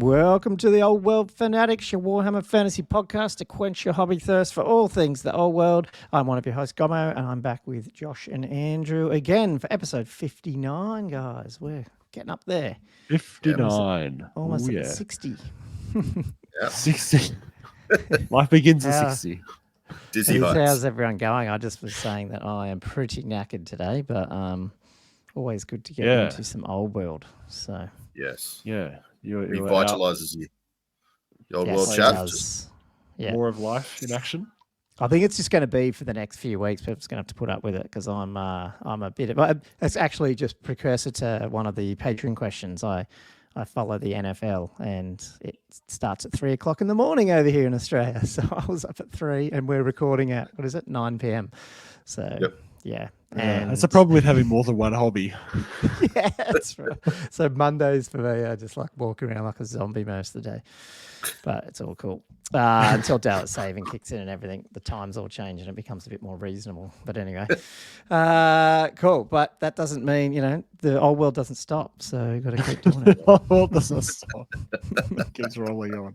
Welcome to the Old World Fanatics, your Warhammer Fantasy podcast to quench your hobby thirst for all things the old world. I'm one of your hosts, Gommo, and I'm back with Josh and Andrew again for episode 59, guys. We're getting up there. 59. Almost at 60. 60. Life begins at 60. Dizzy heights. How's everyone going? I just was saying that I am pretty knackered today, but always good to get into some old world. So yes. Yeah. Revitalizes you. The old world chapters. Yeah. More of life in action. I think it's just going to be for the next few weeks. People's going to have to put up with it because I'm a bit of. It's actually just precursor to one of the Patreon questions. I follow the NFL and it starts at 3:00 in the morning over here in Australia. So I was up at 3 and we're recording at 9 p.m. So yeah. And that's the problem with having more than one hobby. Yeah, that's right. So Mondays for me, I just like walk around like a zombie most of the day. But it's all cool. Until daylight saving kicks in and everything, the times all change and it becomes a bit more reasonable. But anyway, cool. But that doesn't mean, the old world doesn't stop. So you've got to keep doing it. The old world doesn't stop. It keeps rolling on.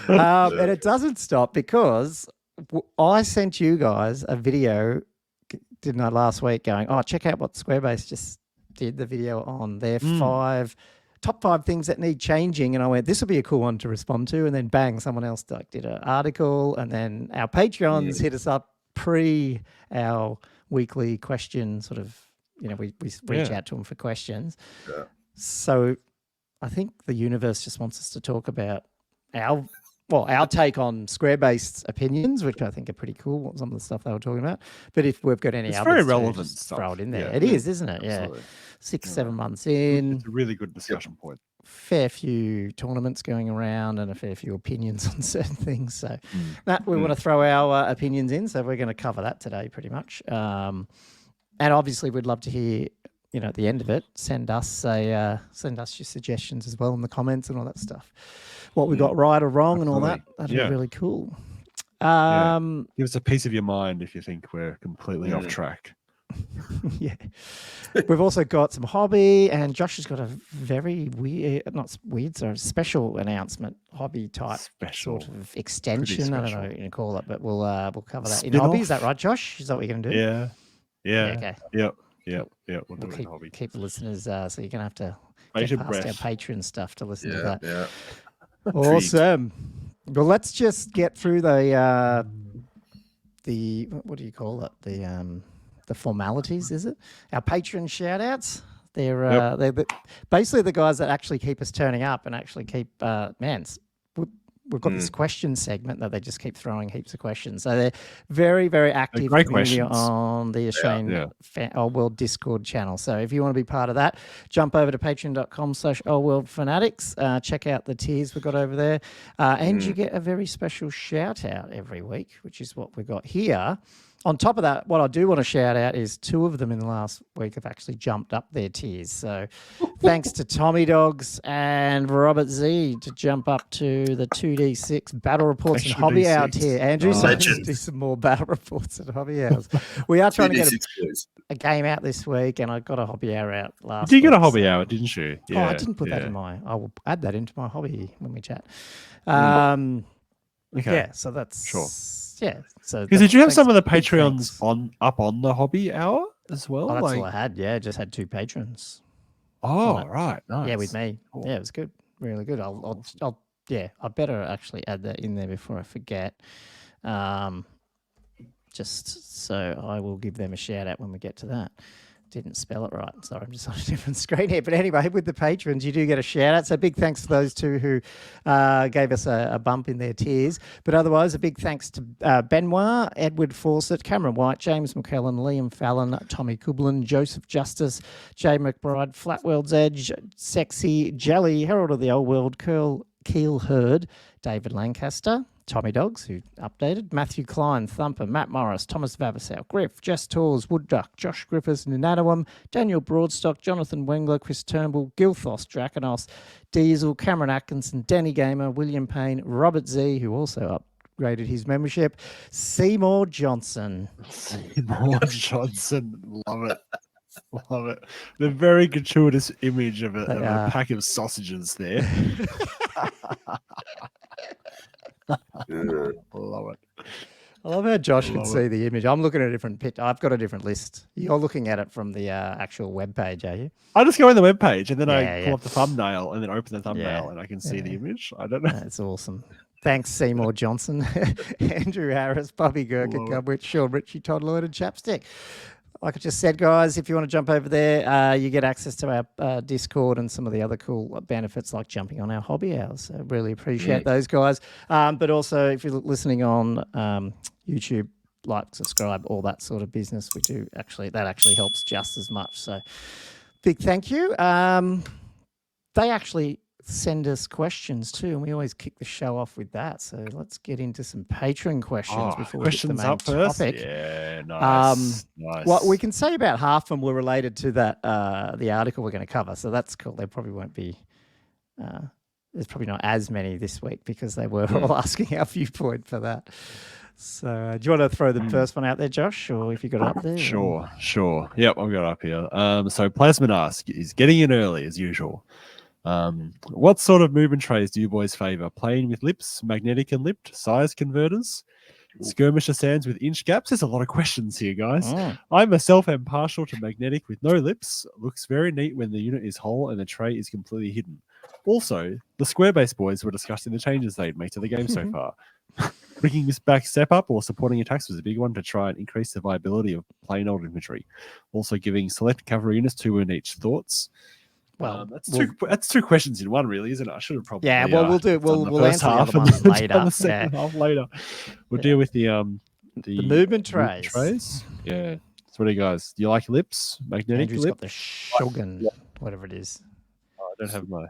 And it doesn't stop because I sent you guys a video, didn't I, last week going, check out what Squarebase just did the video on their top 5 things that need changing. And I went, this will be a cool one to respond to. And then bang, someone else did an article. And then our Patreons hit us up pre our weekly question sort of, we reach out to them for questions. Yeah. So I think the universe just wants us to talk about our take on Square-based opinions, which I think are pretty cool, some of the stuff they were talking about. But if we've got any others, very relevant stuff. Throw it in there. Yeah. It is, isn't it? Absolutely. Yeah. 6-7 months in. It's a really good discussion point. Fair few tournaments going around and a fair few opinions on certain things. So we want to throw our opinions in. So we're going to cover that today pretty much. And obviously we'd love to hear, at the end of it, send us your suggestions as well in the comments and all that stuff. What we got right or wrong and all that. That'd be really cool. Give us a piece of your mind if you think we're completely off track. Yeah. We've also got some hobby, and Josh has got a very special announcement, hobby type sort of extension. I don't know what you're going to call it, but we'll cover that in hobby. Is that right, Josh? Is that what you're going to do? Yeah. Okay. Yep. We'll keep the listeners, so you're going to have to get past our Patreon stuff to listen to that. Yeah. Awesome. Well, let's just get through the what do you call it? The formalities, is it? Our Patreon shout-outs. They're basically the guys that actually keep us turning up and actually keep we've got this question segment that they just keep throwing heaps of questions. So they're very, very active on the Australian Old World Discord channel. So if you want to be part of that, jump over to patreon.com/oldworldfanatics. Check out the tiers we've got over there. And you get a very special shout out every week, which is what we've got here. On top of that, what I do want to shout out is 2 of them in the last week have actually jumped up their tiers. So thanks to Tommy Dogs and Robert Z to jump up to the 2D6 Battle Reports and Hobby Hour tier. Andrew, so do some more Battle Reports and Hobby Hours. We are trying to get a game out this week, and I got a Hobby Hour out last week. You got a Hobby Hour, didn't you? Yeah, I didn't put that in I will add that into my hobby when we chat. Okay. Yeah, so that's... Sure. Yeah. So because did you have some of the Patreons up on the hobby hour as well? Oh, that's all I had. Yeah, just had 2 patrons. Oh, right. Nice. Yeah, with me. Cool. Yeah, it was good. Really good. I better actually add that in there before I forget. Just so I will give them a shout out when we get to that. Didn't spell it right. Sorry, I'm just on a different screen here. But anyway, with the patrons, you do get a shout out. So big thanks to those 2 who gave us a bump in their tiers. But otherwise, a big thanks to Benoit, Edward Fawcett, Cameron White, James McKellen, Liam Fallon, Tommy Kublin, Joseph Justice, Jay McBride, Flatworld's Edge, Sexy, Jelly, Herald of the Old World, Keel Hurd, David Lancaster, Tommy Dogs, who updated, Matthew Klein, Thumper, Matt Morris, Thomas Vavasow, Griff, Jess Tors, Wood Duck, Josh Griffiths, Nanadawam, Daniel Broadstock, Jonathan Wengler, Chris Turnbull, Gilthos, Draconos, Diesel, Cameron Atkinson, Danny Gamer, William Payne, Robert Z, who also upgraded his membership, Seymour Johnson. Seymour Johnson, love it. Love it. The very gratuitous image of a pack of sausages there. Yeah. Love it. I love how Josh can Love see the image. I'm looking at a different pitch. I've got a different list. You're looking at it from the actual web page, are you? I just go on the webpage and then I Yeah, pull yeah. up the thumbnail and then open the thumbnail Yeah, and I can see the yeah. image. I don't know. That's awesome. Thanks, Seymour Johnson, Andrew Harris, Bobby Gurk, Love it. Gubwit, Sean Ritchie, Todd Lloyd, and Chapstick. Like I just said, guys, if you want to jump over there, you get access to our Discord and some of the other cool benefits like jumping on our hobby hours. So really appreciate those guys. But also, if you're listening on YouTube, like, subscribe, all that sort of business. We do actually, that actually helps just as much. So big thank you. They actually send us questions too, and we always kick the show off with that. So let's get into some Patreon questions before we hit the questions main up first. topic. Yeah, nice. Nice. Well, we can say about half of them were related to that the article we're going to cover, so that's cool. There probably won't be. There's probably not as many this week because they were all asking our viewpoint for that. So, do you want to throw the first one out there, Josh, or if you got it up there? Sure. Yep, I've got it up here. So Plasmid asks, is getting in early as usual. What sort of movement trays do you boys favor? Plain with lips, magnetic and lipped, size converters, skirmisher sands with inch gaps? There's a lot of questions here, guys. I myself am partial to magnetic with no lips. Looks very neat when the unit is whole and the tray is completely hidden. Also, the square base boys were discussing the changes they'd made to the game so far. Bringing this back step up or supporting attacks was a big one to try and increase the viability of plain old infantry. Also giving select cavalry units 2 in each. Thoughts? Well, that's two questions in one, really, isn't it? I should have probably. Yeah, well, we'll do. We'll answer the other and ones then later. done the second half later. We'll deal with the movement trays. Yeah. So, what do you guys? Do you like lips? Magnetic Andrew's lip? got the Shogun, whatever it is. Oh, I don't have my.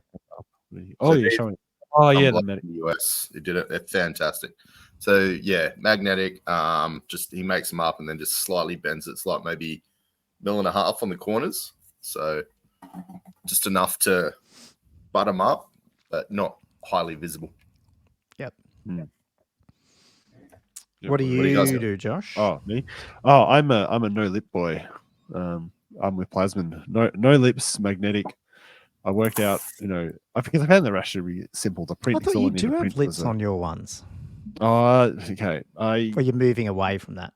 So you're showing. Oh, yeah, the in the US. It did it. It's fantastic. So yeah, magnetic. Just he makes them up and then just slightly bends it. It's like maybe 1.5 mil on the corners. So just enough to butt them up, but not highly visible. Yep. Yep. What do you guys do, Josh? Oh, me? Oh, I'm a no lip boy. I'm with Plasmid. No lips, magnetic. I worked out, because I found they're actually simple to print. I thought you do have lips on your ones. Oh, okay. Well, you're moving away from that.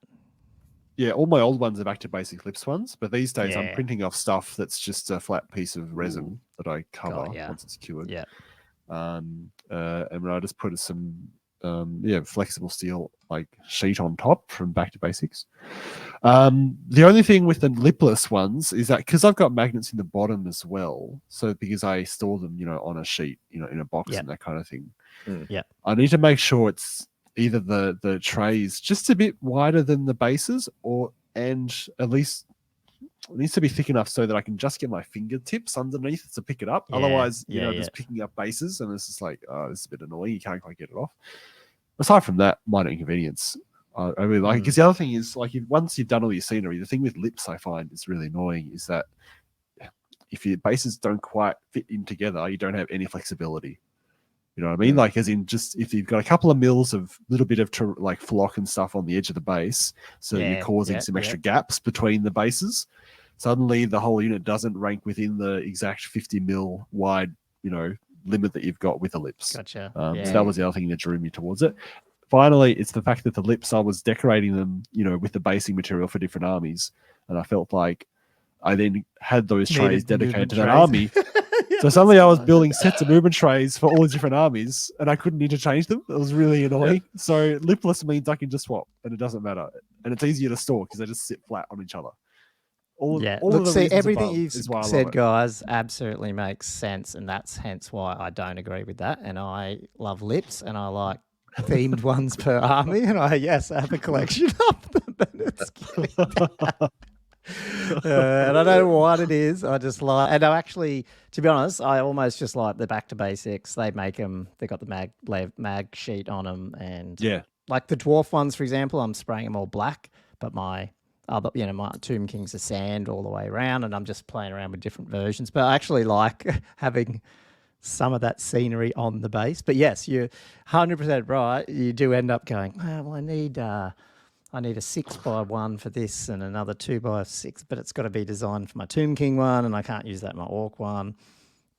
Yeah, all my old ones are back to basic lips ones, but these days I'm Yeah. printing off stuff that's just a flat piece of resin that I cover once it's cured. Yeah. And I just put some flexible steel like sheet on top from back to basics. The only thing with the lipless ones is that because I've got magnets in the bottom as well, so because I store them, on a sheet, in a box and that kind of thing. Yeah. I need to make sure it's either the trays just a bit wider than the bases, and at least it needs to be thick enough so that I can just get my fingertips underneath to pick it up. Otherwise, just picking up bases and it's just like, oh, this is a bit annoying. You can't quite get it off. Aside from that, minor inconvenience. I really like it. Because the other thing is, like, once you've done all your scenery, the thing with lips I find is really annoying is that if your bases don't quite fit in together, you don't have any flexibility. You know what I mean? Like, as in, just if you've got a couple of mils of little bit of like flock and stuff on the edge of the base, so you're causing some extra gaps between the bases. Suddenly, the whole unit doesn't rank within the exact 50 mil wide, limit that you've got with the lips. Gotcha. So that was the other thing that drew me towards it. Finally, it's the fact that the lips, I was decorating them, with the basing material for different armies, and I felt like I then had those trays dedicated to that army. So suddenly I was building sets of movement trays for all the different armies, and I couldn't interchange them. It was really annoying. So lipless means I can just swap, and it doesn't matter. And it's easier to store because they just sit flat on each other. Everything you've said, guys, absolutely makes sense, and that's hence why I don't agree with that. And I love lips, and I like themed ones per army, and I have a collection of them. And it's and I don't know what it is. I just like, and I actually, to be honest, I almost just like the back to basics. They make them. They got the mag sheet on them, and like the dwarf ones, for example, I'm spraying them all black, but my my Tomb Kings are sand all the way around, and I'm just playing around with different versions. But I actually like having some of that scenery on the base. But yes, you're 100% right. You do end up going, well, I need a 6x1 for this and another 2x6, but it's got to be designed for my Tomb King one, and I can't use that in my Orc one.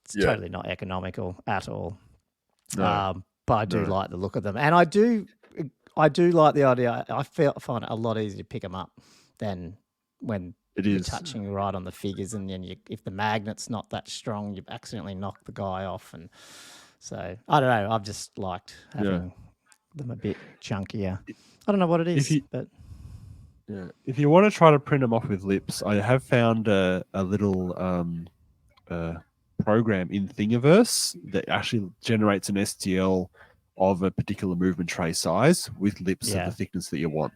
It's totally not economical at all. No. But I do No. like the look of them, and I do like the idea. I find it a lot easier to pick them up than when It you're is. touching right on the figures, and then if the magnet's not that strong, you've accidentally knocked the guy off, and so I don't know. I've just liked having them a bit chunkier. I don't know what it is, but yeah, if you want to try to print them off with lips, I have found a little program in Thingiverse that actually generates an STL of a particular movement tray size with lips of the thickness that you want,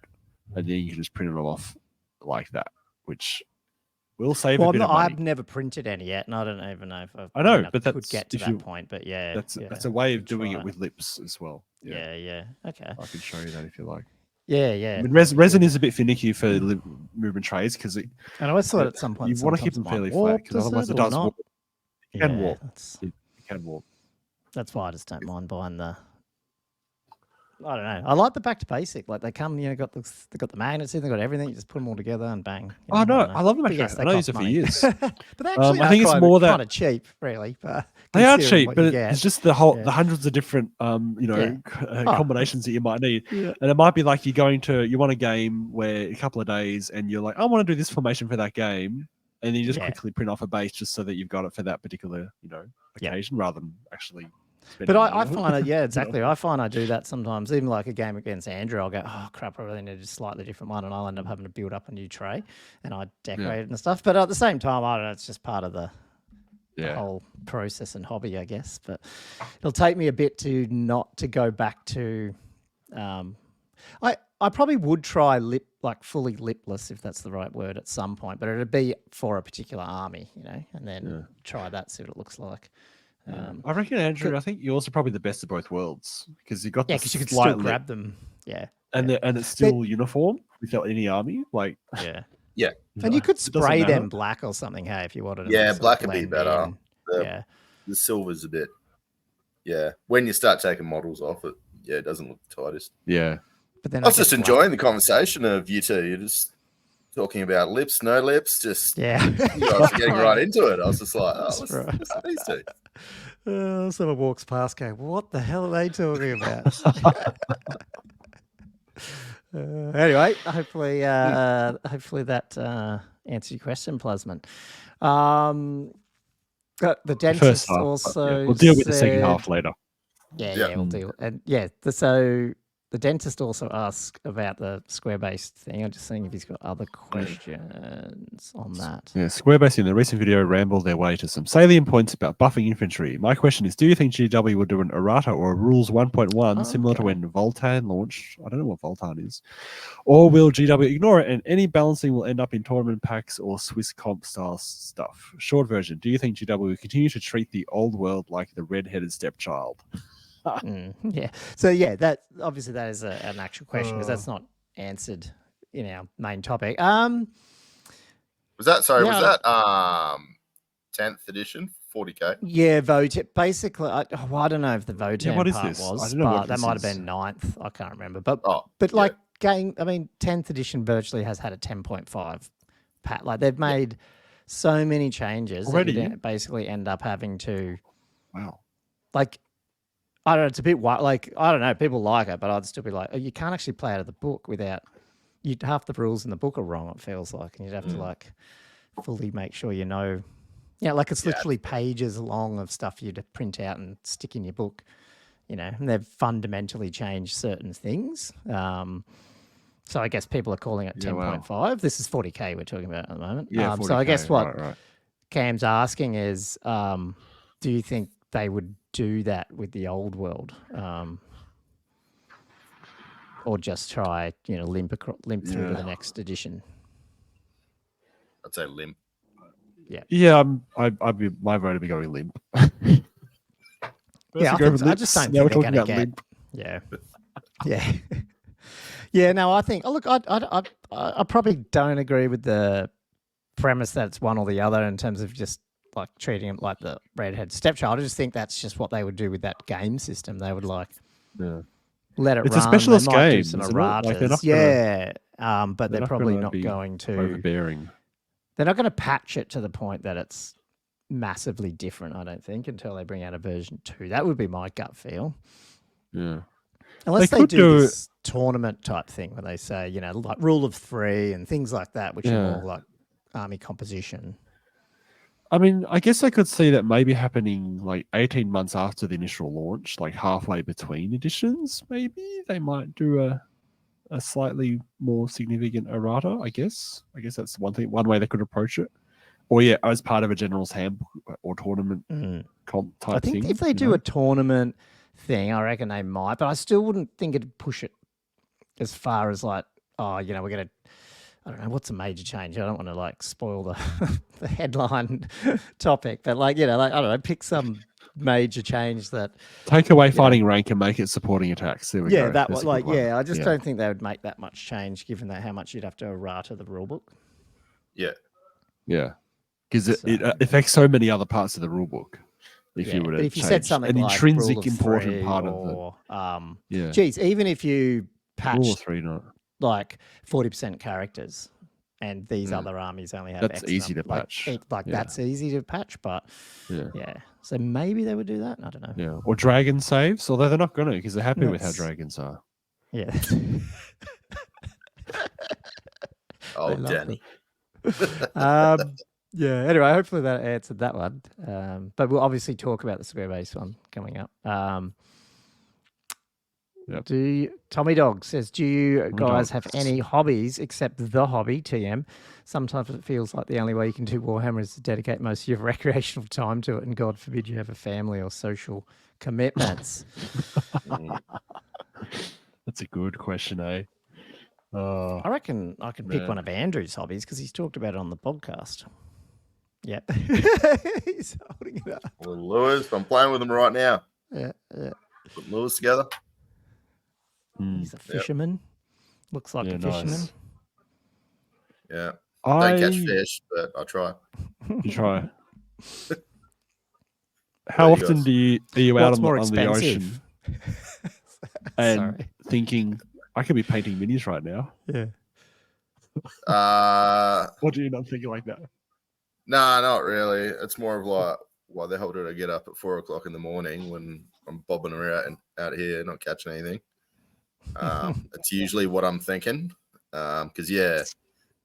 and then you can just print them off like that, which will save a bit of money. I've never printed any yet, and I don't even know if I know, but could get to that point. But that's a way of doing it with lips as well. Yeah. Okay. I can show you that if you like. Yeah. I mean, resin is a bit finicky for movement trays because and I always thought at some point you want to keep them fairly flat because otherwise it does warp. It can warp. It can warp. That's why I just don't mind buying the. I don't know. I like the back to basic. Like they come, they got the magnets in, they got everything. You just put them all together and bang. I love them. Yes, I used it for years. But they actually I think it's more that kind of cheap, really. But they are cheap, but it's just the hundreds of different combinations that you might need. Yeah. And it might be like you want a game where a couple of days and you're like, I want to do this formation for that game, and then you just quickly print off a base just so that you've got it for that particular occasion rather than actually. But I find it, exactly. I find I do that sometimes. Even like a game against Andrew, I'll go, oh crap, I really need a slightly different one, and I'll end up having to build up a new tray, and I decorate it and stuff. But at the same time, I don't know, it's just part of the whole process and hobby, I guess. But it'll take me a bit to not to go back to. I probably would try fully lipless, if that's the right word, at some point, but it'd be for a particular army, and then try that, see what it looks like. I reckon, Andrew, I think yours are probably the best of both worlds because you got because you could still grab them, and it's still uniform without any army, and know, you could spray them black or something, hey, if you wanted. Yeah, black would be better. The silver's a bit, when you start taking models off it, it doesn't look the tightest. Yeah, but then I was just enjoying the conversation of you two. You're just talking about lips, no lips, just you guys are getting right into it. I was just like, listen to these two. Someone walks past going, what the hell are they talking about? Anyway, hopefully that answers your question, Plasman. The dentist also we'll deal with the second half later. We'll deal. And so the dentist also asked about the square-based thing. I'm just seeing if he's got other questions on that. Yeah, Squarebase in the recent video rambled their way to some salient points about buffing infantry. My question is, do you think GW would do an errata or a Rules 1.1 similar to when Voltan launched? I don't know what Voltan is. Or will GW ignore it and any balancing will end up in tournament packs or Swiss comp style stuff? Short version, do you think GW will continue to treat the old world like the red-headed stepchild? So that obviously that is an actual question because that's not answered in our main topic. Was that 10th edition 40k? Yeah, vote basically. I don't know if the vote what is part this? was, I don't know but that might have been 9th. I can't remember, but game. I mean, 10th edition virtually has had a 10.5 pat. Like they've made so many changes already. That you basically end up having to. Wow. Like. I don't know. It's a bit like I don't know. People like it, but I'd still be like, oh, you can't actually play out of the book without. Half the rules in the book are wrong. It feels like, and you'd have to fully make sure you know. It's literally pages long of stuff you'd print out and stick in your book. And they've fundamentally changed certain things. So I guess people are calling it 10.5. Wow. This is 40k we're talking about at the moment. Yeah, so I guess what Cam's asking is, do you think they would do that with the old world, or just try, limp through to the next edition? I'd say limp. Yeah. I'd be my vote would be going limp. I just don't think they're going to get. Limp. No, I think. Look, I probably don't agree with the premise that it's one or the other in terms of just. Like treating him like the redhead stepchild. I just think that's just what they would do with that game system. They would let it run. It's a specialist game, do some erratas. But they're probably not going to overbearing. They're not going to patch it to the point that it's massively different, I don't think, until they bring out a version 2. That would be my gut feel. Yeah. Unless They they could do do- this tournament type thing where they say, like rule of 3 and things like that, which are Yeah. more like army composition. I mean, I guess I could see that maybe happening like 18 months after the initial launch, like halfway between editions, maybe they might do a slightly more significant errata, I guess. I guess that's one way they could approach it. Or yeah, as part of a general's handbook or tournament comp type I think thing. if they do a tournament thing, I reckon they might, but I still wouldn't think it'd push it as far as like, we're going to, I don't know, what's a major change? I don't want to like spoil the headline topic, but like, I don't know, pick some major change that. Take away fighting rank and make it supporting attacks. There we go. Yeah, that That's one. a good one. I just don't think they would make that much change given that how much you'd have to errata the rule book. Yeah. Yeah. Because it affects so many other parts of the rule book. If you were to but if you change said something an like intrinsic rule of important 3 part or, of the geez, even if you rule patch of 3, not like 40% characters, and these other armies only have That's X easy number, to patch. That's easy to patch, but yeah. So maybe they would do that. I don't know. Yeah, or dragon saves, although they're not going to because they're happy with how That's- dragons are. Yeah. Oh, They love Danny. Anyway, hopefully that answered that one. But we'll obviously talk about the square base one coming up. Yep. Tommy Dog says, do you Tommy guys Dogs. have any hobbies except the hobby, TM? Sometimes it feels like the only way you can do Warhammer is to dedicate most of your recreational time to it, and God forbid you have a family or social commitments. That's a good question, eh? I reckon I can pick Man. one of Andrew's hobbies because he's talked about it on the podcast. Yep. He's holding it up. Well, lures. I'm playing with them right now. Yeah. Putting lures together. He's a fisherman. Looks like a fisherman. Nice. Yeah. Don't I catch fish, but I try. You try. What How do you often guys- are you out What's more on the ocean expensive? and Sorry. thinking, I could be painting minis right now? Yeah. What do you not think like that? Nah, not really. It's more of like, why the hell did I get up at 4 o'clock in the morning when I'm bobbing around out here not catching anything? It's usually what I'm thinking. Because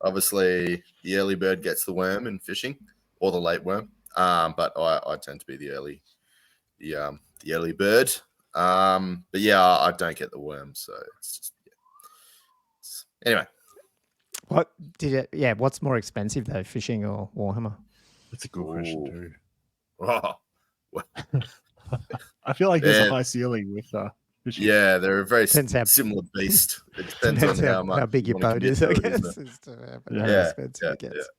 obviously the early bird gets the worm in fishing, or the late worm. But I tend to be the early bird. But yeah, I don't get the worm, so it's just anyway. What did it? Yeah. What's more expensive though, fishing or Warhammer? That's a good question too. Oh, I feel like there's Yeah. a high ceiling with fishing. yeah, they're a very Depends how- similar beast. It depends Depends on how big your wanna boat commit is, to I it, guess. isn't it? As to how Yeah. expensive it gets.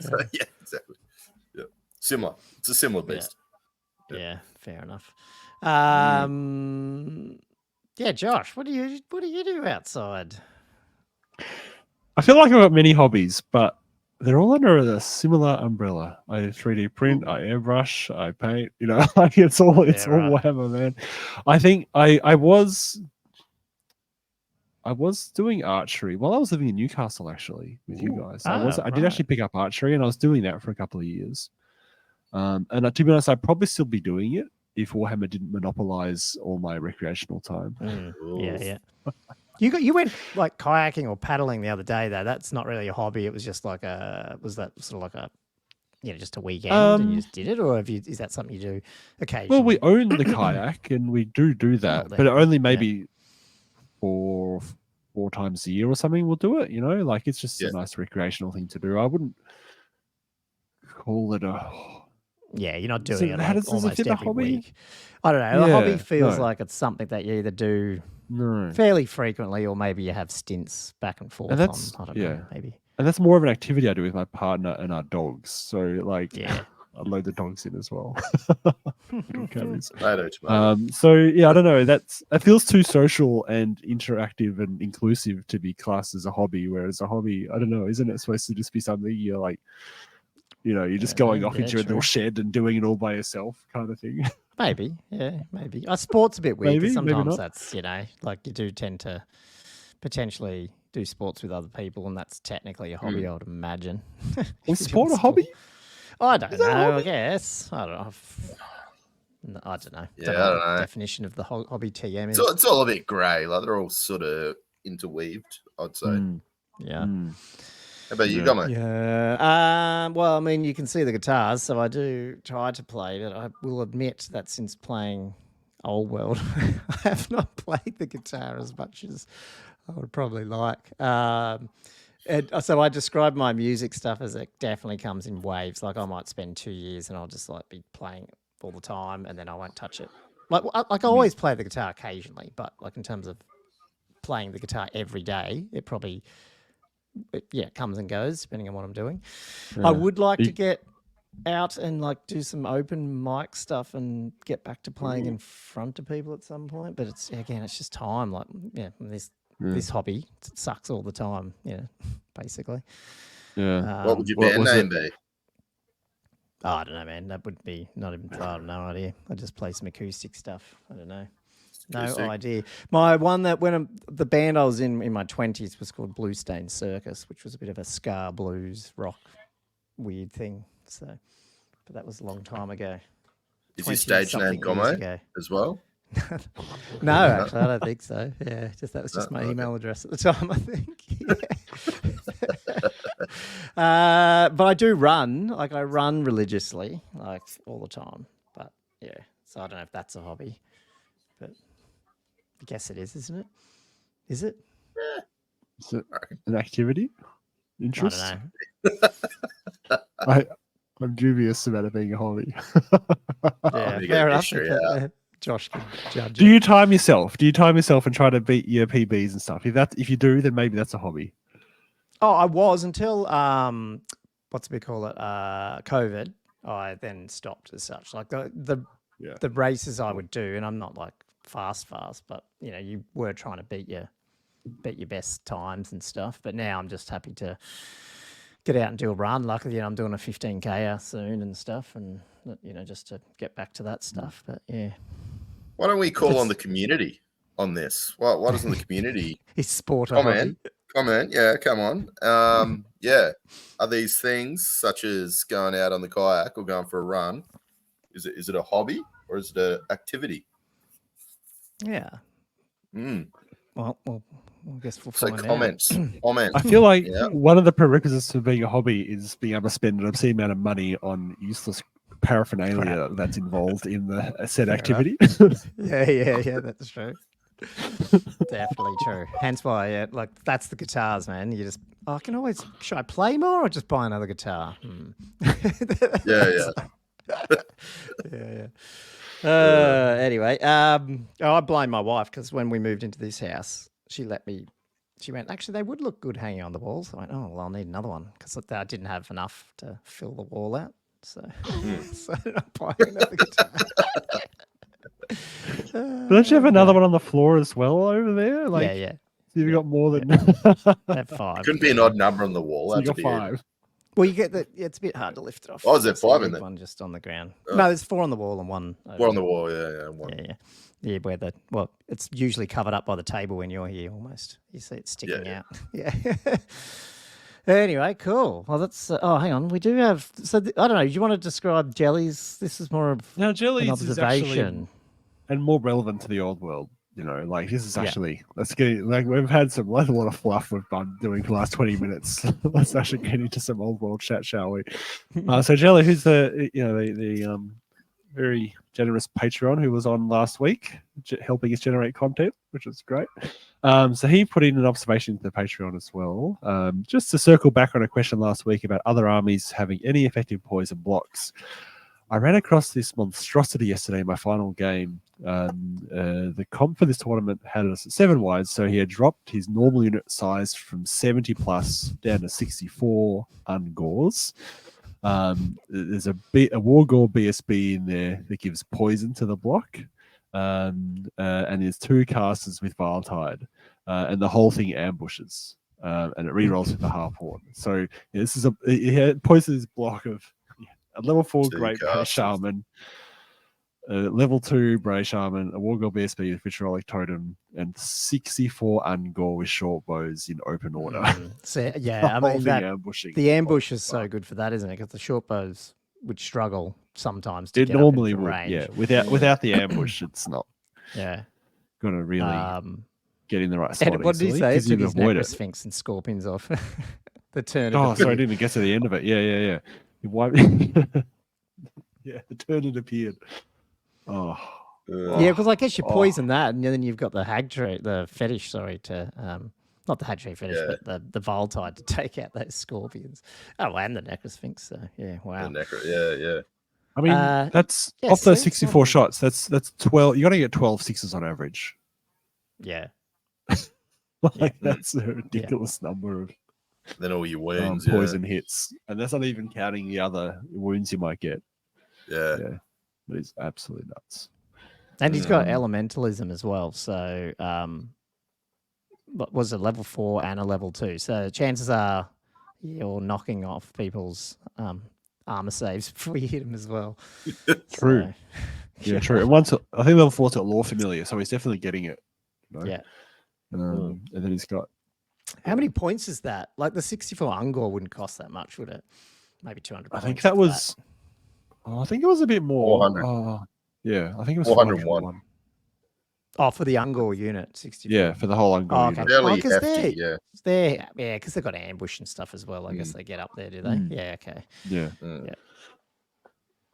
So, yeah, exactly. Yeah, similar. It's a similar beast. Yeah, fair enough. Yeah, Josh, what do you do outside? I feel like I've got many hobbies, but they're all under a similar umbrella. I 3D print, I airbrush, I paint. Like it's all right. Warhammer, man. I think I was doing archery while I was living in Newcastle, actually, with you guys. I did actually pick up archery, and I was doing that for a couple of years. And to be honest, I'd probably still be doing it if Warhammer didn't monopolize all my recreational time. Yeah. You went like kayaking or paddling the other day though. That's not really a hobby. It was just like was that sort of like just a weekend and you just did it, or is that something you do occasionally? Well, we own the kayak and we do that, but only maybe four times a year or something we'll do it. Like it's just a nice recreational thing to do. I wouldn't call it a. Yeah, you're not doing it how like does it almost fit a every hobby? week. I don't know. A hobby Yeah, feels no. like it's something that you either do No. fairly frequently, or maybe you have stints back and forth. And that's- I don't know, maybe. And that's more of an activity I do with my partner and our dogs. So like, Yeah. I load the dogs in as well. Little cabbies. Tomato. So yeah, I don't know. That feels too social and interactive and inclusive to be classed as a hobby. Whereas a hobby, I don't know, isn't it supposed to just be something you're like, you're just going off into your little shed and doing it all by yourself, kind of thing. Maybe, yeah, maybe. Sport's a bit weird because Maybe sometimes not. that's like you do tend to potentially do sports with other people, and that's technically a hobby, I would imagine. Is sport a hobby? I don't Is that a know. I hobby? guess I don't know. I don't know. Yeah, Don't I know what don't the know. definition of the hobby TM is. It's all a bit grey. Like they're all sort of interweaved, I'd say. Mm, Yeah. mm, How about you, yeah. Gomo? Yeah. Well, I mean, you can see the guitars, so I do try to play it. I will admit that since playing Old World, I have not played the guitar as much as I would probably like. And so I describe my music stuff as it definitely comes in waves. Like I might spend 2 years and I'll just like be playing it all the time, and then I won't touch it. Like I always play the guitar occasionally, but like in terms of playing the guitar every day, it probably comes and goes depending on what I'm doing. I would like to get out and like do some open mic stuff and get back to playing in front of people at some point. But it's just time. Like this hobby sucks all the time. Yeah, basically. Yeah. What would your what band was name it? be? Oh, I don't know, man. That would be not even. I have no idea. I just play some acoustic stuff. I don't know. Acoustic? No idea. My one that the band I was in my 20s was called Blue Stain Circus, which was a bit of a ska blues rock weird thing. So, but that was a long time ago. Is your stage name 20-something years Gomo ago. as well? No, actually, I don't think so. Yeah, that was just No? my Okay. email address at the time, I think. But I do run. Like I run religiously, like all the time. But yeah, so I don't know if that's a hobby, but I guess it is, isn't it? Is it? Is it an activity? I Interest? don't know. I'm dubious about it being a hobby. Yeah, you fair get a enough. history If, Josh can judge Do it. you time yourself? Do you time yourself and try to beat your PBs and stuff? If you do, then maybe that's a hobby. Oh, I was until what's we call it? COVID. I then stopped as such. Like Yeah. the races I would do, and I'm not like fast, but you were trying to beat your best times and stuff. But now I'm just happy to get out and do a run. Luckily, I'm doing a 15K soon and stuff, and just to get back to that stuff. But yeah, Why don't we call on the community on this? Why doesn't the community is sport a hobby? comment? Yeah, come on. Yeah. Are these things such as going out on the kayak or going for a run? Is it a hobby or is it an activity? Yeah. Mm. Well, I guess we'll So find out. comments. I feel like Yeah. one of the prerequisites for being a hobby is being able to spend an obscene amount of money on useless paraphernalia that's involved in the said Fair activity. Yeah, that's true. Definitely true. Hence why, like, that's the guitars, man. You just, should I play more or just buy another guitar? Yeah. Yeah. Anyway, I blame my wife because when we moved into this house, she went, actually, they would look good hanging on the walls. I went, oh, well, I'll need another one because I didn't have enough to fill the wall out. So, so I'm buying another guitar. Don't you have another one on the floor as well over there? Like, yeah. you've got more than I have 5. Couldn't be an odd number on the wall. so you That'd got be 5. Well, you get it's a bit hard to lift it off. Oh, is there It's a 5 in big there? one just on the ground. Oh. No, there's 4 on the wall and 1. One on the wall. Yeah. One. Yeah, where it's usually covered up by the table when you're here almost. You see it sticking out. Yeah. Anyway, cool. Well, that's. Hang on. We do have. So I don't know. Do you want to describe jellies? This is more of Now, an jellies is actually observation. and more relevant to the old world. Like this is actually let's get like we've had a lot of fluff we've been doing for the last 20 minutes. Let's actually get into some old world chat, shall we? So Jelly, who's the very generous Patreon who was on last week, helping us generate content, which is great. So he put in an observation to the Patreon as well, just to circle back on a question last week about other armies having any effective poison blocks. I ran across this monstrosity yesterday in my final game. The comp for this tournament had us at 7 wide, so he had dropped his normal unit size from 70 plus down to 64 ungores. There's a war gore BSB in there that gives poison to the block, and there's 2 casters with Vile Tide, and the whole thing ambushes, and it rerolls with the Harpoon. So this is it poisons this block of a level 4 Great British Shaman, level 2 British Shaman, a War Gore BSB with Vitriolic Totem, and 64 Ungore with short bows in open order. So, yeah, I mean ambushing. the ambush is so good for that, isn't it? Because the short bows would struggle sometimes to It get normally up into would, range. yeah. Without the ambush, it's not Yeah. going to really get in the right And spot what did he easily say? It because took you his avoid it. Necrosphinx and Scorpions off. The turn. Oh, sorry, I didn't even get to the end of it. Yeah. You wiped... yeah, the turn had appeared. Oh. Yeah, because I guess you poison that, and then you've got the hag tree, the fetish. Sorry, to not the hag tree fetish, but the Voltide to take out those Scorpions. Oh, and the Necrosphinx. So yeah, wow. Yeah. I mean, that's off those 64 shots. That's 12. You got to get 12 sixes on average. Yeah. That's a ridiculous number of then all your wounds, poison hits, and that's not even counting the other wounds you might get. Yeah. It's absolutely nuts. And he's got elementalism as well. So, what was it, level 4 and a level 2? So chances are you're knocking off people's armor saves before you hit them as well. True. So, True. And once I think level 4's got lore familiar, so he's definitely getting it. You know? Yeah. And then he's got. How many points is that? Like the 64 Ungor wouldn't cost that much, would it? Maybe 200. I think that was. Oh, I think it was a bit more. 400. Yeah, I think it was 401. Oh, for the Ungor unit, 64. Yeah, for the whole Ungor unit. Fairly hefty, because they've got ambush and stuff as well. I guess they get up there, do they? Yeah, okay. Yeah.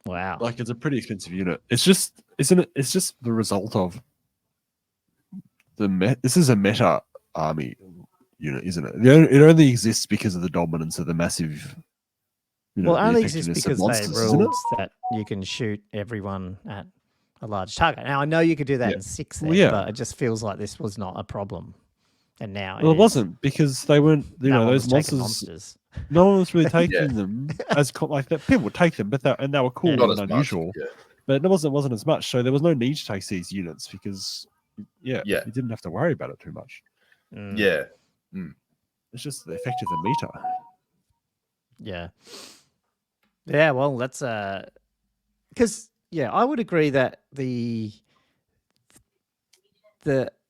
Wow. Like it's a pretty expensive unit. It's just, isn't it? It's just the result of this is a meta army unit, isn't it? It only exists because of the dominance of the massive. Well, it only exists because they ruled that you can shoot everyone at a large target. Now, I know you could do that in 6, but it just feels like this was not a problem. And now it wasn't because they weren't, those monsters. No one was really taking them as like that. People would take them, but they were cool and unusual. But it wasn't as much. So there was no need to take these units because, you didn't have to worry about it too much. It's just the effect of the meter. Yeah. Yeah, well, that's because I would agree that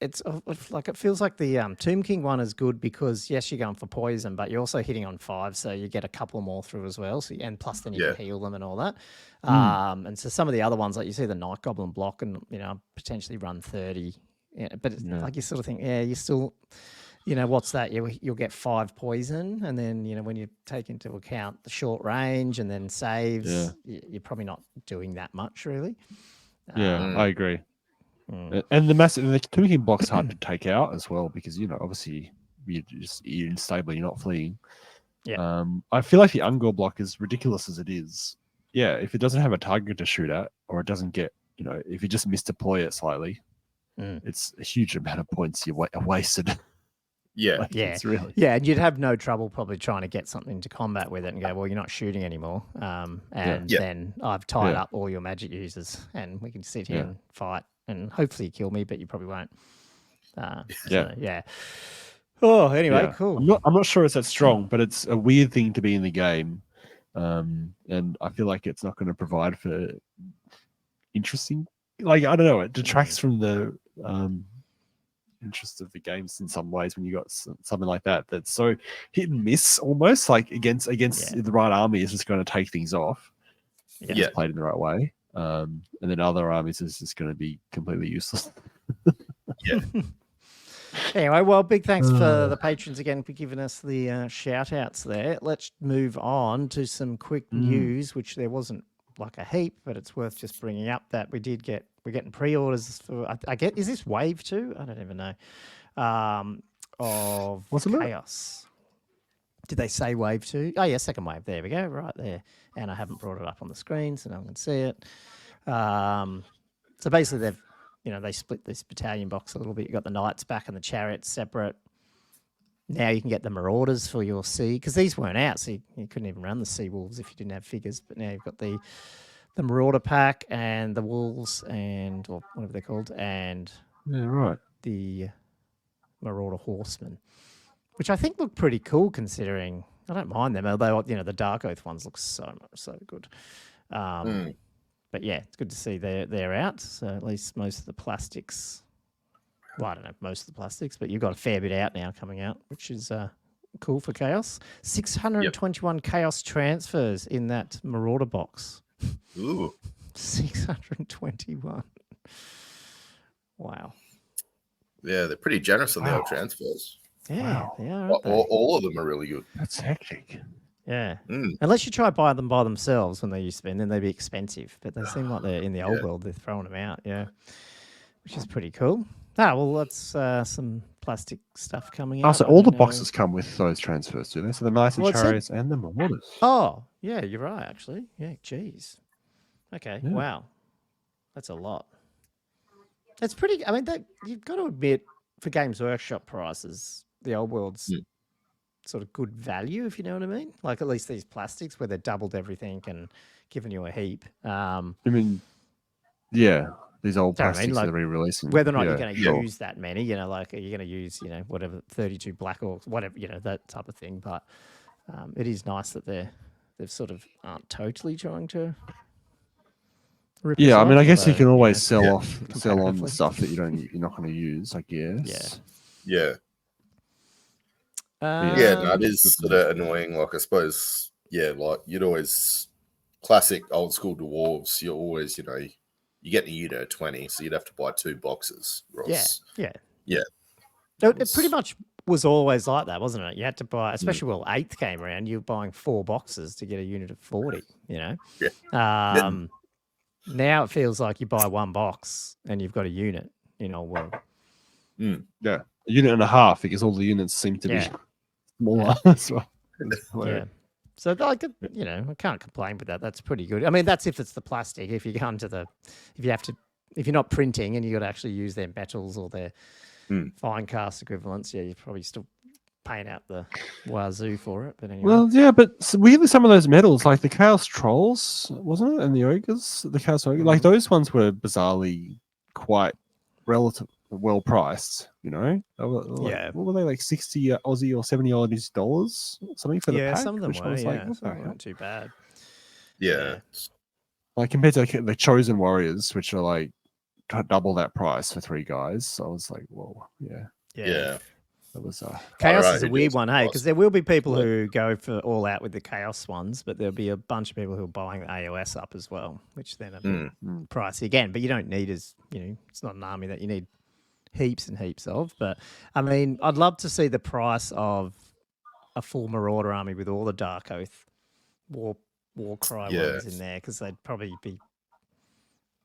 it's like it feels like the Tomb King one is good because yes, you're going for poison, but you're also hitting on 5, so you get a couple more through as well. So and plus then you can heal them and all that. And so some of the other ones, like you see the Night Goblin block and potentially run 30. Yeah, but it's like you sort of think, you still. What's that? You'll get 5 poison, and then when you take into account the short range and then saves, you're probably not doing that much really. I agree. And the Tomb King block's hard to take out as well because obviously you're unstable, you're not fleeing. Yeah. I feel like the Ungor block, is ridiculous as it is. Yeah, if it doesn't have a target to shoot at, or it doesn't get, if you just misdeploy it slightly, it's a huge amount of points you wasted. Yeah. And you'd have no trouble probably trying to get something to combat with it and go, well, you're not shooting anymore. Then I've tied up all your magic users and we can sit here and fight and hopefully kill me, but you probably won't. Oh, anyway, cool. I'm not sure it's that strong, but it's a weird thing to be in the game. And I feel like it's not going to provide for interesting, like, I don't know, it detracts from the interest of the games in some ways when you got something like that's so hit and miss almost, like against the right army is just going to take things off if it's played in the right way, and then other armies is just going to be completely useless. Anyway, well, big thanks for the patrons again for giving us the shout outs there. Let's move on to some quick news, which there wasn't like a heap, but it's worth just bringing up that we're getting pre-orders for, is this Wave 2? I don't even know. Of What's it Chaos. Did they say Wave 2? Oh, yeah, second wave. There we go, right there. And I haven't brought it up on the screen, so no one can see it. So basically they split this battalion box a little bit. You got the Knights back and the Chariots separate. Now you can get the Marauders for your sea, because these weren't out, so you couldn't even run the Sea Wolves if you didn't have figures. But now you've got the Marauder pack and the Wolves and or whatever they're called, and the Marauder Horsemen, which I think look pretty cool considering I don't mind them, although the Dark Oath ones look so good. But yeah, it's good to see they're out. So at least most of the plastics. Well, I don't know most of the plastics, but you've got a fair bit out now coming out, which is cool for Chaos. 621 Chaos transfers in that Marauder box. Ooh. 621. Wow. Yeah, they're pretty generous on the old Wow. transfers. Yeah, Wow. they are, aren't they? All of them are really good. That's hectic. Yeah. Mm. Unless you try to buy them by themselves when they used to be, and then they'd be expensive. But they seem like they're in the old Yeah. world, they're throwing them out, yeah. Which is pretty cool. Ah, well, that's some plastic stuff coming Oh, out. so I all the don't know. boxes come with those transfers, do they? So the Knights and Well, it said- Chariots and the Marauders. Oh, yeah, you're right, actually. Yeah, geez. Okay, Yeah. wow. That's a lot. That's pretty, I mean, that you've got to admit, for Games Workshop prices, the old world's Mm. sort of good value, if you know what I mean. Like at least these plastics where they've doubled everything and given you a heap. I mean, yeah, these old So, I mean, plastics like, they're re-releasing. whether or not yeah, you're going to sure. use that many, like, are you going to use, whatever, 32 Black Orcs, whatever, that type of thing. But it is nice that they've sort of aren't totally trying to rip us Yeah, I mean, I off, guess you although, can always Yeah. sell on the comparatively. stuff that you're not going to use. I guess. Yeah. Um, Yeah, no, it is sort of annoying. Like, I suppose, yeah, like you'd always classic old school dwarves. You're always, you get the unit at 20, so you'd have to buy 2 boxes. Or Yeah, else- yeah. Yeah. It pretty much was always like that, wasn't it? You had to buy, especially when 8th came around, you were buying 4 boxes to get a unit of 40, Yeah. Now it feels like you buy 1 box and you've got a unit in old world. Yeah, a unit and a half because all the units seem to Yeah. be smaller as well. Yeah. So like, I can't complain with that. That's pretty good. I mean, that's if it's the plastic. If you come to if you're not printing and you got to actually use their metals or their fine cast equivalents, yeah, you're probably still paying out the wazoo for it. But anyway. Well, yeah, but weirdly, some of those medals, like the Chaos Trolls, wasn't it, and the Ogres, the Chaos Ogres, like those ones were bizarrely quite relative, well priced. They were like, Yeah. what were they, like 60 Aussie or 70 Aussie dollars, something for the pack? some of them which I were. was like, Yeah, what some the hell? weren't too bad. Yeah. Like compared to the Chosen Warriors, which are like double that price for 3 guys. So I was like, whoa, yeah, Yeah. that was Chaos Alright, is a who weird does one, the hey, cost? because there will be people Yeah. who go for all out with the Chaos ones, but there'll be a bunch of people who are buying the AOS up as well, which then a bit pricey again. But you don't need it's not an army that you need heaps and heaps of. But I mean, I'd love to see the price of a full Marauder army with all the Dark Oath war cry ones in there, because they'd probably be,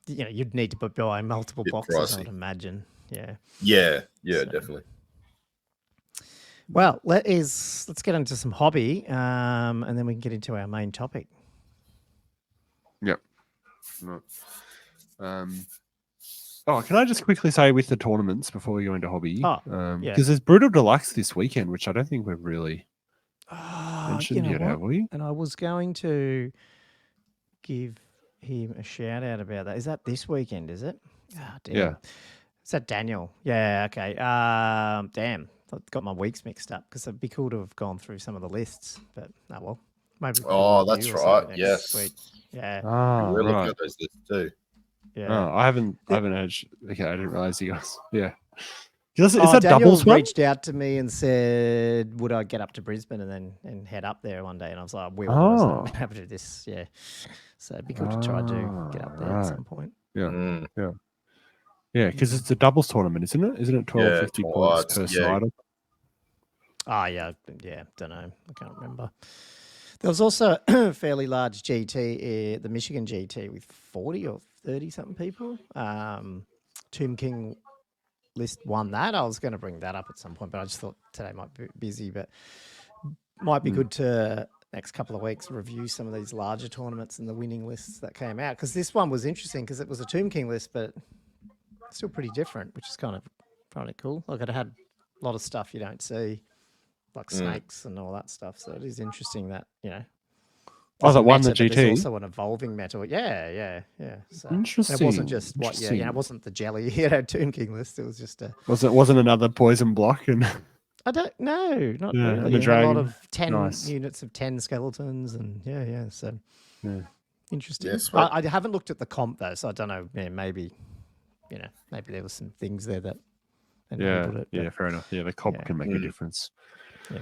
you'd need to buy multiple Bit boxes, I pricey. would imagine. Yeah. Yeah, So- definitely. Well, let's get into some hobby, and then we can get into our main topic. Yep. Oh, can I just quickly say with the tournaments before we go into hobby? Oh, because yeah. there's Brutal Deluxe this weekend, which I don't think we've really Oh, mentioned yet, have we? And I was going to give him a shout out about that. Is that this weekend? Is it? Ah, damn. Yeah. Is that Daniel? Yeah. Okay. Damn. I got my weeks mixed up because it'd be cool to have gone through some of the lists, but well. Maybe. we could do a Oh, review that's or something right. next Yes. week. Yeah. Ah, We're looking right. at those lists too. Yeah. Oh, I haven't heard. Okay, I didn't realize you guys. Yeah. Is that Daniel doubles one? reached out to me and said, would I get up to Brisbane and head up there one day? And I was like, I was Oh. happy to do this. Yeah. So it'd be good to try to get up there at some point. Yeah. Yeah, because it's a doubles tournament, isn't it? Isn't it 1250 points per side? Oh, yeah. Yeah. Don't know. I can't remember. There was also a fairly large GT, the Michigan GT, with 40 or 30 something people. Tomb King list won that. I was going to bring that up at some point, but I just thought today might be busy, but might be good to next couple of weeks review some of these larger tournaments and the winning lists that came out. Because this one was interesting because it was a Tomb King list, but still pretty different, which is kind of cool. Like it had a lot of stuff you don't see, like snakes and all that stuff. So it is interesting that, Oh, that won the meta, but GT? there's also an evolving metal. Yeah. So Interesting. it wasn't just it wasn't the jelly, Tomb King list. It was just a. Wasn't another poison block and I don't know, not Yeah, really. and the It had a lot dragon. of 10 Nice. units of 10 skeletons, and yeah. So interesting. Yeah, sweet. I haven't looked at the comp though, so I don't know. Yeah, maybe maybe there was some things there that enabled it. yeah, but fair enough. Yeah, the comp Yeah. can make a difference. yeah.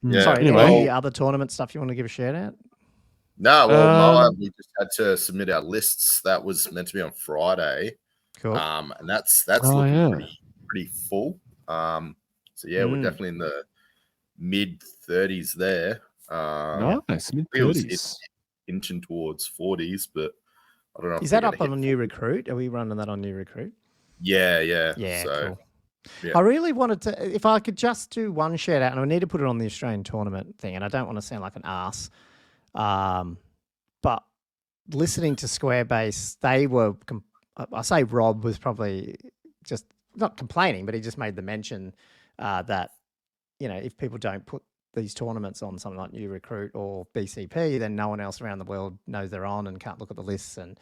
Yeah. Sorry, Anyway. any other tournament stuff you want to give a shout out? No, well, Moab, Um, we just had to submit our lists. That was meant to be on Friday. Cool. And that's Oh, looking yeah. pretty full. So yeah, we're definitely in the mid 30s there. Nice, mid It was 30s. inching towards 40s, but I don't know. Is that up on a new recruit? Are we running that on new recruit? Yeah. Yeah, So, cool. yeah. I really wanted to, if I could just do one shout out, and I need to put it on the Australian tournament thing, and I don't want to sound like an ass, but listening to Squarebase, they were, I say Rob was probably just not complaining, but he just made the mention that, if people don't put these tournaments on something like New Recruit or BCP, then no one else around the world knows they're on and can't look at the lists. And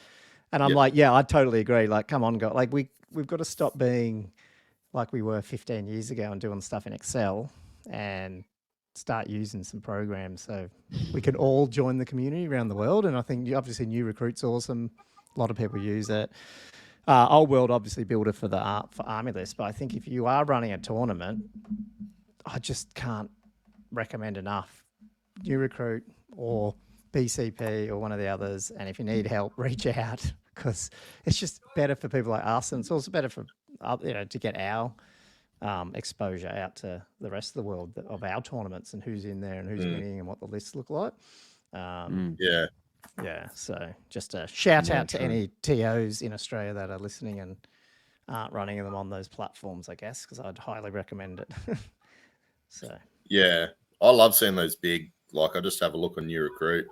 I'm like, yeah, I totally agree. Like, come on, go. Like, we've got to stop being like we were 15 years ago and doing stuff in Excel and start using some programs so we can all join the community around the world. And I think obviously New Recruit's awesome. A lot of people use it. Old World obviously builder for Army List, but I think if you are running a tournament, I just can't recommend enough New Recruit or BCP or one of the others. And if you need help, reach out, because it's just better for people like us, and it's also better for to get our exposure out to the rest of the world of our tournaments and who's in there and who's winning and what the lists look like. Yeah. So just a shout out to any TOs in Australia that are listening and aren't running them on those platforms, I guess, because I'd highly recommend it. So Yeah, I love seeing those big. Like, I just have a look on New Recruit,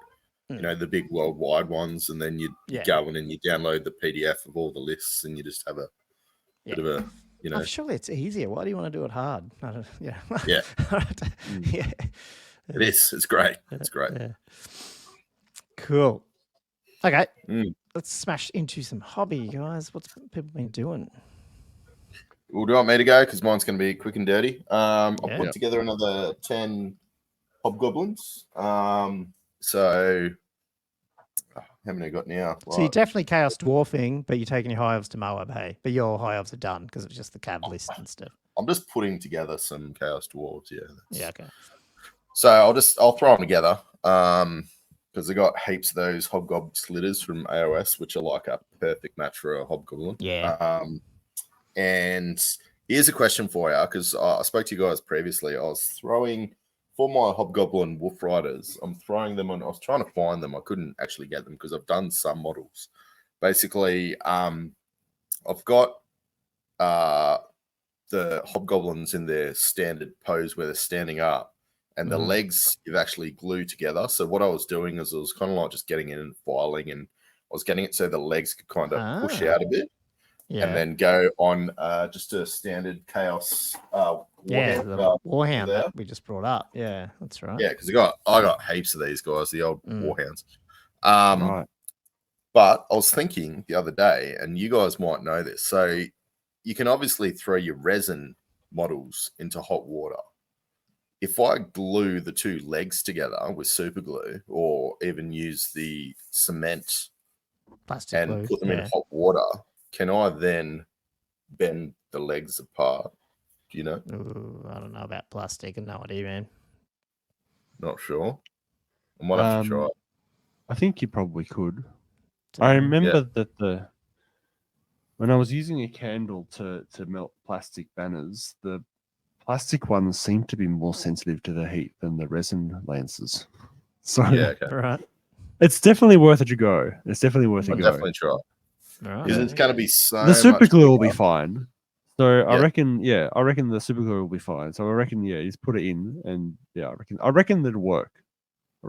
the big worldwide ones, and then you go in and you download the PDF of all the lists, and you just have a bit of a, Oh, surely it's easier. Why do you want to do it hard? Yeah. Yeah. It is. It's great. It's great. Yeah. Cool. Okay. Let's smash into some hobby, guys. What's people been doing? Well, do you want me to go? Because mine's going to be quick and dirty. I'll put together another 10 hobgoblins. So how many I got now? So you're definitely Chaos Dwarfing, but you're taking your high elves to Moab, hey? But your high elves are done because it's just the cab list and stuff. I'm just putting together some Chaos Dwarves. Yeah. Okay. So I'll throw them together. Because I got heaps of those Hobgoblin Slitters from AOS, which are like a perfect match for a Hobgoblin. Yeah. And here's a question for you, because I spoke to you guys previously. I was throwing for my Hobgoblin Wolf Riders. I'm throwing them on. I was trying to find them. I couldn't actually get them because I've done some models. Basically, I've got the Hobgoblins in their standard pose where they're standing up, and the legs you've actually glued together. So what I was doing is I was kind of like just getting in and filing, and I was getting it so the legs could kind of push out a bit. Yeah. And then go on just a standard Chaos Warhound. The Warhound that we just brought up. Yeah, that's right. Yeah, because I got heaps of these guys, the old Warhounds. Right. But I was thinking the other day, and you guys might know this, so you can obviously throw your resin models into hot water. If I glue the two legs together with super glue, or even use the cement plastic and glue, put them in hot water, can I then bend the legs apart? Do you know? Ooh, I don't know about plastic. No idea, man. Not sure. I might have to try. I think you probably could. I remember that when I was using a candle to melt plastic banners, the plastic ones seem to be more sensitive to the heat than the resin lances. So right. It's definitely worth it to go. It's definitely worth it. I'll definitely try. Right. Because it's going to be so. The super much glue will bigger. be fine. So I reckon the super glue will be fine. So I reckon, just put it in, and I reckon that'll work.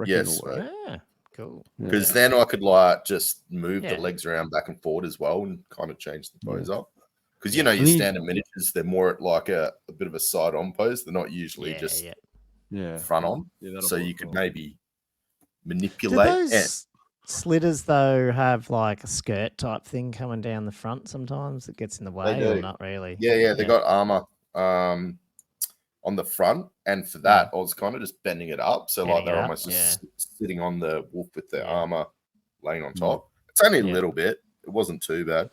Yes, it'll work. Yeah, cool. Because then I could like just move the legs around back and forward as well, and kind of change the pose up. Because your standard miniatures, they're more at like a bit of a side on pose. They're not usually just front on. Yeah, so you could maybe manipulate. Do those slitters though have like a skirt type thing coming down the front sometimes that gets in the way, or not really? Yeah, they got armor on the front, and for that I was kind of just bending it up, so like they're almost just sitting on the wolf with their armor laying on top. It's only a little bit. It wasn't too bad.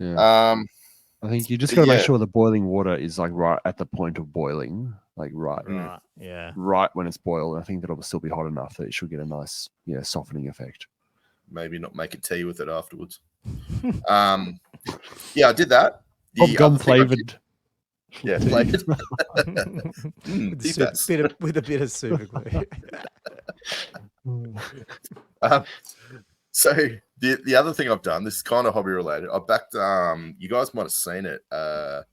I think you just got to make sure the boiling water is like right at the point of boiling. like right Right. when it's boiled. I think that'll still be hot enough that it should get a nice softening effect. Maybe not make a tea with it afterwards. Yeah, I did that. The Gum other thing I did- flavored. Yeah, flavored. With a bit of super glue. So the other thing I've done, this is kind of hobby related. I backed. You guys might have seen it. There's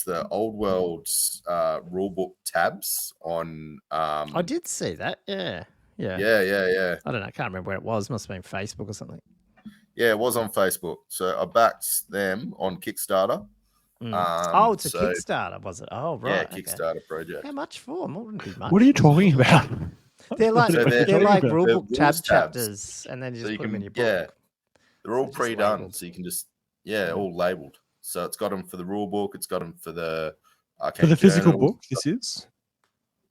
the Old World's rulebook tabs on. I did see that. Yeah. Yeah. I don't know. I can't remember where it was. Must have been Facebook or something. Yeah, it was on Facebook. So I backed them on Kickstarter. It's a Kickstarter, was it? Oh, right. Yeah, Kickstarter project. How much for? Wouldn't be much. What are you talking about? They're like So they're like they're rulebook rules tab tabs. chapters, and then you So just you put them in can, your book. yeah, they're all They're just pre-done, labelled. so you can just all labeled. So it's got them for the rule book. It's got them for the For the physical journals. book, this is?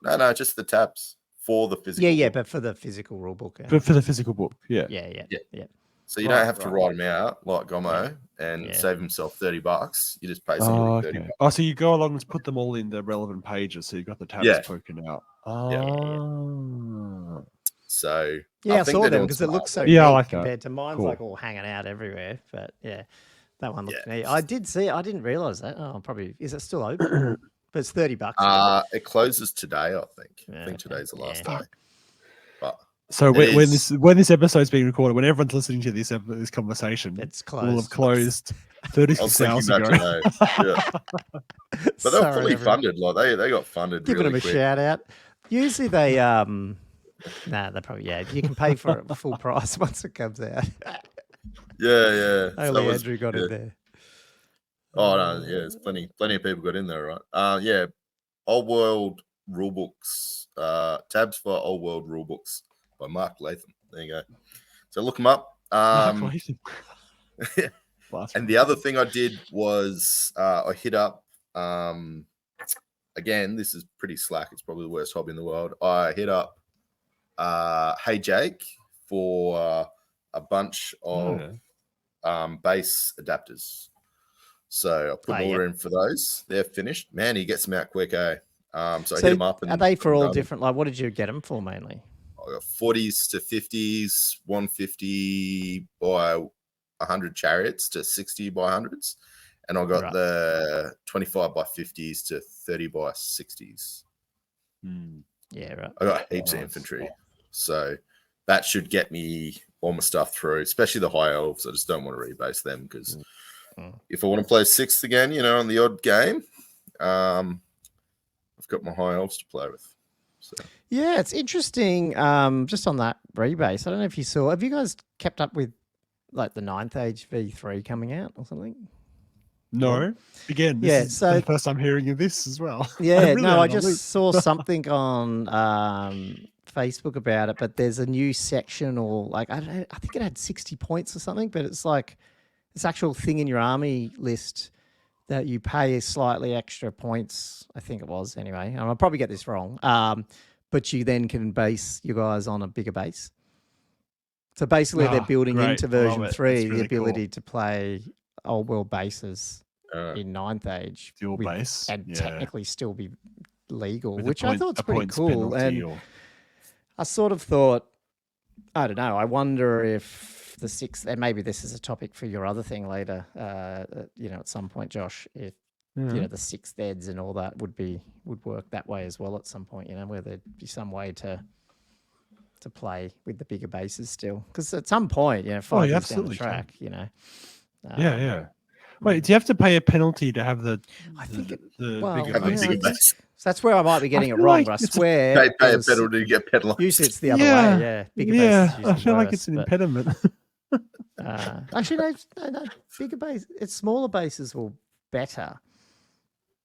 No, just the tabs for the physical. Yeah, book. but for the physical rulebook. But for the physical book, yeah. Yeah. So you Right, don't have to write them out like Gomo and Yeah. save himself $30. You just pay somebody $30. Okay. Oh, so you go along and put them all in the relevant pages, so you've got the tabs Yeah. poking out. Yeah. So Yeah, I think saw they're them doing because it looks so Yeah, I big like that. compared to mine's Cool. like all hanging out everywhere. But yeah, that one looked Yeah. neat. I did see. I didn't realize that. Oh, probably is it still open? But it's $30. It closes today, I think. Yeah, I think okay. today's the last Yeah. day. But So It when is- this episode's being recorded, when everyone's listening to this conversation, It's will have closed. closed I was 36 thinking hours that ago. today. Yeah. But they're Sorry, fully everyone. funded. Like they got funded Giving really them a quick. shout out. Usually they they probably you can pay for it full price once it comes out. Yeah. So Only that was- Andrew got yeah. in there. Oh no, yeah, there's plenty of people got in there, right? Yeah, Old World Rulebooks, tabs for Old World Rulebooks by Mark Latham. There you go. So look them up. And the other thing I did was I hit up. Again, this is pretty slack. It's probably the worst hobby in the world. I hit up Hey Jake for a bunch of base adapters. So I put an order in for those. They're finished. Man, he gets them out quick, eh? So I hit them up. And are they for I'm all done. different? Like, what did you get them for mainly? I got 40s to 50s, 150 by 100 chariots to 60 by 100s. And I got Right. the 25 by 50s to 30 by 60s. Yeah, right. I got heaps of infantry. So that should get me all my stuff through, especially the high elves. I just don't want to rebase them because if I want to play sixth again, on the odd game, I've got my high elves to play with. So Yeah, it's interesting. Just on that rebase, I don't know if you saw. Have you guys kept up with like the 9th Age V3 coming out or something? No. Again, this is so- the first I'm hearing of this as well. Yeah, really no, out I of the loop. just saw something on Facebook about it, but there's a new section, or like I think it had 60 points or something, but it's like this actual thing in your army list that you pay slightly extra points. I think it was anyway. And I'll probably get this wrong, but you then can base your guys on a bigger base. So basically, they're building great. into I love version it. 3 That's the really ability to play old world bases uh, in 9th Age Dual with- base. and technically still be legal, With a which I point- thought's a pretty points cool. penalty And or- I sort of thought, I don't know, I wonder if the 6th, and maybe this is a topic for your other thing later, at some point, Josh, if the 6th eds and all that would work that way as well at some point, where there'd be some way to play with the bigger bases still. Because at some point, 5 years down the absolutely can. track, yeah. Wait, do you have to pay a penalty to have the I think the well, bigger have a yeah, bigger I think- base. So that's where I might be getting it feel wrong, like but I it's a- swear Pay it a was- penalty to get penalized. usually it's the other Yeah. way, yeah. Bigger yeah, bases I usually feel like worse, it's an but- impediment. Actually, no, bigger base. It's smaller bases will better.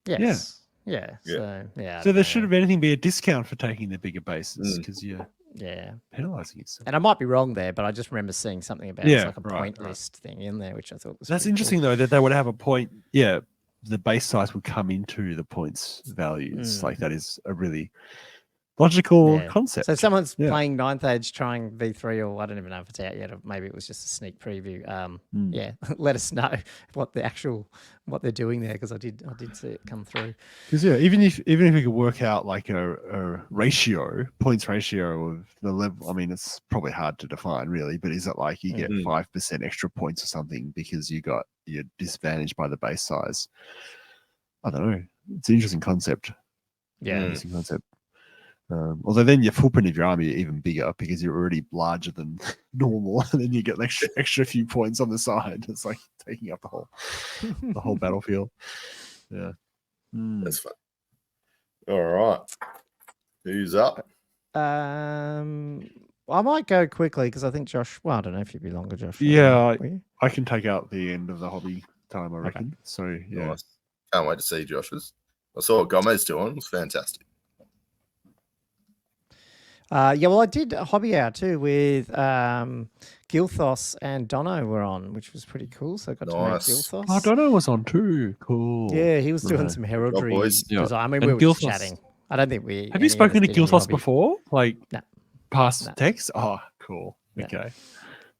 Yes. Yeah. Yeah. So yeah. I So don't there know. should have anything be a discount for taking the bigger bases because you're Yeah. penalizing yourself. And I might be wrong there, but I just remember seeing something about Yeah, like a right, point right. list thing in there, which I thought was That's pretty cool. interesting though that they would have a point. Yeah, the base size would come into the points values. Like that is a really logical Yeah. concept. So someone's Yeah. playing 9th Age, trying V3, or I don't even know if it's out yet, or maybe it was just a sneak preview. Yeah, let us know what they're doing there, because I did see it come through. Because even if we could work out like a points ratio of the level, I mean, it's probably hard to define really, but is it like you get 5% extra points or something because you're disadvantaged by the base size? I don't know. It's an interesting concept. Yeah. Interesting concept. Although then your footprint of your army are even bigger because you're already larger than normal, and then you get extra few points on the side. It's like taking up the whole battlefield. Yeah, That's fun. All right, who's up? I might go quickly because I think Josh. Well, I don't know if you'd be longer, Josh. Yeah, I can take out the end of the hobby time, I reckon. Okay. So yeah, Nice. Can't wait to see Josh's. I saw what Gomez doing. It was fantastic. Yeah, well, I did a hobby hour too with Gilthos and Dono were on, which was pretty cool. So I got to meet Nice. Gilthos. Oh, Dono was on too. Cool. Yeah, he was doing some heraldry boys. design. I mean, And we were just Gilthos- chatting. I don't think we Have you spoken to Gilthos before? Like No. past No. text? Oh, cool. No. Okay.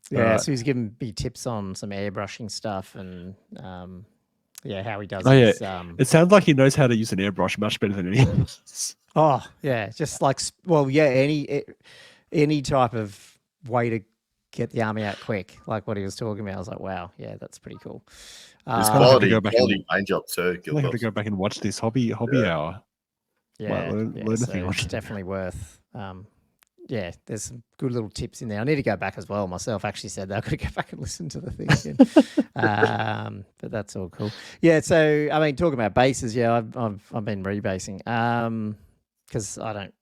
Yeah, so he's giving me tips on some airbrushing stuff and yeah, how he does Oh, yeah. his, It sounds like he knows how to use an airbrush much better than anyone else. oh, yeah, just like any type of way to get the army out quick, like what he was talking about. I was like, wow, yeah, that's pretty cool. It's gonna have to go quality back paint job too. I have to go back and watch this hobby hour. Yeah, learn a so thing or it's two. definitely worth. Yeah, there's some good little tips in there. I need to go back as well. Myself actually said that I've got to go back and listen to the thing again. But that's all cool. Yeah, so I mean, talking about bases, yeah, I've been rebasing because I don't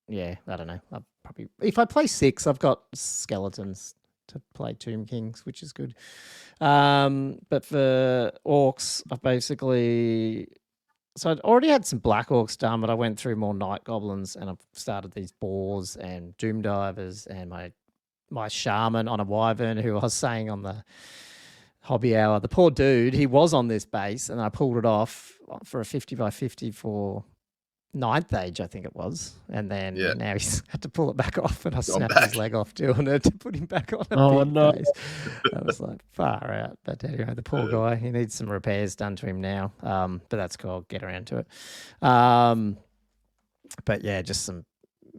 know. I probably if I play 6, I've got skeletons to play Tomb Kings, which is good. But for orcs, I've basically. So I'd already had some Black Orcs done, but I went through more Night Goblins and I've started these Boars and Doom Divers and my Shaman on a Wyvern who I was saying on the hobby hour. The poor dude, he was on this base and I pulled it off for a 50 by 50 for 9th Age, I think it was. And then now he's had to pull it back off and I snapped his leg off doing it to put him back on a big base. I was like, far out. But anyway, the poor guy, he needs some repairs done to him now. But that's cool. I'll get around to it. But yeah, just some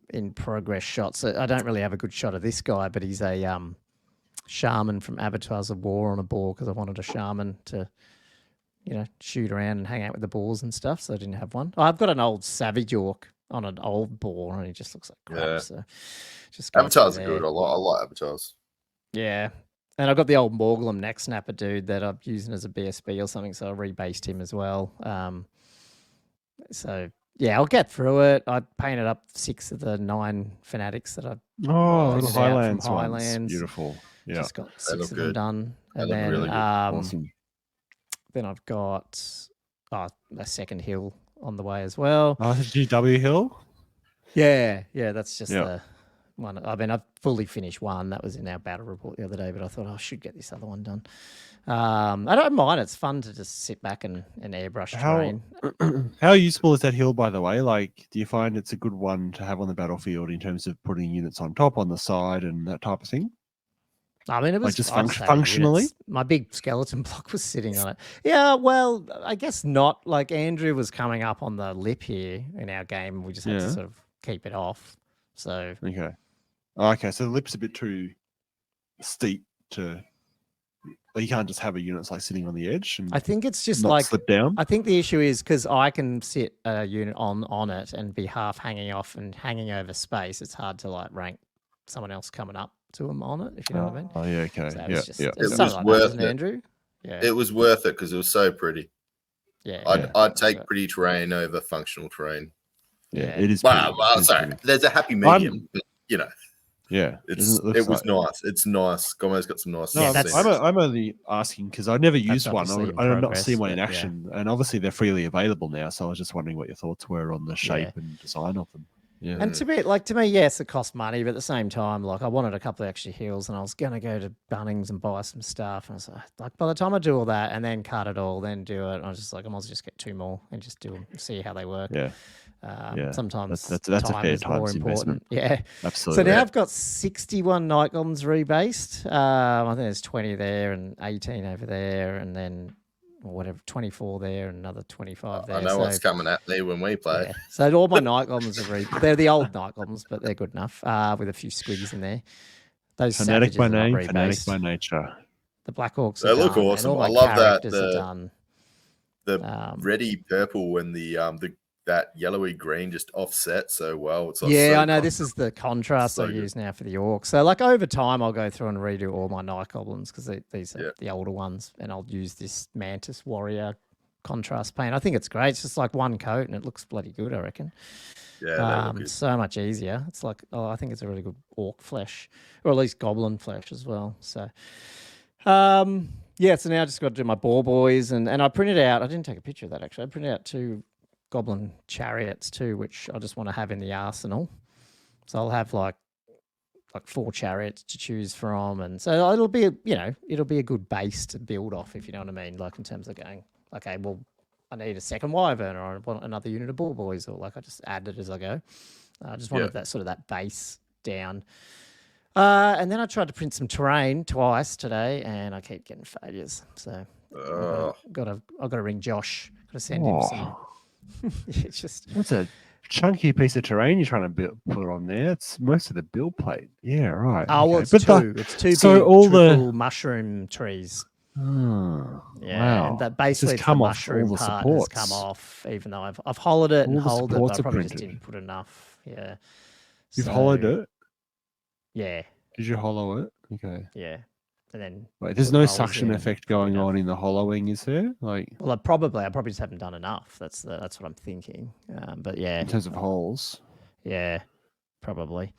in progress shots. I don't really have a good shot of this guy, but he's a shaman from Abattoirs of War on a boar because I wanted a shaman to shoot around and hang out with the boars and stuff. So I didn't have one. I've got an old Savage Orc on an old boar, and he just looks like crap. Yeah. So just Avatars are good. I like avatars. Yeah, and I've got the old Morglum neck snapper dude that I'm using as a BSB or something. So I rebased him as well. So yeah, I'll get through it. I painted up 6 of the 9 fanatics that I little figured out from Highlands ones. Highlands. Beautiful. Yeah. Just got 6 look of them good. done, and look then really good. Awesome. then I've got a second hill on the way as well. Oh, GW Hill? Yeah, that's just the one. I mean, I've fully finished one. That was in our battle report the other day, but I thought I should get this other one done. I don't mind. It's fun to just sit back and airbrush terrain. How useful is that hill, by the way? Like, do you find it's a good one to have on the battlefield in terms of putting units on top, on the side, and that type of thing? I mean, it was Like just I just had functionally? units. My big skeleton block was sitting on it. Yeah, well, I guess not. Like Andrew was coming up on the lip here in our game. We just had to sort of keep it off. So okay. So the lip's a bit too steep to. You can't just have a unit like sitting on the edge. And I think it's just not like slip down. I think the issue is because I can sit a unit on it and be half hanging off and hanging over space. It's hard to like rank someone else coming up to them on it, if you know what I mean. Oh yeah, okay. So Yeah. it's It was something like worth that, isn't it, it. Andrew? Yeah. It was worth it because it was so pretty. Yeah. I'd take pretty terrain over functional terrain. Yeah, it is. Well, pretty. It is sorry. pretty. There's a happy medium, but Yeah, it was nice. It's nice. Gomez got some nice. No, that's- I'm only asking because I never used one. obviously in I've not progress, seen one in but action, and obviously they're freely available now. So I was just wondering what your thoughts were on the shape and design of them. Yeah, And to me, yes, it cost money, but at the same time, like I wanted a couple of extra heals, and I was gonna go to Bunnings and buy some stuff. And I was like, by the time I do all that and then cut it all, then do it, I was just like, I might as well just get 2 more and just do them, see how they work. yeah. Yeah, Sometimes that's a time fair is more times important. investment. Yeah. Absolutely. So now I've got 61 night goblins rebased. I think there's 20 there and 18 over there, and then whatever 24 there and another 25 there. I know what's coming at me when we play. Yeah. So all my night goblins are they're the old night goblins, but they're good enough with a few squigs in there. Those Fanatic savages by are not name, fanatic rebased. by nature. The Black Orcs They are look done, and awesome. all I my love that characters are done. The reddy purple and the that yellowy green just offset so well. It's like Yeah, so I know. This is the contrast I use now for the orcs. So, like over time, I'll go through and redo all my night goblins because these are the older ones, and I'll use this Mantis Warrior contrast paint. I think it's great. It's just like one coat, and it looks bloody good. I reckon. Yeah, so much easier. It's like I think it's a really good orc flesh, or at least goblin flesh as well. So, yeah. So now I just got to do my boar boys, and I printed out. I didn't take a picture of that actually. I printed out 2 goblin chariots too, which I just want to have in the arsenal. So I'll have like 4 chariots to choose from, and so it'll be it'll be a good base to build off, if you know what I mean. Like in terms of going, okay, well, I need a second wyvern, or I want another unit of bull boys, or like I just add it as I go. I just wanted that sort of that base down. And then I tried to print some terrain twice today, and I keep getting failures. So I've got to ring Josh. Got to send him some. It's just that's a chunky piece of terrain you're trying to put on there. It's most of the build plate. Yeah, right. Oh, well, it's but 2. It's 2 so big all triple mushroom trees. Oh, Yeah, wow. and that basically Just come the off mushroom all the part supports. has come off, even though I've hollowed it and All the holed it, but I supports are probably just printed. didn't put enough. Yeah. You've hollowed it? Yeah. Did you hollow it? Okay. Yeah. And then Wait, there's no suction effect going on in the hollowing, is there? Like, well, I probably just haven't done enough. That's what I'm thinking. But yeah, in terms of holes. Yeah, probably.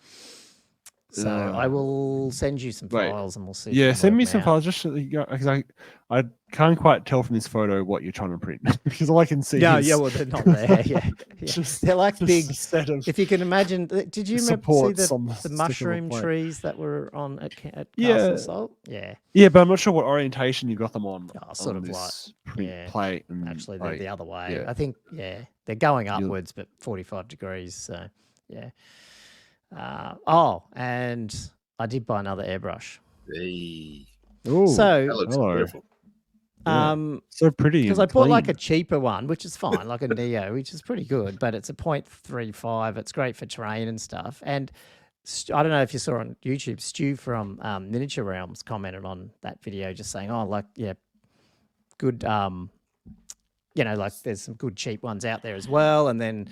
So I will send you some files, and we'll see. Yeah, send me some files just because I can't quite tell from this photo what you're trying to print because all I can see is well, they're not there. Yeah. Just, they're like just big. a set of If you can imagine, did you see supports the mushroom trees that were on at Yeah. Castle Salt? Yeah. Yeah, but I'm not sure what orientation you got them on. Sort on of this like print plate. And actually, they're the other way. yeah. I think they're going upwards, but 45 degrees. So yeah. And I did buy another airbrush. Hey. Ooh, so that looks beautiful. So pretty. Because I bought like a cheaper one, which is fine, like a Neo, which is pretty good, but it's a 0.35. It's great for terrain and stuff. And I don't know if you saw on YouTube, Stu from Miniature Realms commented on that video, just saying, good. Like there's some good cheap ones out there as well, and then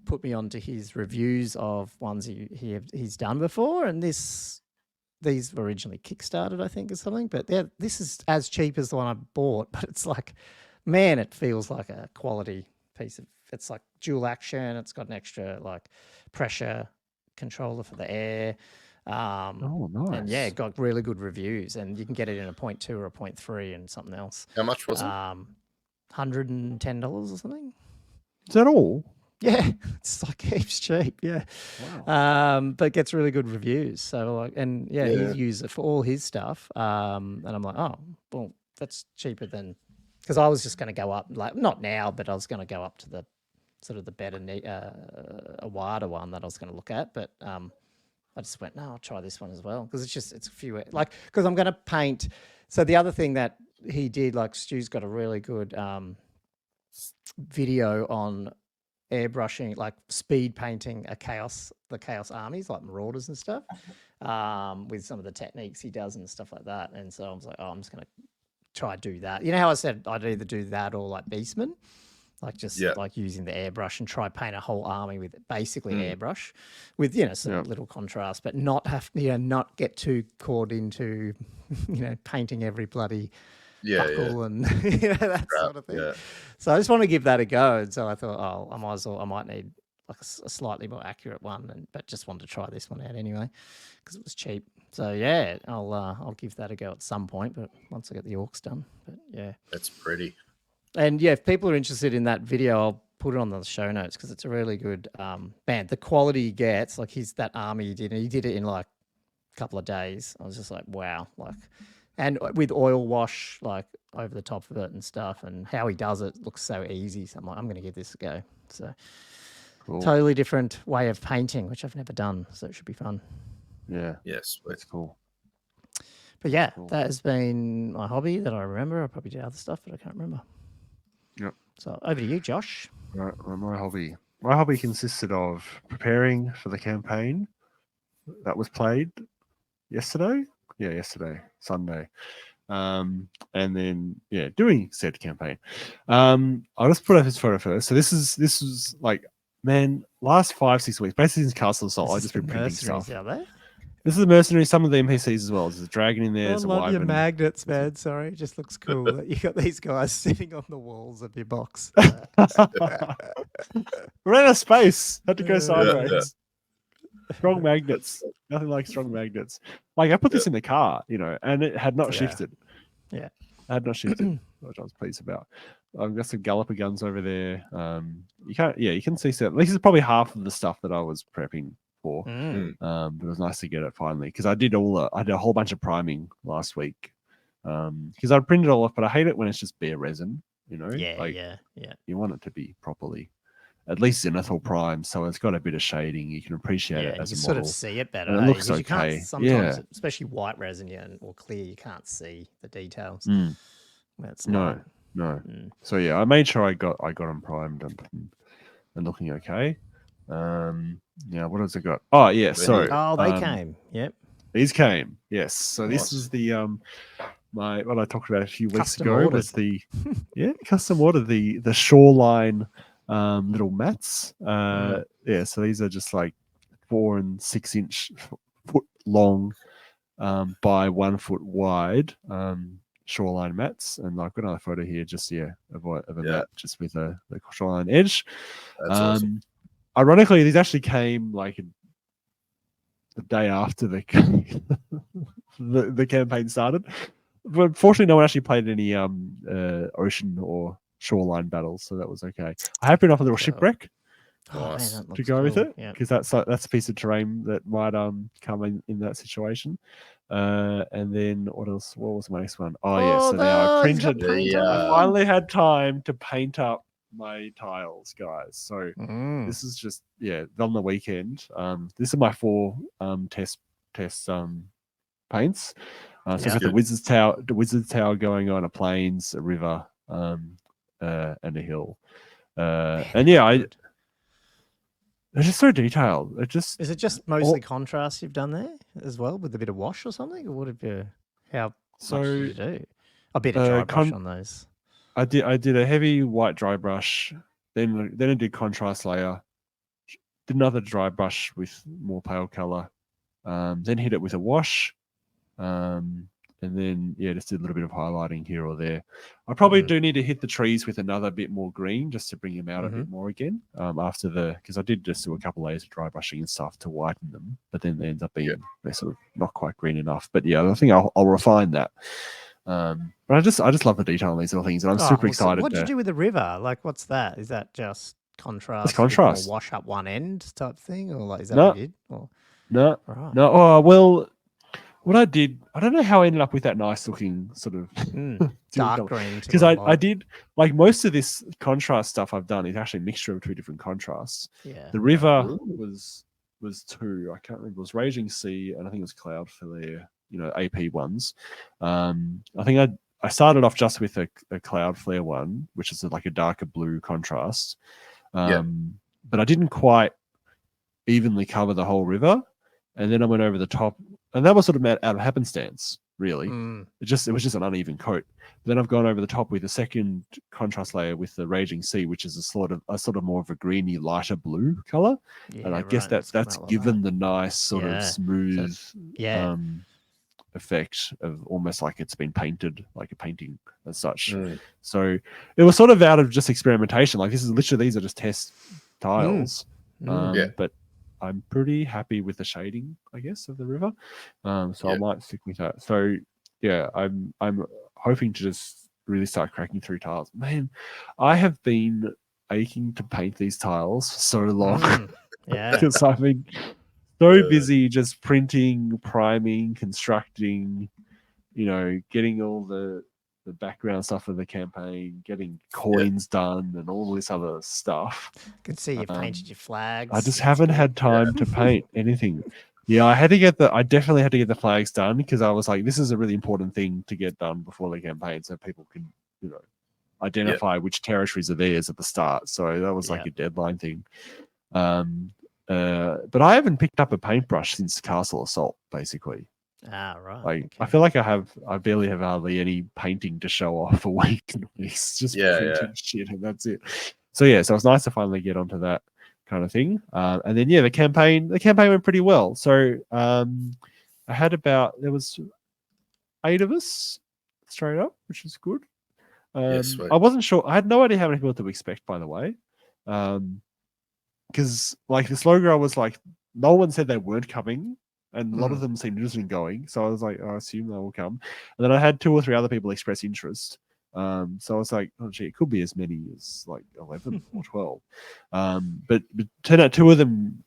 put me onto his reviews of ones he's done before, and these were originally Kickstarted, I think, or something. But this is as cheap as the one I bought, but it's like, man, it feels like a quality piece of. It's like dual action. It's got an extra like pressure controller for the air. Nice. And yeah, it got really good reviews, and you can get it in a 0.2 or a 0.3 and something else. How much was it? $110 or something. Is that all? Yeah, it's like heaps cheap. Yeah, wow. But it gets really good reviews. So he uses it for all his stuff. And I'm like, oh, well, that's cheaper than because I was just going to go up, like not now, but I was going to go up to the sort of the better, a wider one that I was going to look at. But I just went, no, I'll try this one as well because it's a few because I'm going to paint. So the other thing that he did, like Stu's got a really good video on airbrushing, like speed painting the chaos armies like marauders and stuff with some of the techniques he does and stuff like that. And so I was like, oh, I'm just going to try to do that. You know how I said I'd either do that or like Beastman, like just like using the airbrush and try paint a whole army with basically airbrush with, some little contrast, but not have, not get too caught into, painting every bloody buckle and that sort of thing. Yeah. So I just want to give that a go. And so I thought, I might need like a slightly more accurate one, but just wanted to try this one out anyway because it was cheap. So yeah, I'll give that a go at some point, but once I get the orcs done. But yeah, that's pretty. And yeah, if people are interested in that video, I'll put it on the show notes because it's a really good man. The quality he gets, like that army he did it in like a couple of days. I was just like, wow, like. And with oil wash, like over the top of it and stuff, and how he does it looks so easy. So I'm like, I'm going to give this a go. So Cool. totally different way of painting, which I've never done, so it should be fun. Yeah, Yes. that's cool. But yeah, Cool. that has been my hobby that I remember. I probably did other stuff, but I can't remember. Yep. So over to you, Josh. Right, my hobby. My hobby consisted of preparing for the campaign that was played yesterday. Yeah, yesterday, Sunday. And then doing said campaign. I'll just put up this photo first. So this is like, man, last 5-6 weeks, basically since Castle Assault, I've just been printing stuff. Are they? This is the mercenary, some of the NPCs as well. There's a dragon in there. I There's a love your wyvern. magnets, man. Sorry, it just looks cool that you got these guys sitting on the walls of your box. We're out of space. Had to go Yeah. sideways. Strong magnets. Nothing like strong magnets. Like I put this in the car, and it had not Yeah. shifted. Yeah. It had not shifted, which I was pleased about. I've got some Galloper guns over there. You can see some. This is probably half of the stuff that I was prepping for. Mm. But it was nice to get it finally because I did a whole bunch of priming last week. Because I printed it all off, but I hate it when it's just bare resin. Yeah. You want it to be properly, at least zenithal prime, so it's got a bit of shading. You can appreciate it You as a sort model. of see it better. And it looks 'Cause you can't okay. sometimes, Yeah. especially white resin or clear, you can't see the details. Mm. That's No. Mm. So yeah, I made sure I got them primed and looking okay. What else I got? Oh yeah, so Oh, they came. Yep. these came. Yes. So this Nice. is the what I talked about a few weeks Custom ago ordered. was the custom order, the shoreline little mats. So these are just like 4 and 6 inch foot long by 1 foot wide shoreline mats, and I've got another photo here just of a mat just with the shoreline edge. That's awesome. Ironically, these actually came like the day after the the campaign started, but fortunately no one actually played any ocean or shoreline battles, so that was okay. I have been off a little shipwreck Nice. that to looks go with cool. it Yeah. because that's a piece of terrain that might come in that situation. And then what else? What was my next one? Oh yeah, so now I he's got printed. paint Yeah. on. I finally had time to paint up my tiles, guys. So Mm. this is just on the weekend. This is my 4 test paints. So I've got the Wizard's Tower going on, a plains, a river, and a hill. They're just so detailed. Is it just mostly contrast you've done there as well with a bit of wash or something, or what have you? How much did you do? A bit of dry brush on those. I did a heavy white dry brush, then I did contrast layer, did another dry brush with more pale color, then hit it with a wash, and then just did a little bit of highlighting here or there. I probably do need to hit the trees with another bit more green just to bring them out a bit more again. Because I did just do a couple layers of dry brushing and stuff to whiten them, but then they end up being they're sort of not quite green enough. But I think I'll refine that. But I just love the detail on these little things, and I'm super excited. What did you do with the river? Like, what's that? Is that just contrast? It's contrast. More wash up one end type thing, or like is that No. what you did? Or... No, Right. no. Oh well, what I did, I don't know how I ended up with that nice looking sort of dark green. Because I did like most of this contrast stuff I've done is actually a mixture of 2 different contrasts. Yeah. The river was 2. I can't remember. It was Raging Sea, and I think it was Cloud Flare. AP ones. I think I started off just with a Cloud Flare one, which is like a darker blue contrast. But I didn't quite evenly cover the whole river, and then I went over the top, and that was sort of out of happenstance, really. It was just an uneven coat. Then I've gone over the top with a second contrast layer with the Raging Sea, which is a sort of more of a greeny, lighter blue color. And I guess that's given the nice sort of smooth effect of almost like it's been painted, like a painting as such. So it was sort of out of just experimentation. Like these are just test tiles. But I'm pretty happy with the shading, I guess, of the river. I might stick with that. So I'm hoping to just really start cracking through tiles. Man, I have been aching to paint these tiles for so long. Because I've been so busy just printing, priming, constructing, getting all the background stuff of the campaign, getting coins done, and all this other stuff. Can see you've painted your flags. I just That's haven't good. had time to paint anything. Yeah, I definitely had to get the flags done because I was like, this is a really important thing to get done before the campaign, so people can, identify which territories are theirs at the start. So that was like a deadline thing. But I haven't picked up a paintbrush since Castle Assault, basically. Ah, right. Like I feel like I barely have hardly any painting to show off for weeks and weeks. Just printing shit and that's it. So so it's nice to finally get onto that kind of thing. And then the campaign went pretty well. So I had there was 8 of us straight up, which is good. I wasn't sure. I had no idea how many people to expect, by the way. Because like the slow was like, no one said they weren't coming, and a lot of them seemed interested in going. So I was like, I assume they will come. And then I had 2 or 3 other people express interest. So I was like, oh gee, it could be as many as like 11 or 12. But turned out 2 of them,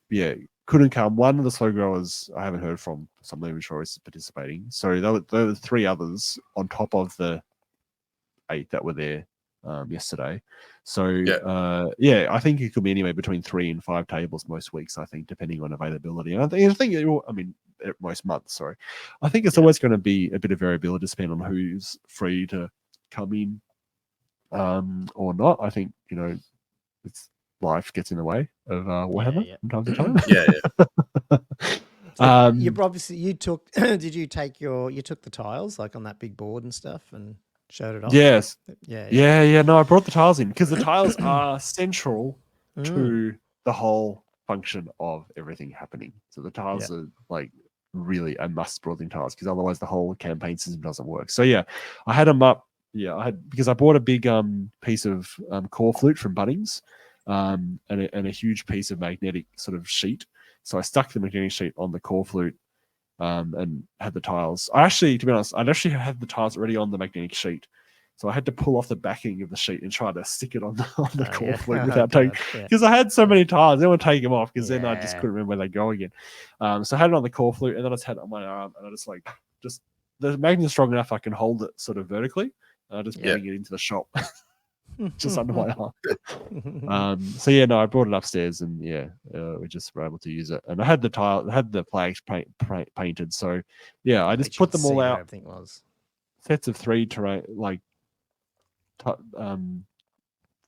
couldn't come. One of the slow growers I haven't heard from, so I'm not even sure he's participating. So there were 3 others on top of the 8 that were there yesterday. So I think it could be anywhere between 3 and 5 tables most weeks, I think, depending on availability. And I think most months, sorry. I think it's always going to be a bit of variability depending on who's free to come in or not. I think, it's life gets in the way of Warhammer from time to time. You obviously you took you took the tiles like on that big board and stuff and showed it off? Yes. Yeah. No, I brought the tiles in because the tiles are central to the whole function of everything happening. So the tiles are like really a must brought in tiles because otherwise the whole campaign system doesn't work. So I had them up. Yeah, because I bought a big piece of core flute from Bunnings and a huge piece of magnetic sort of sheet. So I stuck the magnetic sheet on the core flute and had the tiles. To be honest, I'd actually had the tiles already on the magnetic sheet. So I had to pull off the backing of the sheet and try to stick it on the core flute without taking, because I had so many tiles. I didn't want to take them off because then I just couldn't remember where they go again. So I had it on the core flute and then I just had it on my arm and I just the magnet's strong enough I can hold it sort of vertically. And I just bring it into the shop just under my arm. I brought it upstairs and we just were able to use it. And I had the flags painted. So I just put them all out. Everything was Sets of 3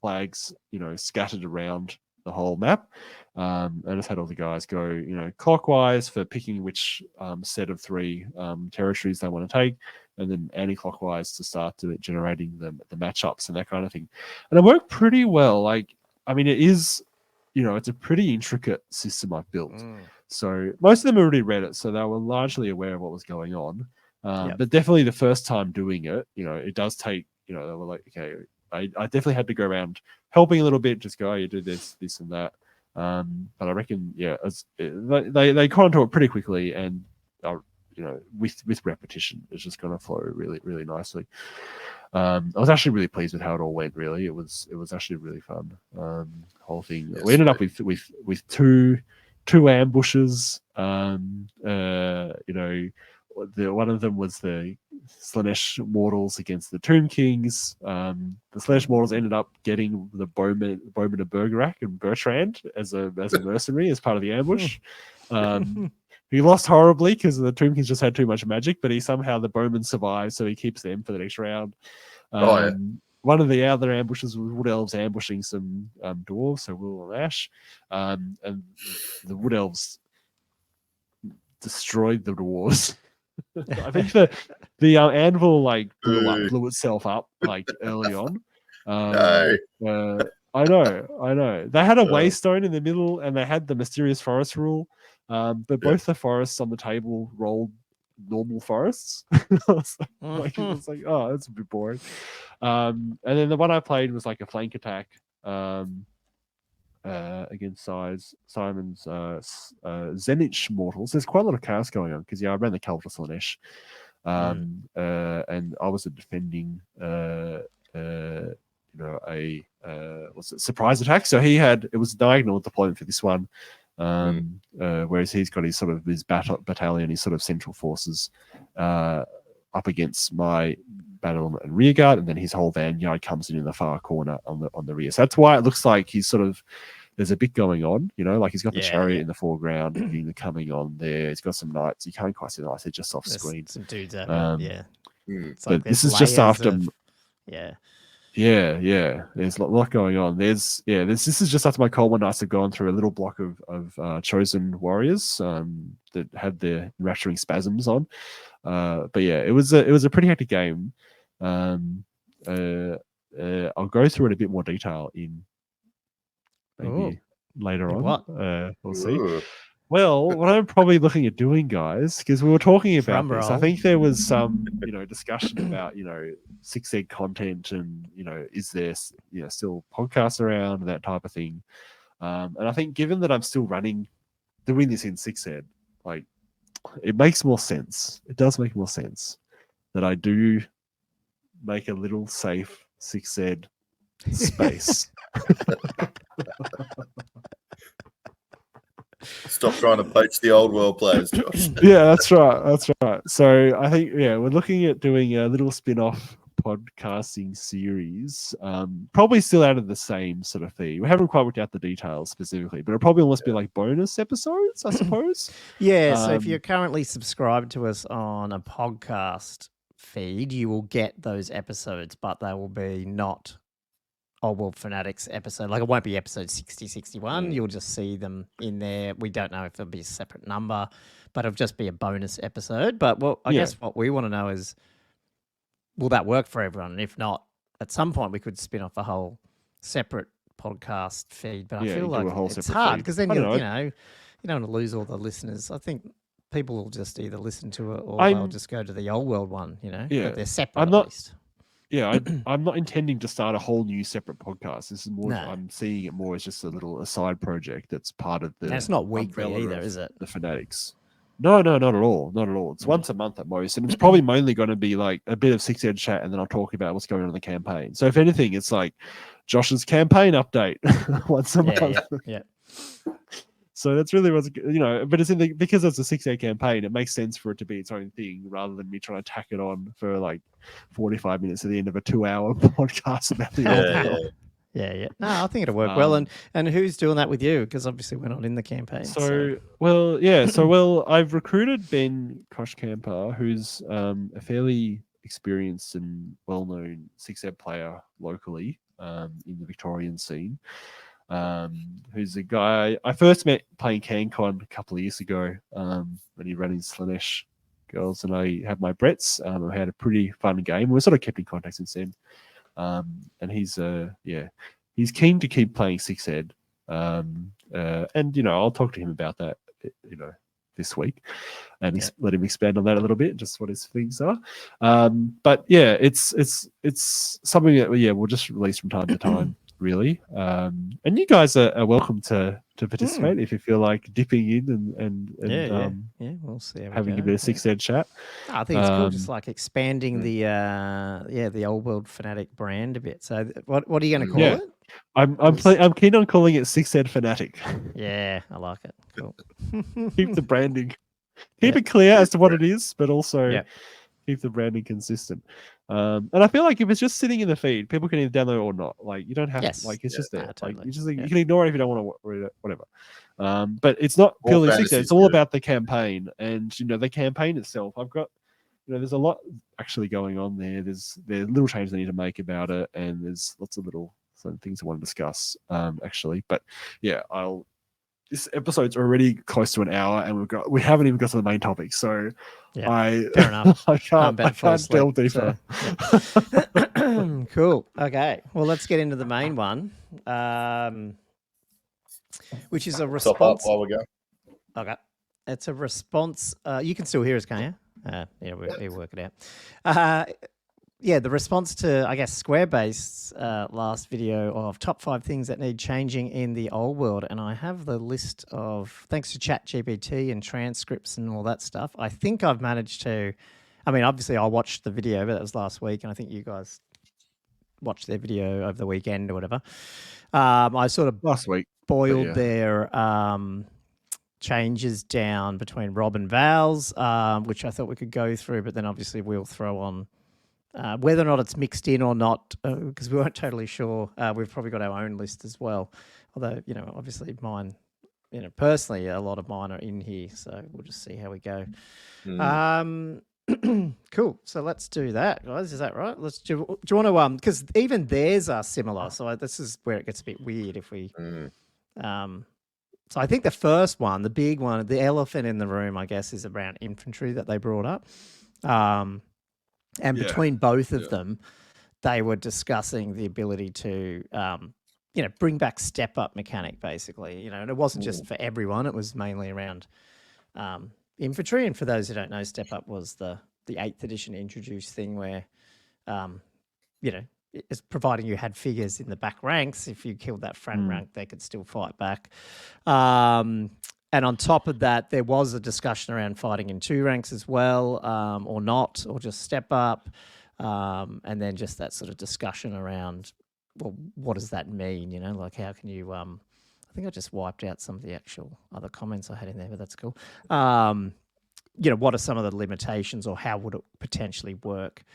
flags, scattered around the whole map. I just had all the guys go, clockwise for picking which set of 3 territories they want to take, and then anti-clockwise to start generating the matchups and that kind of thing. And it worked pretty well. It is, it's a pretty intricate system I've built. So most of them already read it, so they were largely aware of what was going on. But definitely the first time doing it, it does take, they were like, okay, I definitely had to go around helping a little bit, just go, you do this and that. But I reckon, they caught onto it pretty quickly, and with repetition, it's just going to flow really, really nicely. I was actually really pleased with how it all went. Really, it was actually really fun. Whole thing. We ended up with two ambushes. One of them was the Slanesh mortals against the Tomb Kings. The Slanesh mortals ended up getting the Bowman of Bergerac and Bertrand as a mercenary as part of the ambush. He lost horribly because the Tomb Kings just had too much magic, but the Bowman survived, so he keeps them for the next round. One of the other ambushes was Wood Elves ambushing some dwarves, so Will and Ash. And the Wood Elves destroyed the dwarves. I think the anvil blew itself up early on. I know. They had a waystone in the middle, and they had the mysterious forest rule. But both the forests on the table rolled normal forests. It was like, oh, that's a bit boring. And then the one I played was like a flank attack. Against Simon's Zenich mortals. There's quite a lot of chaos going on because I ran the Calva Slanesh, and I was a defending surprise attack. So it was diagonal deployment for this one, whereas he's got his battalion, his sort of central forces up against my battle and rear guard, and then his whole vanguard comes in the far corner on the rear. So that's why it looks like he's sort of there's a bit going on, like he's got the chariot in the foreground, coming on there. He's got some knights. You can't quite see the knights; they're just off screen. Some dudes out there. It's but this is just after. Yeah. There's a lot going on. This is just after my Coleman Knights have gone through a little block of chosen warriors that had their enrapturing spasms on. But yeah, it was a pretty hectic game. I'll go through it in a bit more detail in maybe later on. What? We'll see. Well, what I'm probably looking at doing, guys, because we were talking about this, I think there was some, discussion about, 6 Ed content and, is there, still podcasts around and that type of thing. And I think given that I'm still doing this in 6 Ed, like, it makes more sense. It does make more sense that I do make a little safe 6 Ed space. Stop trying to poach the old world players, Josh. Yeah, that's right. So I think, we're looking at doing a little spin-off podcasting series, probably still out of the same sort of theme. We haven't quite worked out the details specifically, but it'll probably almost be like bonus episodes, I suppose. So if you're currently subscribed to us on a podcast feed, you will get those episodes, but they will be not Old World Fanatics episode. Like, it won't be episode 60, 61. You'll just see them in there. We don't know if it'll be a separate number, but it'll just be a bonus episode. But I guess what we want to know is, will that work for everyone? And if not, at some point we could spin off a whole separate podcast feed. But I feel like it's hard because then you don't want to lose all the listeners. I think people will just either listen to it or they'll just go to the Old World one. But they're separate at least. Yeah, I'm not intending to start a whole new separate podcast. This is more. I'm seeing it more as just a little side project that's part of the. And it's not weekly either, is it? The Fanatics. No, not at all. Not at all. It's once a month at most, and it's probably mainly going to be like a bit of 6 Ed chat, and then I'll talk about what's going on in the campaign. So if anything, it's like Josh's campaign update once a month. Yeah. So that's really what's but it's because it's a 6 Ed campaign, it makes sense for it to be its own thing rather than me trying to tack it on for like 45 minutes at the end of a 2-hour podcast about the old world. Yeah. No, I think it'll work well. And who's doing that with you? Because obviously we're not in the campaign. So I've recruited Ben Koshkamper, who's a fairly experienced and well-known 6 Ed player locally in the Victorian scene. Who's a guy I first met playing CanCon a couple of years ago when he ran his Slanesh girls, and I had my Bretts. I had a pretty fun game. We're sort of kept in contact since then. And he's keen to keep playing 6 Ed. And I'll talk to him about that this week and let him expand on that a little bit, just what his things are. But yeah, it's something that we'll just release from time to time. Really, and you guys are welcome to participate if you feel like dipping in and we'll see having a bit of 6 Ed chat. I think it's cool, just like expanding the Old World Fanatic brand a bit. So what are you going to call it? I'm keen on calling it 6 Ed Fanatic. Yeah, I like it. Cool. Keep the branding, keep it clear as to what it is, but also keep the branding consistent. And I feel like if it's just sitting in the feed, people can either download it or not. Like, you don't have to, like, it's just there. Totally. Like, you can ignore it if you don't want to read it, whatever. But it's not purely 6 Ed. It's all about the campaign, and the campaign itself. I've got, there's a lot actually going on there. There's little changes I need to make about it, and there's lots of little things I want to discuss. Actually, but yeah, this episode's already close to an hour, and we haven't even got to the main topic. So fair enough. I can't delve deeper. So. Cool. Okay. Well, let's get into the main one, which is a response. Top up while we go. Okay. It's a response. You can still hear us, can't you? We'll work it out. The response to, I guess, Squarebase's last video of top 5 things that need changing in the old world. And I have the list of, thanks to ChatGPT and transcripts and all that stuff, I think I've managed to, obviously I watched the video, but that was last week. And I think you guys watched their video over the weekend or whatever. I sort of last week boiled their changes down between Rob and Val's, which I thought we could go through, but then obviously we'll throw on Whether or not it's mixed in or not, because we weren't totally sure. We've probably got our own list as well. Although, obviously mine, personally, a lot of mine are in here. So we'll just see how we go. Cool. So let's do that, guys. Is that right? Do you want to, because even theirs are similar. So this is where it gets a bit weird if we, so I think the first one, the big one, the elephant in the room, I guess, is around infantry that they brought up. And between both of them, they were discussing the ability to, bring back step up mechanic, basically. And it wasn't just for everyone; it was mainly around infantry. And for those who don't know, step up was the 8th edition introduced thing where, it's providing you had figures in the back ranks. If you killed that front rank, they could still fight back. And on top of that, there was a discussion around fighting in 2 ranks as well, or not, or just step up. And then just that sort of discussion around, well, what does that mean? Like how can you, I think I just wiped out some of the actual other comments I had in there, but that's cool. What are some of the limitations or how would it potentially work?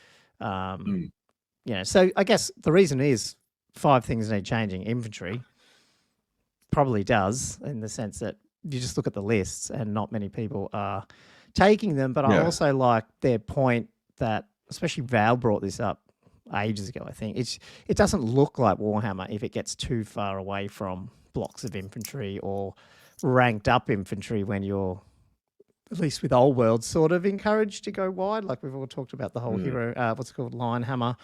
So I guess the reason is 5 things need changing. Infantry probably does, in the sense that you just look at the lists and not many people are taking them. But I also like their point that, especially Val brought this up ages ago, I think, it doesn't look like Warhammer if it gets too far away from blocks of infantry or ranked up infantry when you're, at least with old world, sort of encouraged to go wide. Like we've all talked about the whole hero, what's it called, line hammer.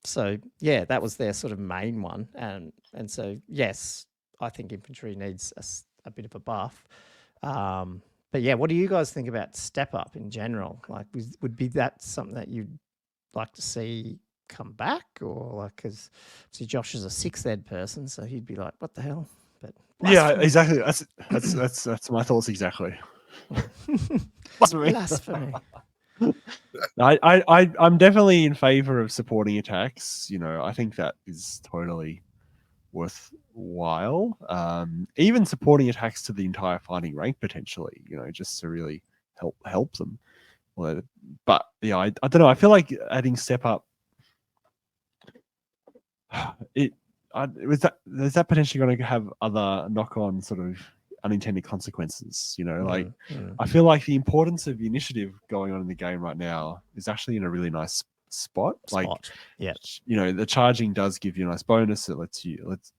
So yeah, that was their sort of main one. And so, yes, I think infantry needs a bit of a buff. But yeah, what do you guys think about step up in general? Like, would be that something that you'd like to see come back, or like, because see, Josh is a 6th ed person, so he'd be like, "What the hell?" But exactly. That's my thoughts exactly. Blasphemy. I'm definitely in favor of supporting attacks. I think that is totally worthwhile. Even supporting attacks to the entire fighting rank potentially, just to really help them. But yeah, I don't know. I feel like adding step up, is that potentially going to have other knock-on sort of unintended consequences? I feel like the importance of the initiative going on in the game right now is actually in a really nice spot. The charging does give you a nice bonus. It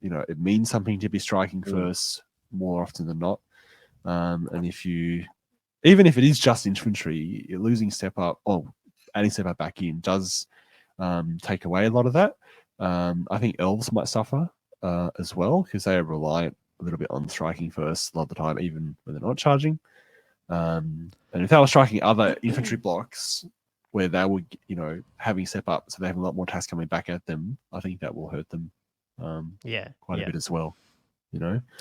it means something to be striking first more often than not. And even if it is just infantry, losing step up or adding step up back in does take away a lot of that. I think elves might suffer as well, because they are reliant a little bit on striking first a lot of the time, even when they're not charging. And if they were striking other infantry blocks where they were, having step up, so they have a lot more tasks coming back at them, I think that will hurt them quite a bit as well.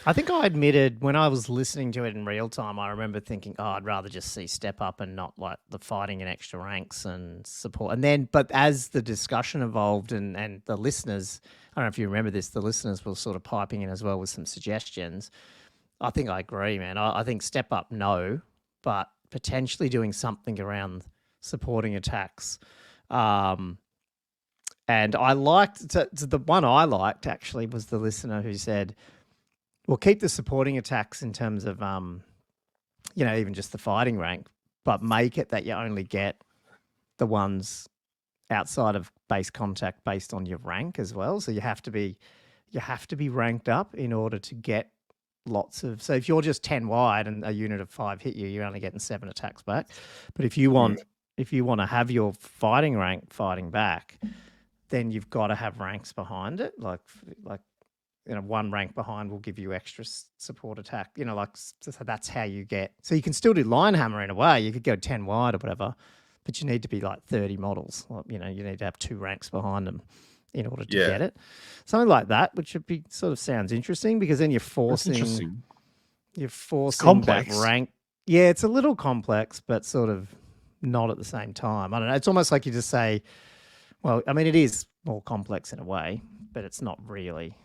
I think I admitted when I was listening to it in real time, I remember thinking, I'd rather just see step up and not like the fighting in extra ranks and support. And then, but as the discussion evolved and the listeners, I don't know if you remember this, the listeners were sort of piping in as well with some suggestions. I think I agree, man. I think step up, no, but potentially doing something around supporting attacks. And I liked, the one I liked actually was the listener who said, well, keep the supporting attacks in terms of, even just the fighting rank, but make it that you only get the ones outside of base contact based on your rank as well. So you have to be ranked up in order to get lots of. So if you're just 10 wide and a unit of 5 hit you, you're only getting 7 attacks back. But if you want to have your fighting rank fighting back, then you've got to have ranks behind it, like. One rank behind will give you extra support attack, so that's how you get. So you can still do line hammer in a way. You could go 10 wide or whatever, but you need to be like 30 models. You need to have 2 ranks behind them in order to get it. Something like that, which would be sort of sounds interesting, because then you're forcing that rank. Yeah, it's a little complex, but sort of not at the same time. I don't know. It's almost like you just say, well, I mean, it is more complex in a way, but it's not really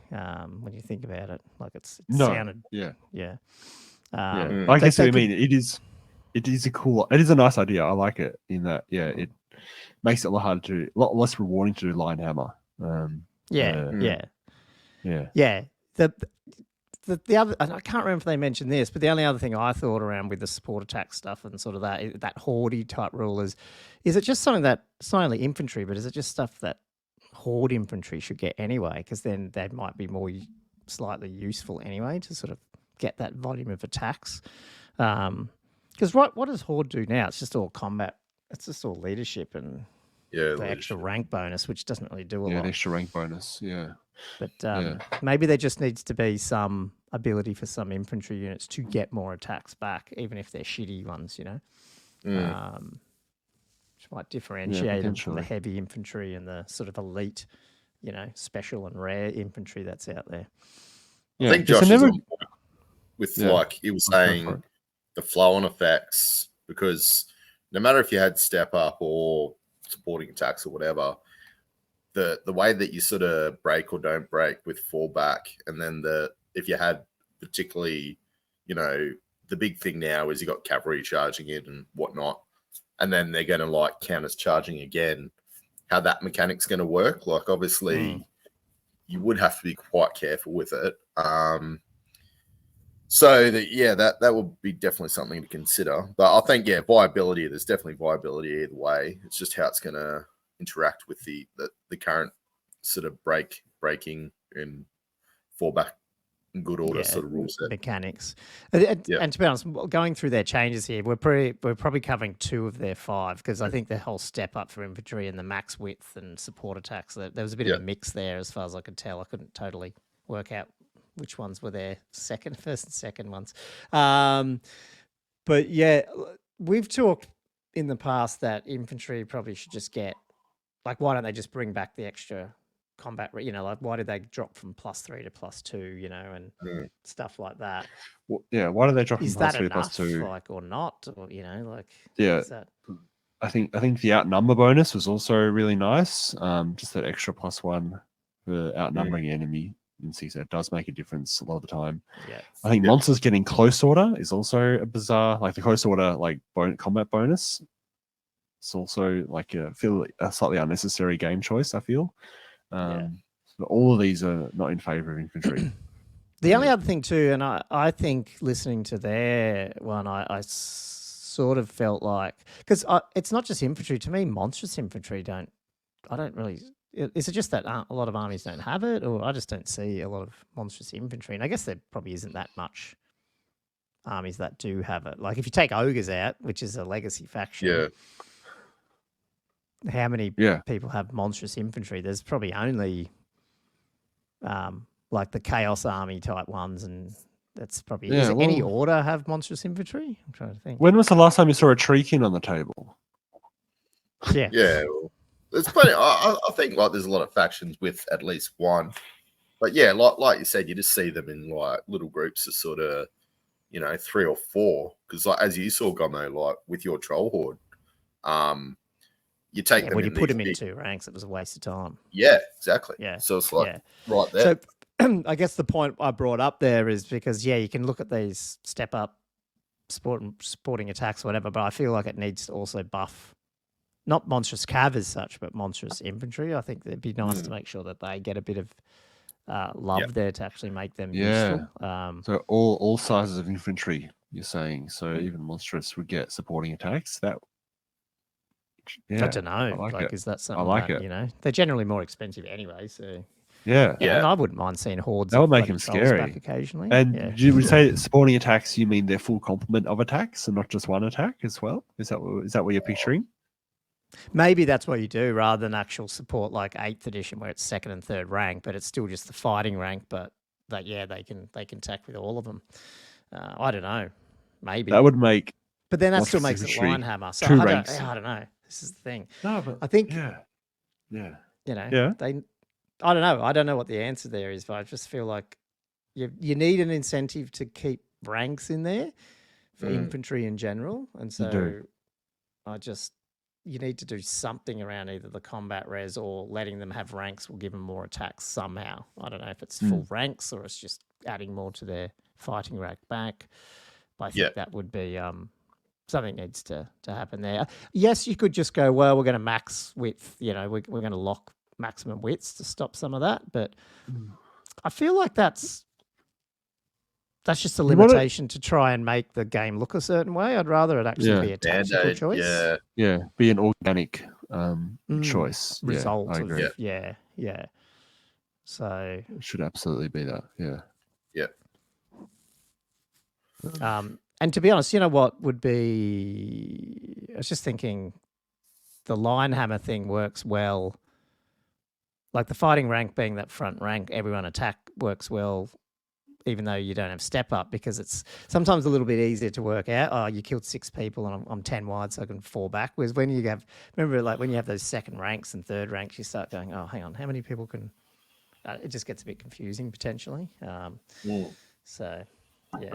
when you think about it. Like sounded. Yeah. Yeah. I guess what you mean. It is a nice idea. I like it in that. Yeah. makes it a lot harder to, a lot less rewarding to do line hammer. Yeah, yeah. Yeah. Yeah. The other, and I can't remember if they mentioned this, but the only other thing I thought around with the support attack stuff and sort of that hoardy type rule is it just something that it's not only infantry, but is it just stuff that horde infantry should get anyway? Because then they might be more slightly useful anyway to sort of get that volume of attacks. Because what does horde do now? It's just all combat. It's just all leadership and the extra rank bonus, which doesn't really do a lot. Yeah, an extra rank bonus. Yeah. But maybe there just needs to be some ability for some infantry units to get more attacks back, even if they're shitty ones, you know, which might differentiate them from the heavy infantry and the sort of elite, you know, special and rare infantry that's out there. I think Josh is on point with like he was saying the flow-on effects, because no matter if you had step up or supporting attacks or whatever, the way that you sort of break or don't break with fallback, and then if you had particularly, you know, the big thing now is you got cavalry charging in and whatnot, and then they're going to like counters charging again. How that mechanic's going to work? Like obviously, you would have to be quite careful with it. So that would be definitely something to consider. But I think viability. There's definitely viability either way. It's just how it's going to interact with the current sort of breaking and fallback in good order sort of rule set mechanics. And to be honest, going through their changes here, we're probably covering 2 of their 5, because I think the whole step up for infantry and the max width and support attacks, there was a bit of a mix there as far as I could tell. I couldn't totally work out which ones were their first and second ones. But yeah, we've talked in the past that infantry probably should just get, like, why don't they just bring back the extra combat, you know, like why did they drop from +3 to +2, you know, and stuff like that. Well, why did they drop from Is that +3 to enough, +2? like, or not, or, you know, like, is that... I think the outnumber bonus was also really nice. Just that extra +1 for outnumbering enemy. You can see that does make a difference a lot of the time. Yeah. I think monsters getting close order is also a bizarre, like the close order like combat bonus. It's also like a slightly unnecessary game choice, I feel. So all of these are not in favor of infantry. The only other thing too, and I think listening to their one, I sort of felt like, because it's not just infantry. To me, monstrous infantry I don't really. Is it just that a lot of armies don't have it, or I just don't see a lot of monstrous infantry? And I guess there probably isn't that much armies that do have it. Like if you take ogres out, which is a legacy faction, how many people have monstrous infantry? There's probably only like the chaos army type ones, and that's probably any order have monstrous infantry? I'm trying to think. When was the last time you saw a Treekin on the table? Yeah. Well, there's plenty. I think like there's a lot of factions with at least one, but like you said, you just see them in like little groups of sort of, you know, 3 or 4. Because like as you saw, Gomo, like with your troll horde, you take them. When you put them in 2 ranks, it was a waste of time. Yeah, exactly. Yeah, so it's like right there. So I guess the point I brought up there is because you can look at these step up sporting attacks, or whatever, but I feel like it needs to also buff. Not monstrous cav as such, but monstrous infantry. I think it'd be nice to make sure that they get a bit of love there to actually make them useful. So all sizes of infantry, you're saying. So even monstrous would get supporting attacks. That I don't know. Is that something? I like it. You know, they're generally more expensive anyway. So and I wouldn't mind seeing hordes. That would make them scary back occasionally. And you would say supporting attacks, you mean their full complement of attacks and not just one attack as well? Is that what you're picturing? Maybe that's what you do rather than actual support like 8th edition where it's 2nd and 3rd rank, but it's still just the fighting rank. But they can attack with all of them. I don't know. Maybe that would make. But then that still makes it line hammer. So 2 ranks. I don't know. This is the thing. No, but I think you know they. I don't know. I don't know what the answer there is, but I just feel like you need an incentive to keep ranks in there for infantry in general, and so you need to do something around either the combat res or letting them have ranks will give them more attacks somehow. I don't know if it's full ranks or it's just adding more to their fighting rank back. But I think that would be something needs to happen there. Yes, you could just go, well, we're going to max width, we're going to lock maximum widths to stop some of that. But I feel like that's just a limitation to try and make the game look a certain way. I'd rather it actually be a tactical Band-Aid, choice. yeah. be an organic choice. Result I agree. Yeah. So It should absolutely be that. Yeah. and to be honest, you know what would be? I was just thinking, the line hammer thing works well. Like the fighting rank being that front rank, everyone attack works well, even though you don't have step up, because it's sometimes a little bit easier to work out. Oh, you killed 6 people and I'm 10 wide, so I can fall back. Whereas when you have, remember, like when you have those second ranks and third ranks, you start going, oh, hang on, how many people can? It just gets a bit confusing potentially. So, yeah.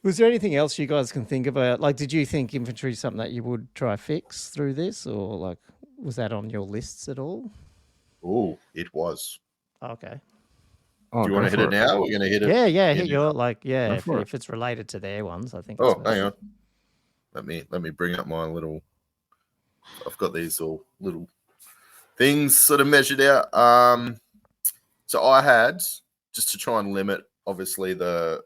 Was there anything else you guys can think about? Like, did you think infantry is something that you would try fix through this, or like, was that on your lists at all? Oh, it was. Okay. Oh, Do you want to hit it now? We're going to hit it. Yeah, hit your for if it's related to their ones, I think. Oh, it's hang on. Let me bring up my little. I've got these all little things sort of measured out. So I had, just to try and limit, obviously the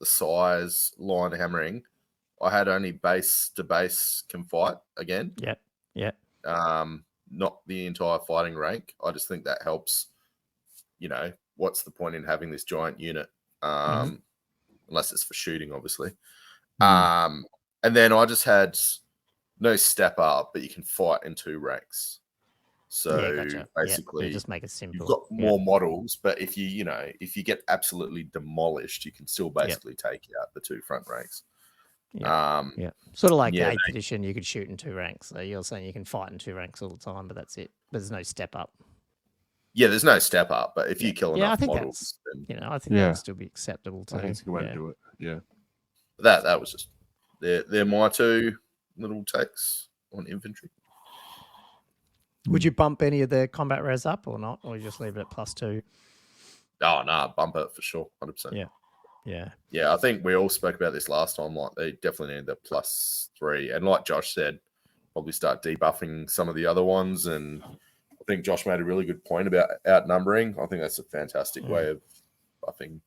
size line hammering, I had only base to base can fight again. Yep. Not the entire fighting rank. I just think that helps. What's the point in having this giant unit? Unless it's for shooting, obviously. And then I just had no step up, but you can fight in 2 ranks. So gotcha. basically, just make it simple. you've got more models, but if you get absolutely demolished, you can still basically take out the 2 front ranks. Sort of like the 8th edition, you could shoot in 2 ranks. So you're saying you can fight in 2 ranks all the time, but that's it. There's no step up. Yeah, there's no step up, but if you kill enough I think models, then I think that would still be acceptable too. I think it's a good way to do it. Yeah. that was just they're my 2 little takes on infantry. Would you bump any of the combat res up or not, or you just leave it at +2? Oh no, bump it for sure, 100%. Yeah. I think we all spoke about this last time. Like they definitely need the +3, and like Josh said, probably start debuffing some of the other ones. And I think Josh made a really good point about outnumbering. I think that's a fantastic way of buffing,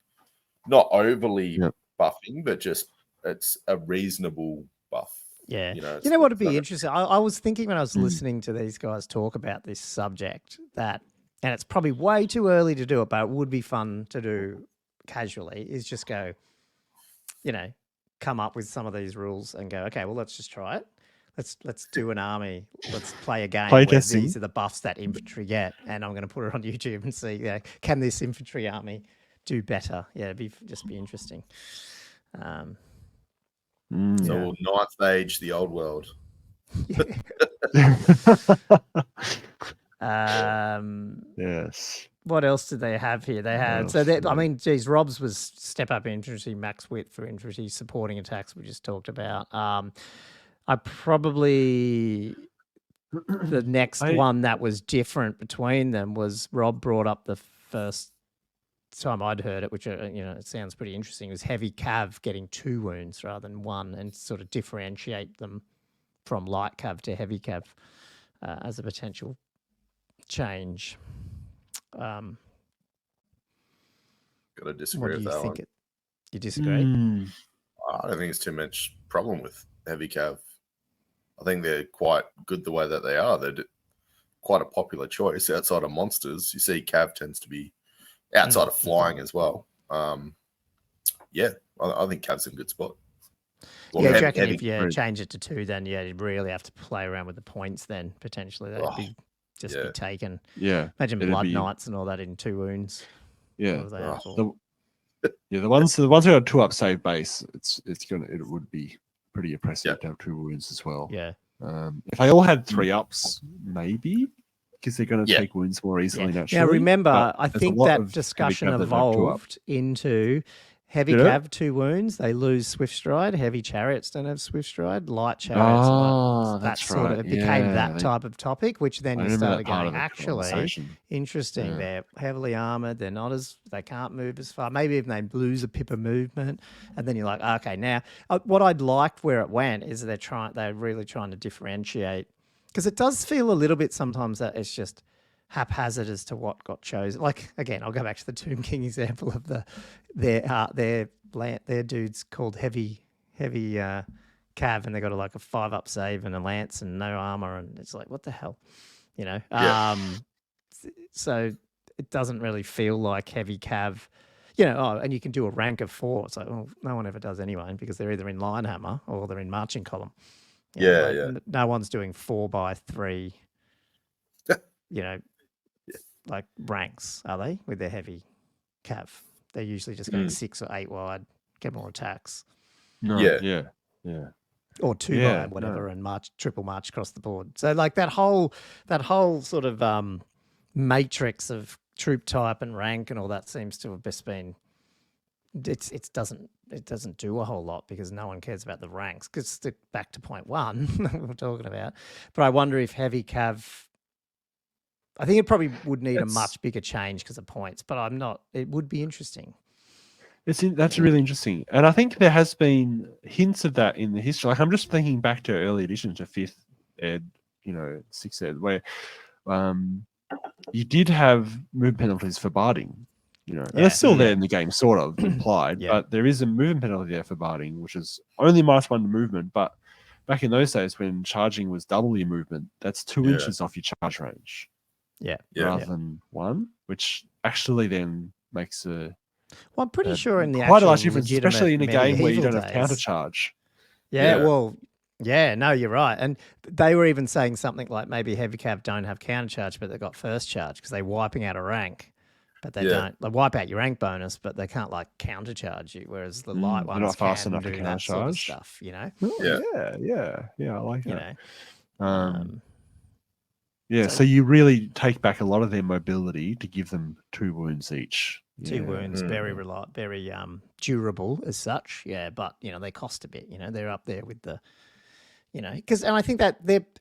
not overly buffing, but just it's a reasonable buff. Yeah. You know what would be interesting? I was thinking when I was listening to these guys talk about this subject that, and it's probably way too early to do it, but it would be fun to do casually, is just go, come up with some of these rules and go, okay, well, let's just try it. Let's do an army. Let's play a game where these are the buffs that infantry get, and I'm going to put it on YouTube and see, can this infantry army do better? Yeah, it'd be interesting. So 9th age, the old world. Yes. What else did they have here? They had Rob's was step up infantry, max width for infantry, supporting attacks we just talked about. I probably the next one that was different between them was Rob brought up the first time I'd heard it, which it sounds pretty interesting, was heavy cav getting 2 wounds rather than 1, and sort of differentiate them from light cav to heavy cav as a potential change. Got to disagree with that one. You disagree? I don't think it's too much problem with heavy cav. I think they're quite good the way that they are. They're quite a popular choice outside of monsters. You see cav tends to be outside of flying as well. I think cav's in a good spot. Well, I reckon if you change it to 2, then you'd really have to play around with the points then, potentially. That'd be taken. Yeah. Imagine Blood Knights and all that in 2 wounds. Yeah. The ones who are 2 up save base, it would be pretty oppressive to have 2 wounds as well. Yeah. If they all had 3 ups, maybe, because they're going to take wounds more easily naturally. Now remember, I think that discussion evolved into Heavy Did it? cav 2 wounds. They lose swift stride. Heavy chariots don't have swift stride. Light chariots. Oh, that that's sort of right. it became Yeah, that type of topic, which then I you remember started that part going, of the actually, conversation. interesting. Yeah. They're heavily armored. They can't move as far. Maybe even they lose a pip of movement, and then you're like, okay, now what I'd liked where it went is they're really trying to differentiate, because it does feel a little bit sometimes that it's just haphazard as to what got chosen. Like again, I'll go back to the Tomb King example of their dude's called heavy cav, and they got a 5-up save and a lance and no armor, and it's like, what the hell, you know? Yeah. So it doesn't really feel like heavy cav, you know. Oh, and you can do a rank of 4. It's like, well, no one ever does anyway, because they're either in line hammer or they're in marching column. You know, Yeah. no one's doing 4x3. You know, Yeah. like ranks, are they, with their heavy cav? They're usually just going 6 or 8 wide, get more attacks. No, Yeah. yeah. Or 2 Yeah, by whatever, no. and triple march across the board. So like that whole sort of matrix of troop type and rank and all that seems to have just been, it doesn't do a whole lot, because no one cares about the ranks. Because back to point 1 we're talking about. But I wonder if heavy cav, I think it probably would need a much bigger change because of points, but it would be interesting. That's really interesting. And I think there has been hints of that in the history. Like I'm just thinking back to early editions of 5th ed, 6th ed, where you did have move penalties for barding. And it's still there in the game, sort of implied, but there is a movement penalty there for barding, which is only -1 to movement. But back in those days when charging was double your movement, that's 2 inches off your charge range. Rather than 1, which actually then makes well, I'm pretty sure in the quite a actual large difference, especially in a game where you medieval don't have days. counter charge. Well, no, you're right. And they were even saying something like maybe heavy cav don't have counter charge, but they've got first charge because they're wiping out a rank. But they don't. They wipe out your rank bonus, but they can't counter charge you. Whereas the light ones not fast can enough to do that counter sort of charge. stuff. Yeah, I like that. So you really take back a lot of their mobility to give them 2 wounds each. 2 wounds, very durable as such. Yeah, but they cost a bit. They're up there with the, and I think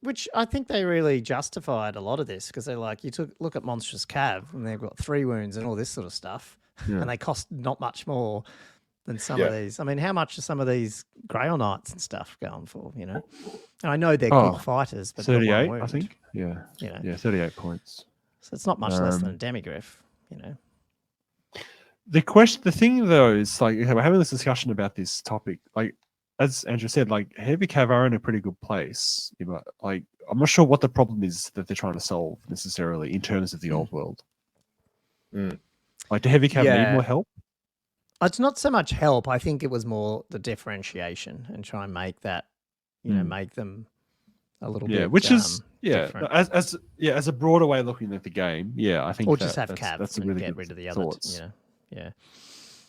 which I think they really justified a lot of this, because they're like, look at Monstrous Cav, and they've got 3 wounds and all this sort of stuff, and they cost not much more than some of these. I mean, how much are some of these Grail Knights and stuff going for? And I know they're good fighters, but 38, I think. Yeah, 38 points. So it's not much less than a demigriff. The thing though is, like, we're having this discussion about this topic, like, as Andrew said, like, heavy cav are in a pretty good place. Like, I'm not sure what the problem is that they're trying to solve necessarily in terms of the old world. Like, do heavy cav need more help? It's not so much help. I think it was more the differentiation and try and make that, make them a little bit. Which is different. as a broader way of looking at the game. Yeah, I think. Or just have cav. That's a really get good rid of the thoughts. other.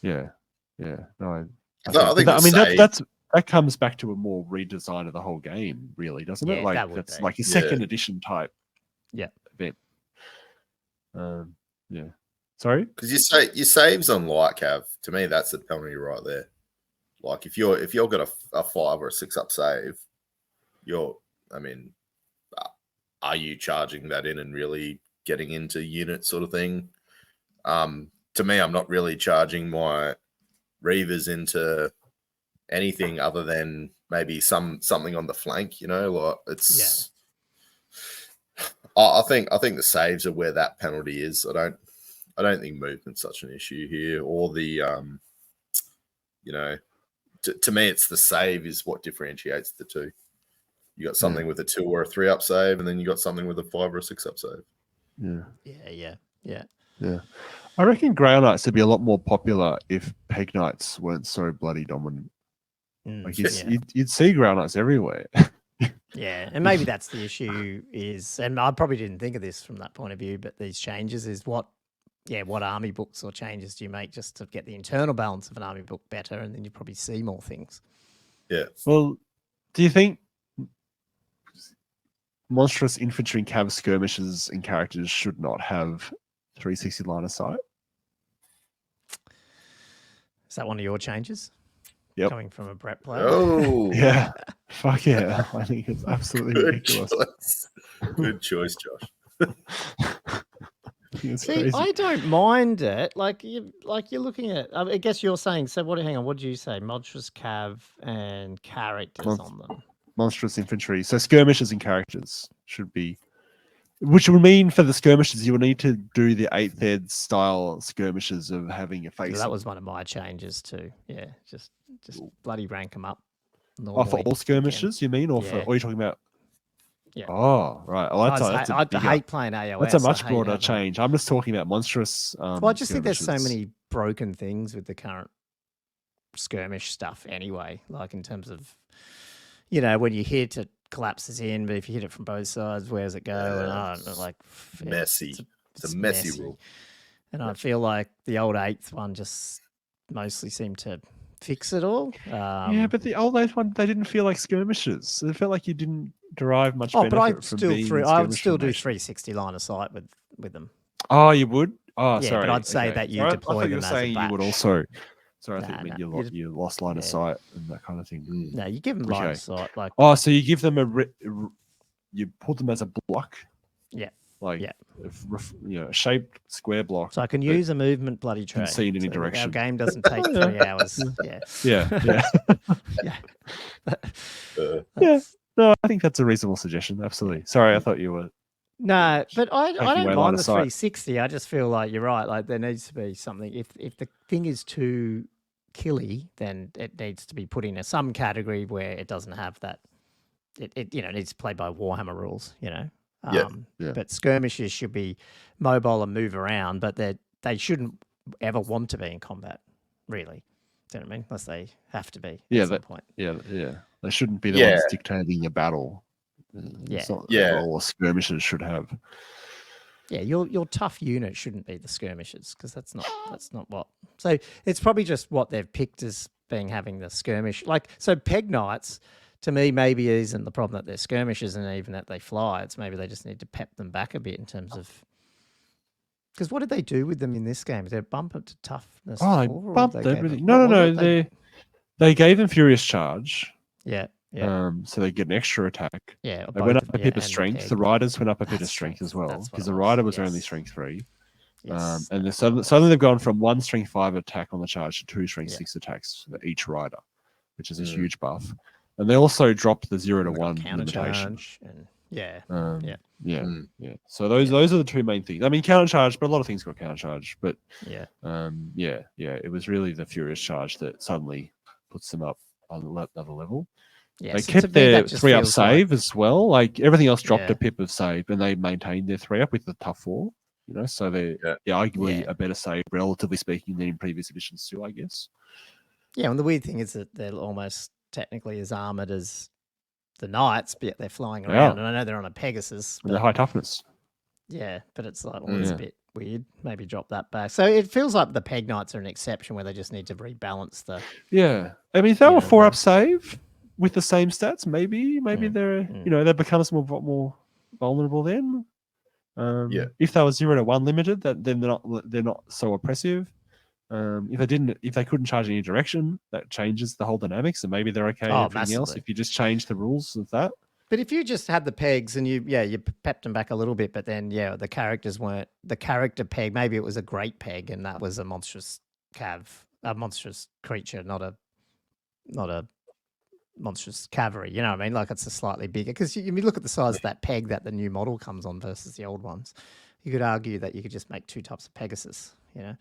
Yeah. No, I think that comes back to a more redesign of the whole game, really, doesn't it? Like, that's like a second edition type event. Sorry? Because your saves on light cav, to me, that's the penalty right there. Like, if you're got a 5 or a 6-up save, are you charging that in and really getting into unit sort of thing? To me, I'm not really charging my Reavers into anything other than maybe something on the flank, like it's. I think the saves are where that penalty is. I don't think movement's such an issue here, or the to me, it's the save is what differentiates the two. You got something with a 2 or a 3-up save, and then you got something with a 5 or a 6-up save. Yeah. I reckon Grail Knights would be a lot more popular if Peg Knights weren't so bloody dominant. Like, you'd see Grail Knights everywhere. Yeah, and maybe that's the issue is, and I probably didn't think of this from that point of view, but these changes is what army books or changes do you make just to get the internal balance of an army book better, and then you probably see more things. Yeah. Well, do you think monstrous infantry and cav skirmishers and characters should not have 360 line of sight? Is that one of your changes? Yep. Coming from a Brett player. Oh, Yeah. Fuck yeah. I think it's absolutely good ridiculous. choice. Good choice, Josh. It's See, crazy. I don't mind it. Like you're looking at. I guess you're saying. So what? Hang on. What did you say? Monstrous cav and characters on them. Monstrous infantry. So skirmishers and characters should be, which would mean for the skirmishers, you will need to do the 8th ed style skirmishers of having a face. That was one of my changes too. Yeah, just bloody rank them up. Oh, for all skirmishers, you mean, or for? Yeah. Or are you talking about? Yeah. Oh, right. Oh, I hate playing AOS. That's a much broader change. I'm just talking about monstrous. Well, I just think there's so skirmishers. many broken things with the current skirmish stuff anyway. Like in terms of, when you hit it collapses in, but if you hit it from both sides, where does it go? And I don't know, like Messy. It's a messy rule. And I feel like the old 8th one just mostly seemed to fix it all. Yeah, but the old 8th one, they didn't feel like skirmishers. It felt like you didn't derive much benefit but I from still being I would skirmish still do formation. 360 line of sight with them. Oh, you would? Oh, Yeah, sorry. but I'd say that you Sorry, deploy I thought you them were as a saying you would batch. also. Sorry, I Nah, think nah, you lost line of yeah. sight and that kind of thing. No, you give them line Okay. of sight. Like, Oh, so you give them you put them as a block. Yeah. Like, Yeah. a shaped square block. so I can use a movement bloody tray. see in any So direction. Our game doesn't take 3 hours. Yeah. Yeah. Yeah. Yeah. No, I think that's a reasonable suggestion. Absolutely. Sorry, I thought you were. No, but I away don't line mind of the sight. 360. I just feel like you're right. Like there needs to be something. If the thing is too killy, then it needs to be put in some category where it doesn't have that. It needs to play by Warhammer rules. Yeah. But skirmishers should be mobile and move around, but they shouldn't ever want to be in combat. Really, do you know what I mean? Unless they have to be. Yeah, at some point. Yeah. They shouldn't be the ones dictating your battle. It's not the role skirmishers should have. Yeah, your tough unit shouldn't be the skirmishers because that's not what. So it's probably just what they've picked as being having the skirmish. Like so, peg knights to me maybe isn't the problem that they're skirmishers and even that they fly. It's maybe they just need to pep them back a bit in terms of. Because what did they do with them in this game? Did they bump it to toughness? Oh, they 4, or bumped they gave everything. it- what No. was it? They gave them furious charge. Yeah. So they get an extra attack. Yeah. They went both up of- a yeah, pip of and strength. peg. The riders went up a bit of That's strength right. as well That's what because it the was, rider was only yes. strength 3. Yes. And suddenly they've gone from 1 strength 5 attack on the charge to 2 strength Yeah. 6 attacks for each rider, which is a huge buff. And they also dropped the 0 to 1 limitation. Countercharge and yeah. Yeah. So those are the 2 main things. I mean, countercharge, but a lot of things got countercharge. But Yeah. it was really the furious charge that suddenly puts them up on another level. Yeah. They so to kept me, their that just 3 up feels like- save as well. Like everything else dropped Yeah. a pip of save, and they maintained their 3 up with the tough 4. So they're arguably Yeah. a better save, relatively speaking, than in previous editions too, I guess. Yeah, and the weird thing is that they're almost technically as armored as the knights, but yet they're flying around. And I know they're on a Pegasus. And they're high toughness. Yeah, but it's like, well, it's Yeah. a bit weird. Maybe drop that back. So it feels like the peg knights are an exception where they just need to rebalance the. Yeah, I mean, if they were Yeah, 4 up save with the same stats, maybe Mm. they're they become more vulnerable then. If they were 0 to 1 limited, then they're not so oppressive. If they couldn't charge any direction, that changes the whole dynamics, and maybe they're okay. Oh, Everything else, massively. if you just change the rules of that. But if you just had the pegs and you pepped them back a little bit, but then the characters weren't the character peg. Maybe it was a great peg, and that was a monstrous a monstrous creature, not a monstrous cavalry. You know what I mean? Like it's a slightly bigger because you look at the size of that peg that the new model comes on versus the old ones. You could argue that you could just make 2 types of Pegasus. And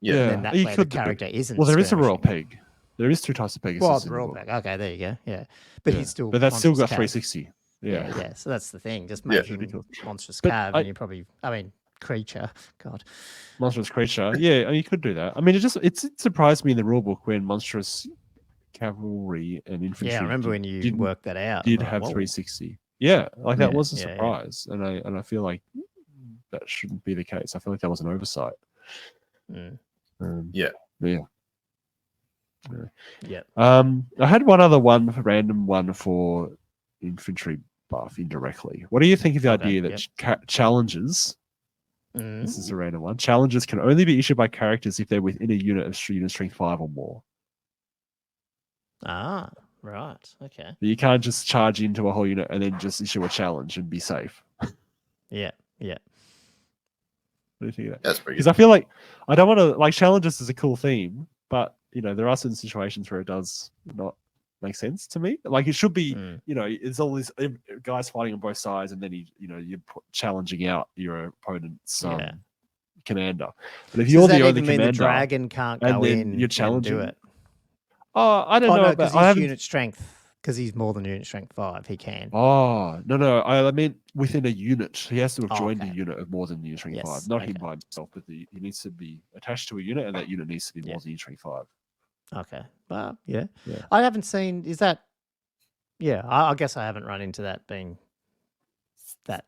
then that you way the could. character isn't. Well, there is a royal skirmishing. peg. There is 2 types of Pegasus. Well, in the the royal book. peg. Okay, there you go. Yeah, but he's still. But that's still got monstrous cav. 360. Yeah. So that's the thing. Just make him monstrous But cav, and you probably. I mean, creature. God. Monstrous creature. Yeah, you could do that. I mean, it surprised me in the rule book when monstrous cavalry and infantry. Yeah, I remember when you worked that out. Did I'm like, have whoa. 360. Yeah, like that Yeah, was a yeah, yeah. surprise, and I feel like that shouldn't be the case. I feel like that was an oversight. Mm. Yeah. Yeah. I had one other random one for infantry buff indirectly. What do you think of the Okay, idea that challenges This is a random one. Challenges can only be issued by characters if they're within a unit of unit strength 5 or more. Ah, right. Okay. But you can't just charge into a whole unit and then just issue a challenge and be safe. Yeah. Yeah. What do you think of that? That's pretty Because good. I feel like I don't want to like challenges is a cool theme, but there are certain situations where it does not make sense to me. Like it should be, it's all these guys fighting on both sides, and then you're challenging out your opponent's commander. But if So you're does that the only even mean commander, the dragon can't and go then in you're and challenging, do it? Oh, I don't know. No, But because I he's haven't. unit strength. Because he's more than unit strength 5, he can. Oh no! I mean within a unit, he has to have joined okay. a unit of more than unit strength 5. Not him by himself, but he needs to be attached to a unit, and that unit needs to be more than unit strength 5. Okay. Well, yeah. I haven't seen. Is that? Yeah. I guess I haven't run into that being that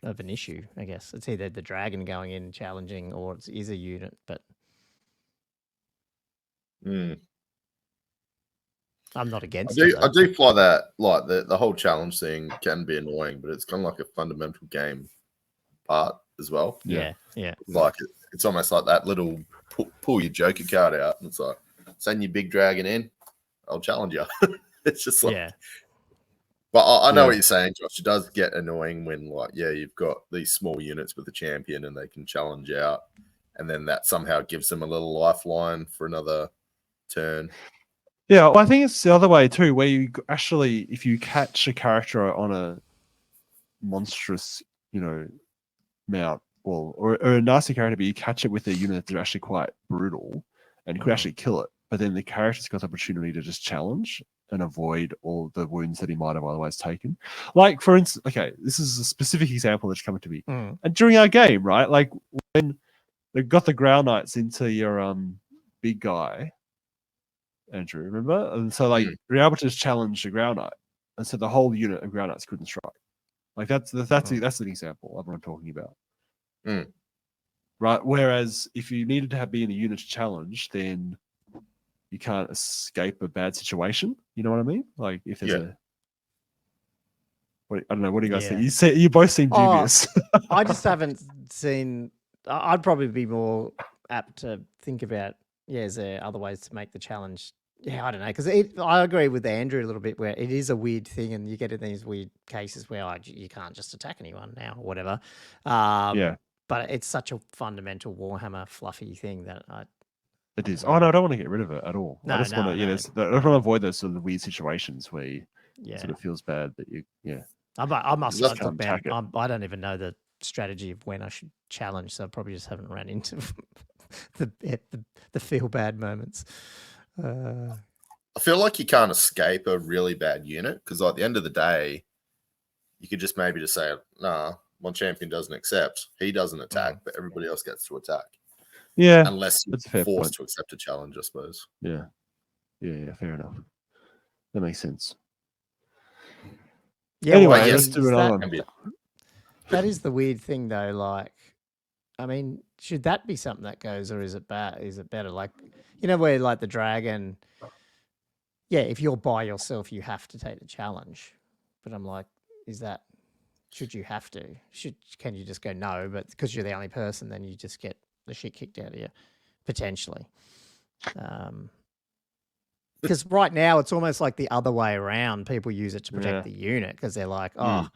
of an issue. I guess it's either the dragon going in challenging, or it is a unit. But I'm not against it. I do find that like the whole challenge thing can be annoying, but it's kind of like a fundamental game part as well. Yeah. Like it's almost like that little pull your Joker card out, and it's like send your big dragon in, I'll challenge you. It's just like, but I know what you're saying, Josh. It does get annoying when you've got these small units with a champion and they can challenge out, and then that somehow gives them a little lifeline for another turn. Yeah, well, I think it's the other way too, where you actually, if you catch a character on a monstrous, mount, or a nasty character, but you catch it with a unit that's actually quite brutal and could actually kill it, but then the character's got the opportunity to just challenge and avoid all the wounds that he might have otherwise taken. Like, for instance, okay, this is a specific example that's coming to me. And during our game, right, like when they got the Ground Knights into your big guy, Andrew, remember? And so you're able to just challenge the Ground Knight, and so the whole unit of Ground Knights couldn't strike. Like that's an example of what I'm talking about. Right. Whereas if you needed to be in a unit to challenge, then you can't escape a bad situation. You know what I mean? Like if there's I don't know. What do you guys think? You both seem dubious. I just haven't seen. I'd probably be more apt to think about. Yeah, is there other ways to make the challenge? Yeah, I don't know, because I agree with Andrew a little bit, where it is a weird thing, and you get in these weird cases where you can't just attack anyone now or whatever. But it's such a fundamental Warhammer fluffy thing that it is. Oh no, I don't want to get rid of it at all. I just want to, I want to avoid those sort of weird situations where you sort of feels bad that you, I must look back. I don't even know the strategy of when I should challenge, so I probably just haven't run into the feel bad moments. I feel like you can't escape a really bad unit, because at the end of the day, you could just maybe just say, nah, my champion doesn't accept. He doesn't attack, but everybody else gets to attack. Yeah. Unless you're forced to accept a challenge, I suppose. Yeah. Yeah, fair enough. That makes sense. Yeah, anyway, let's do another one. That is the weird thing, though. Like, I mean, should that be something that goes, or is it bad? Is it better? Like, where like the dragon, if you're by yourself, you have to take the challenge. But I'm like, should you have to? Can you just go no? But because you're the only person, then you just get the shit kicked out of you, potentially. Because right now it's almost like the other way around. People use it to protect the unit because they're like, I'll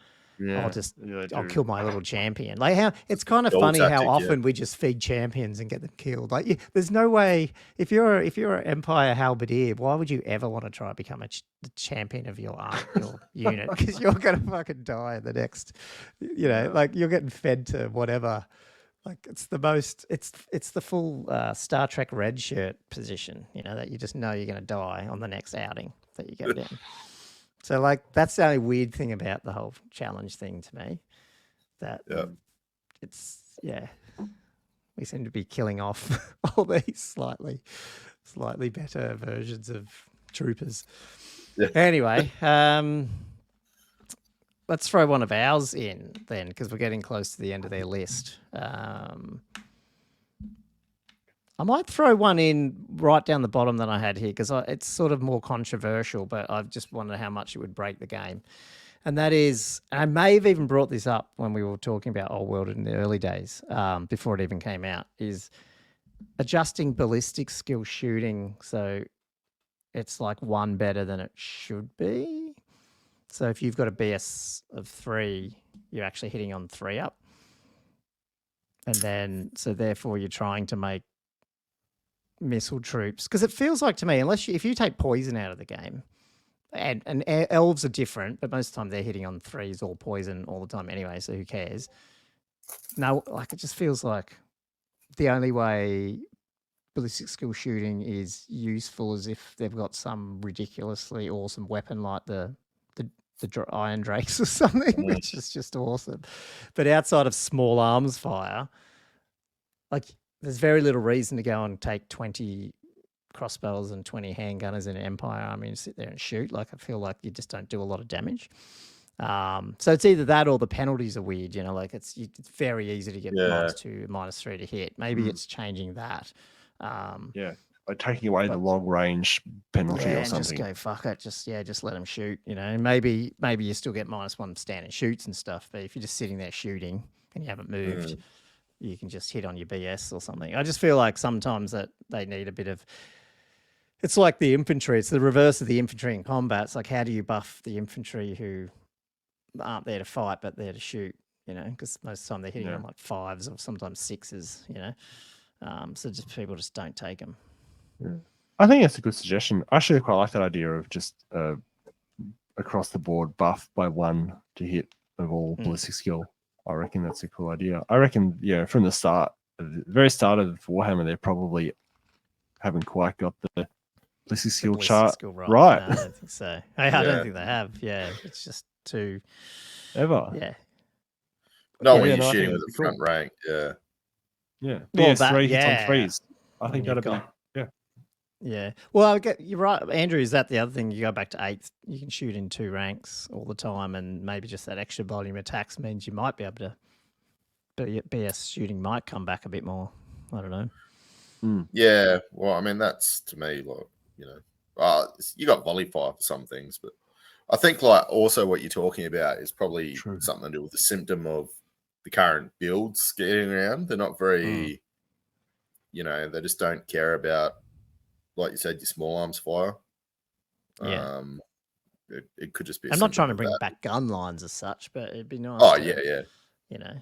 kill my little champion. Like it's kind of funny how often we just feed champions and get them killed. Like there's no way, if you're an Empire halberdier, why would you ever want to try to become the champion of your unit? Because you're gonna fucking die in the next. Like you're getting fed to whatever. Like it's the full Star Trek red shirt position, that you just know you're going to die on the next outing that you go down. So like that's the only weird thing about the whole challenge thing to me. That we seem to be killing off all these slightly better versions of troopers. Yeah. Anyway, let's throw one of ours in then, because we're getting close to the end of their list. I might throw one in right down the bottom than I had here, because it's sort of more controversial, but I've just wondered how much it would break the game. And that is, I may have even brought this up when we were talking about Old World in the early days, before it even came out, is adjusting ballistic skill shooting so it's like one better than it should be. So if you've got a BS of 3, you're actually hitting on 3 up. And then, so therefore you're trying to make missile troops, because it feels like to me, if you take poison out of the game, and elves are different, but most of the time they're hitting on 3s or poison all the time anyway, so who cares? No, like it just feels like the only way ballistic skill shooting is useful is if they've got some ridiculously awesome weapon like the Iron Drakes or something, which is just awesome. But outside of small arms fire, like there's very little reason to go and take 20 crossbows and 20 handgunners in an Empire army and sit there and shoot. Like I feel like you just don't do a lot of damage. So it's either that or the penalties are weird. You know, like it's very easy to get -2, -3 to hit. Maybe it's changing that. By taking away the long range penalty or something. Just go fuck it. Just let them shoot. You know, maybe you still get -1 standing shoots and stuff. But if you're just sitting there shooting and you haven't moved, you can just hit on your BS or something. I just feel like sometimes that they need a bit of. It's like the infantry. It's the reverse of the infantry in combat. It's like, how do you buff the infantry who aren't there to fight but there to shoot? You know, because most of the time they're hitting on like 5s or sometimes 6s. You know, so just people just don't take them. Yeah. I think that's a good suggestion. I actually quite like that idea of just across the board buff by 1 to hit of all ballistic skill. I reckon that's a cool idea. I reckon, from the start, the very start of Warhammer, they probably haven't quite got the ballistic skill chart right. No, I don't think so. I don't think they have. Yeah, it's just too ever. Yeah. No, when you're shooting with the front rank. Yeah. Yeah. BS3 hits on 3s. I think that'd be. Yeah. Well, you're right, Andrew. Is that the other thing? You go back to 8th, you can shoot in 2 ranks all the time, and maybe just that extra volume attacks means you might be able to. But BS shooting might come back a bit more. I don't know. Yeah. Well, I mean, that's to me like you got volley fire for some things, but I think like also what you're talking about is probably something to do with the symptom of the current builds getting around. They're not very, they just don't care about. Like you said, your small arms fire. Yeah. It could just be. I'm not trying to bring back gun lines as such, but it'd be nice. Oh, yeah. You know.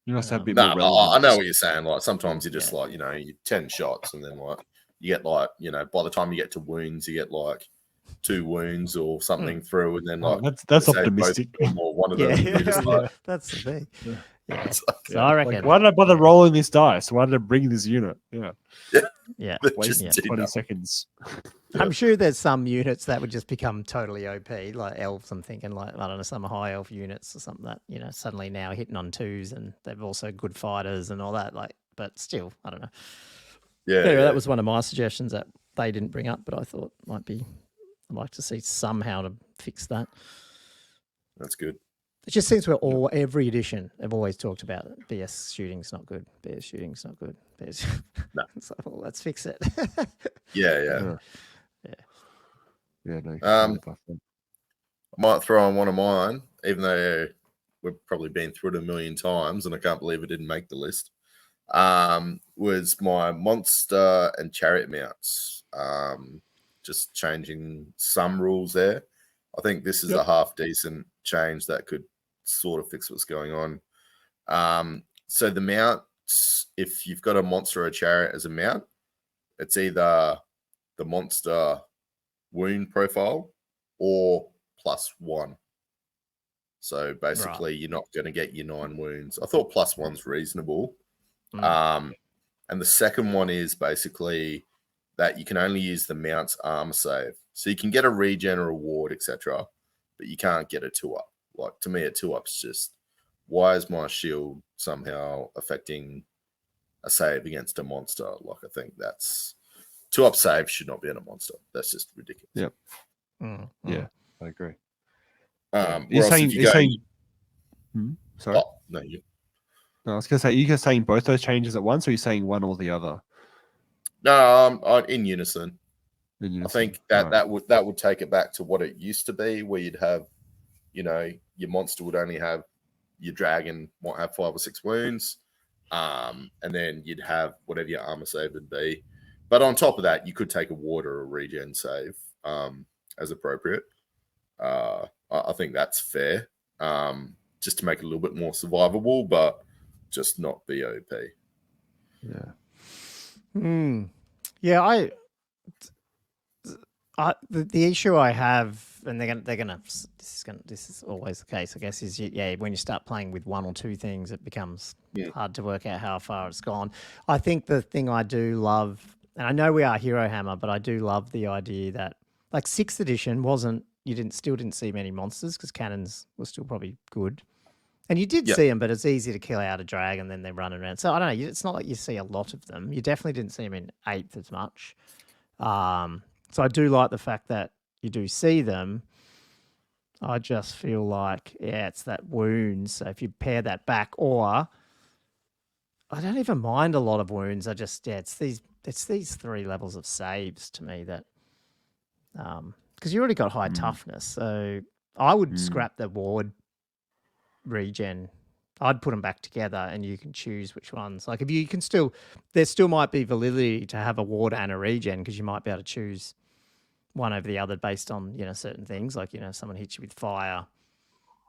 You must have a bit more relevance. I know what you're saying. Like sometimes you just like, you 10 shots and then like you get like, by the time you get to wounds, you get like 2 wounds or something through, and then like that's optimistic. Or one of them. Just like, that's the thing. Yeah. So I reckon. Like, why did I bother rolling this dice? Why did I bring this unit? Yeah. Waste 20 seconds. I'm sure there's some units that would just become totally OP, like elves. I'm thinking like, I don't know, some high elf units or something that, suddenly now hitting on 2s and they've also good fighters and all that. Like, but still, I don't know. Yeah. Anyway, that was one of my suggestions that they didn't bring up, but I thought I'd like to see somehow to fix that. That's good. It just seems every edition have always talked about it. BS shooting's not good. BS shooting's not good. No. It's like, well, let's fix it. Yeah. No. I might throw on one of mine, even though we've probably been through it a million times, and I can't believe it didn't make the list. Was my monster and chariot mounts. Just changing some rules there. I think this is a half decent change that could sort of fix what's going on. So the mounts, if you've got a monster or a chariot as a mount, it's either the monster wound profile or +1. So basically, you're not going to get your 9 wounds. I thought +1's reasonable. And the second one is basically that you can only use the mount's armor save. So you can get a regen or reward, etc., but you can't get a 2-up. Like, to me, a 2-up's just, why is my shield somehow affecting a save against a monster? Like, I think that's 2-up save should not be on a monster. That's just ridiculous. Yep. Yeah, I agree. You're saying sorry. Oh, no, No, I was going to say, you guys saying both those changes at once, or are you saying one or the other? No, in unison. I think that would take it back to what it used to be, where you'd have your monster would only have, your dragon might have 5 or 6 wounds, and then you'd have whatever your armor save would be. But on top of that, you could take a ward or a regen save as appropriate. I think that's fair, just to make it a little bit more survivable, but just not BOP. Yeah. Yeah, the issue I have, and this is always the case, I guess, is when you start playing with one or two things, it becomes hard to work out how far it's gone. I think the thing I do love, and I know we are Hero Hammer, but I do love the idea that, like, 6th edition still didn't see many monsters because cannons were still probably good. And you did see them, but it's easy to kill out a dragon, then they're running around. So I don't know. It's not like you see a lot of them. You definitely didn't see them in 8th as much. So I do like the fact that you do see them. I just feel like, it's that wound. So if you pair that back, or I don't even mind a lot of wounds. I just, it's these 3 levels of saves to me that, because you already got high toughness. So I would scrap the ward regen. I'd put them back together and you can choose which ones. Like, if you can there still might be validity to have a ward and a regen, because you might be able to choose one over the other based on, certain things. Like, someone hits you with fire,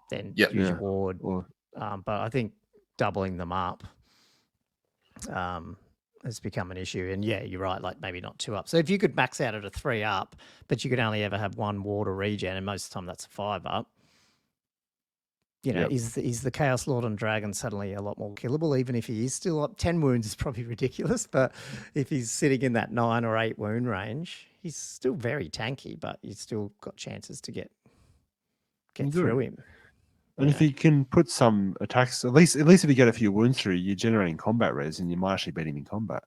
then use your ward. But I think doubling them up has become an issue. And you're right, like maybe not 2 up. So if you could max out at a 3 up, but you could only ever have 1 ward or regen, and most of the time that's a 5 up, is the Chaos Lord and Dragon suddenly a lot more killable, even if he is still up? 10 wounds is probably ridiculous, but if he's sitting in that 9 or 8 wound range, he's still very tanky, but you've still got chances to get through him. And if you can put some attacks, at least if you get a few wounds through, you're generating combat res, and you might actually beat him in combat.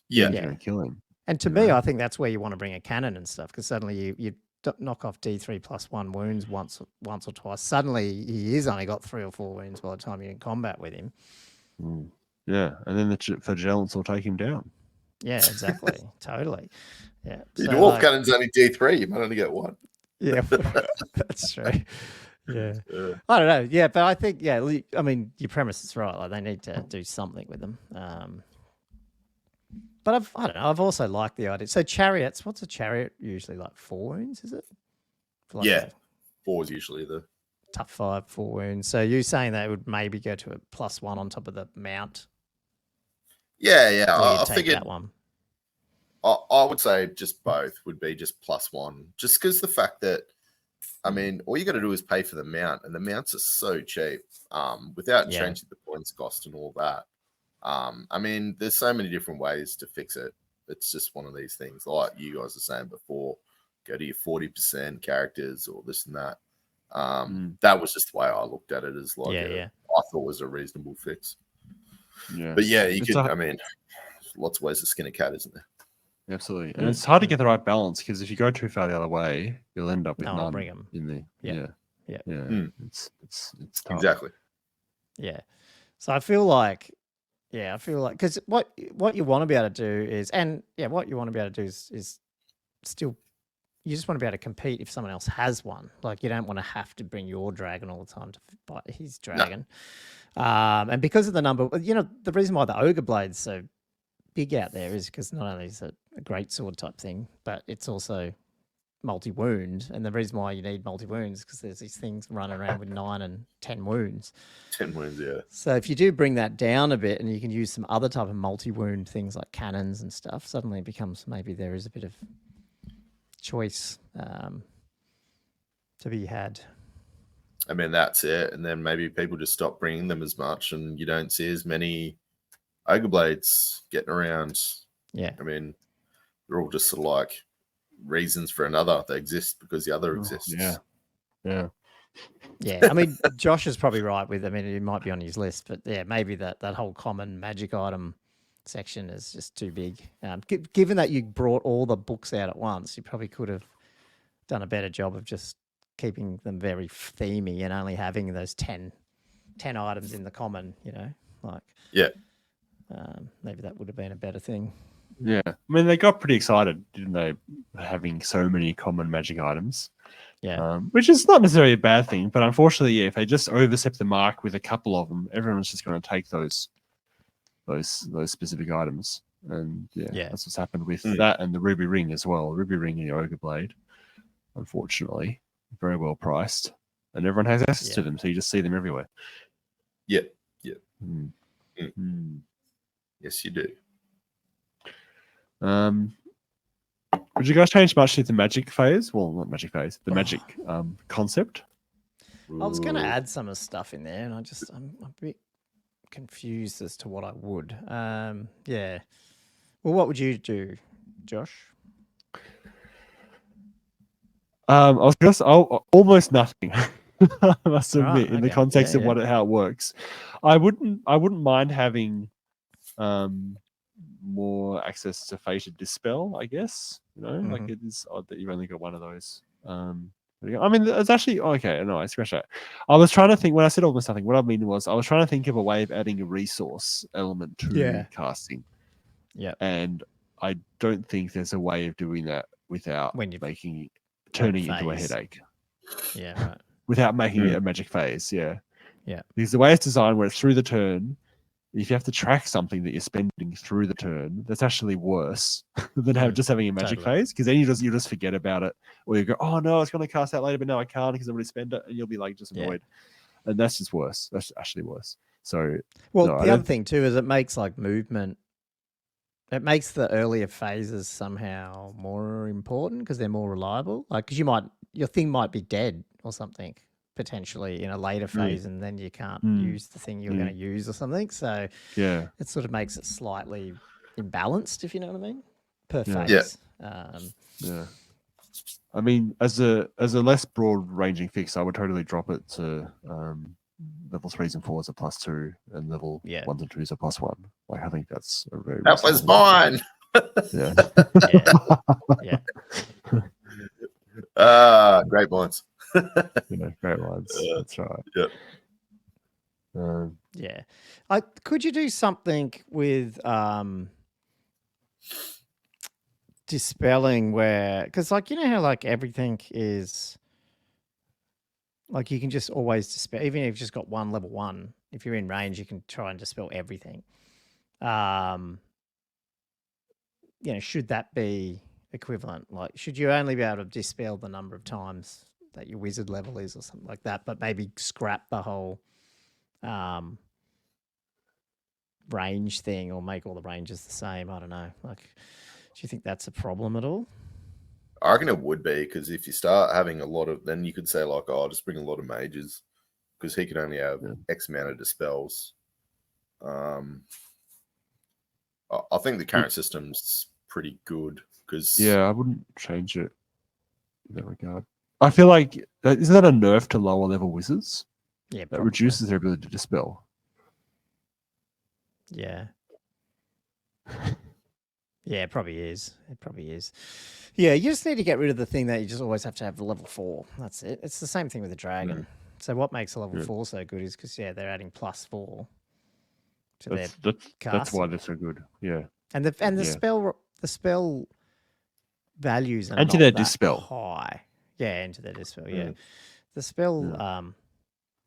Yeah. You're going to kill him. And to me, I think that's where you want to bring a cannon and stuff, because suddenly you knock off D3 plus 1 wounds once or twice. Suddenly he is only got 3 or 4 wounds by the time you're in combat with him. Yeah, and then the Flagellants will take him down. Yeah, exactly. Totally. Yeah. The dwarf cannon's only D3. You might only get 1. Yeah, that's true. Yeah. I don't know. Yeah, but I think, I mean, your premise is right. Like, they need to do something with them. But I don't know. I've also liked the idea. So chariots, what's a chariot usually, like 4 wounds, is it? Like 4 is usually the tough 5, 4 wounds. So you're saying that it would maybe go to a +1 on top of the mount? Yeah. I figured that one. I would say just both would be just +1, just because the fact that, I mean, all you got to do is pay for the mount, and the mounts are so cheap without changing the points cost and all that. I mean, there's so many different ways to fix it. It's just one of these things, like you guys were saying before, go to your 40% characters or this and that. That was just the way I looked at it, as like I thought was a reasonable fix. Yeah. But you could, I mean, lots of ways to skin a cat, isn't there? Absolutely. And it's hard to get the right balance, because if you go too far the other way, you'll end up with none bring 'em. in there. Yeah. It's tough. Exactly. Yeah. So I feel like, because what you want to be able to do is, is still, you just want to be able to compete if someone else has one. Like, you don't want to have to bring your dragon all the time to fight his dragon. No. And because of the number, the reason why the Ogre Blade's so big out there is because not only is it a great sword type thing, but it's also multi-wound. And the reason why you need multi-wounds is because there's these things running around with 9 and 10 wounds. 10 wounds, yeah. So if you do bring that down a bit and you can use some other type of multi-wound things like cannons and stuff, suddenly it becomes, maybe there is a bit of choice to be had. I mean, that's it. And then maybe people just stop bringing them as much, and you don't see as many Ogre Blades getting around. Yeah. I mean, they're all just sort of like reasons for another. They exist because the other exists. Yeah. I mean, Josh is probably right with, I mean, it might be on his list, but maybe that whole common magic item section is just too big. Given that you brought all the books out at once, you probably could have done a better job of just keeping them very themey and only having those 10 items in the common, maybe that would have been a better thing. Yeah. I mean, they got pretty excited, didn't they, having so many common magic items. Yeah. Which is not necessarily a bad thing, but unfortunately, yeah, if they just overstep the mark with a couple of them, everyone's just going to take those specific items, and Yeah. that's what's happened with that and the Ruby Ring as well. Ruby Ring and the Ogre Blade, unfortunately, very well priced, and everyone has access to them, so you just see them everywhere. Yeah. Yes, you do. Would you guys change much to the magic phase? Well, not magic phase, the magic concept. I was going to add some of the stuff in there, and I'm a bit confused as to what I would. Yeah. Well, what would you do, Josh? Almost nothing. I must admit, in the okay. context of how it works, I wouldn't mind having more access to fated dispel. I guess like it is odd that you've only got one of those. I mean, it's actually okay. No, I scratch that. I was trying to think when I said almost nothing. What I mean was I was trying to think of a way of adding a resource element to casting. Yeah, and I don't think there's a way of doing that without turning it into a headache. Yeah, right. Without making it a magic phase. Yeah. Yeah. Because the way it's designed, where it's through the turn, if you have to track something that you're spending through the turn, that's actually worse than just having a magic phase. Because then you just forget about it, or you go, oh no, I was going to cast that later, but now I can't because I've already spent it, and you'll be like just annoyed, and that's just worse. That's actually worse. So, the other thing too is it makes like movement. It makes the earlier phases somehow more important because they're more reliable. Like, because your thing might be dead or something potentially in a later phase, and then you can't use the thing you're going to use or something. So it sort of makes it slightly imbalanced, if you know what I mean, per phase. Yeah. I mean, as a less broad ranging fix, I would totally drop it to level 3s and 4s are +2, and level 1s and 2s are +1. Like, I think that's a very that was mine. Great points. Great lines. That's right. Could you do something with dispelling where, because like how like everything is like you can just always dispel, even if you've just got one level 1, if you're in range you can try and dispel everything. Should that be equivalent? Like, should you only be able to dispel the number of times that your wizard level is or something like that, but maybe scrap the whole range thing or make all the ranges the same? I don't know. Like, do you think that's a problem at all? I reckon it would be, because if you start having a lot of, then you could say like, oh, I'll just bring a lot of mages because he can only have X amount of dispels. I think the current system's pretty good because I wouldn't change it in that regard. I feel like isn't that a nerf to lower level wizards? Yeah, that reduces their ability to dispel. Yeah. Yeah, it probably is. It probably is. Yeah, you just need to get rid of the thing that you just always have to have the level 4. That's it. It's the same thing with the dragon. So what makes a level 4 so good is because they're adding +4 to their that's why they're so good. Yeah. And the spell values are and to not their that dispel high. Yeah, into their dispel. Yeah. The spell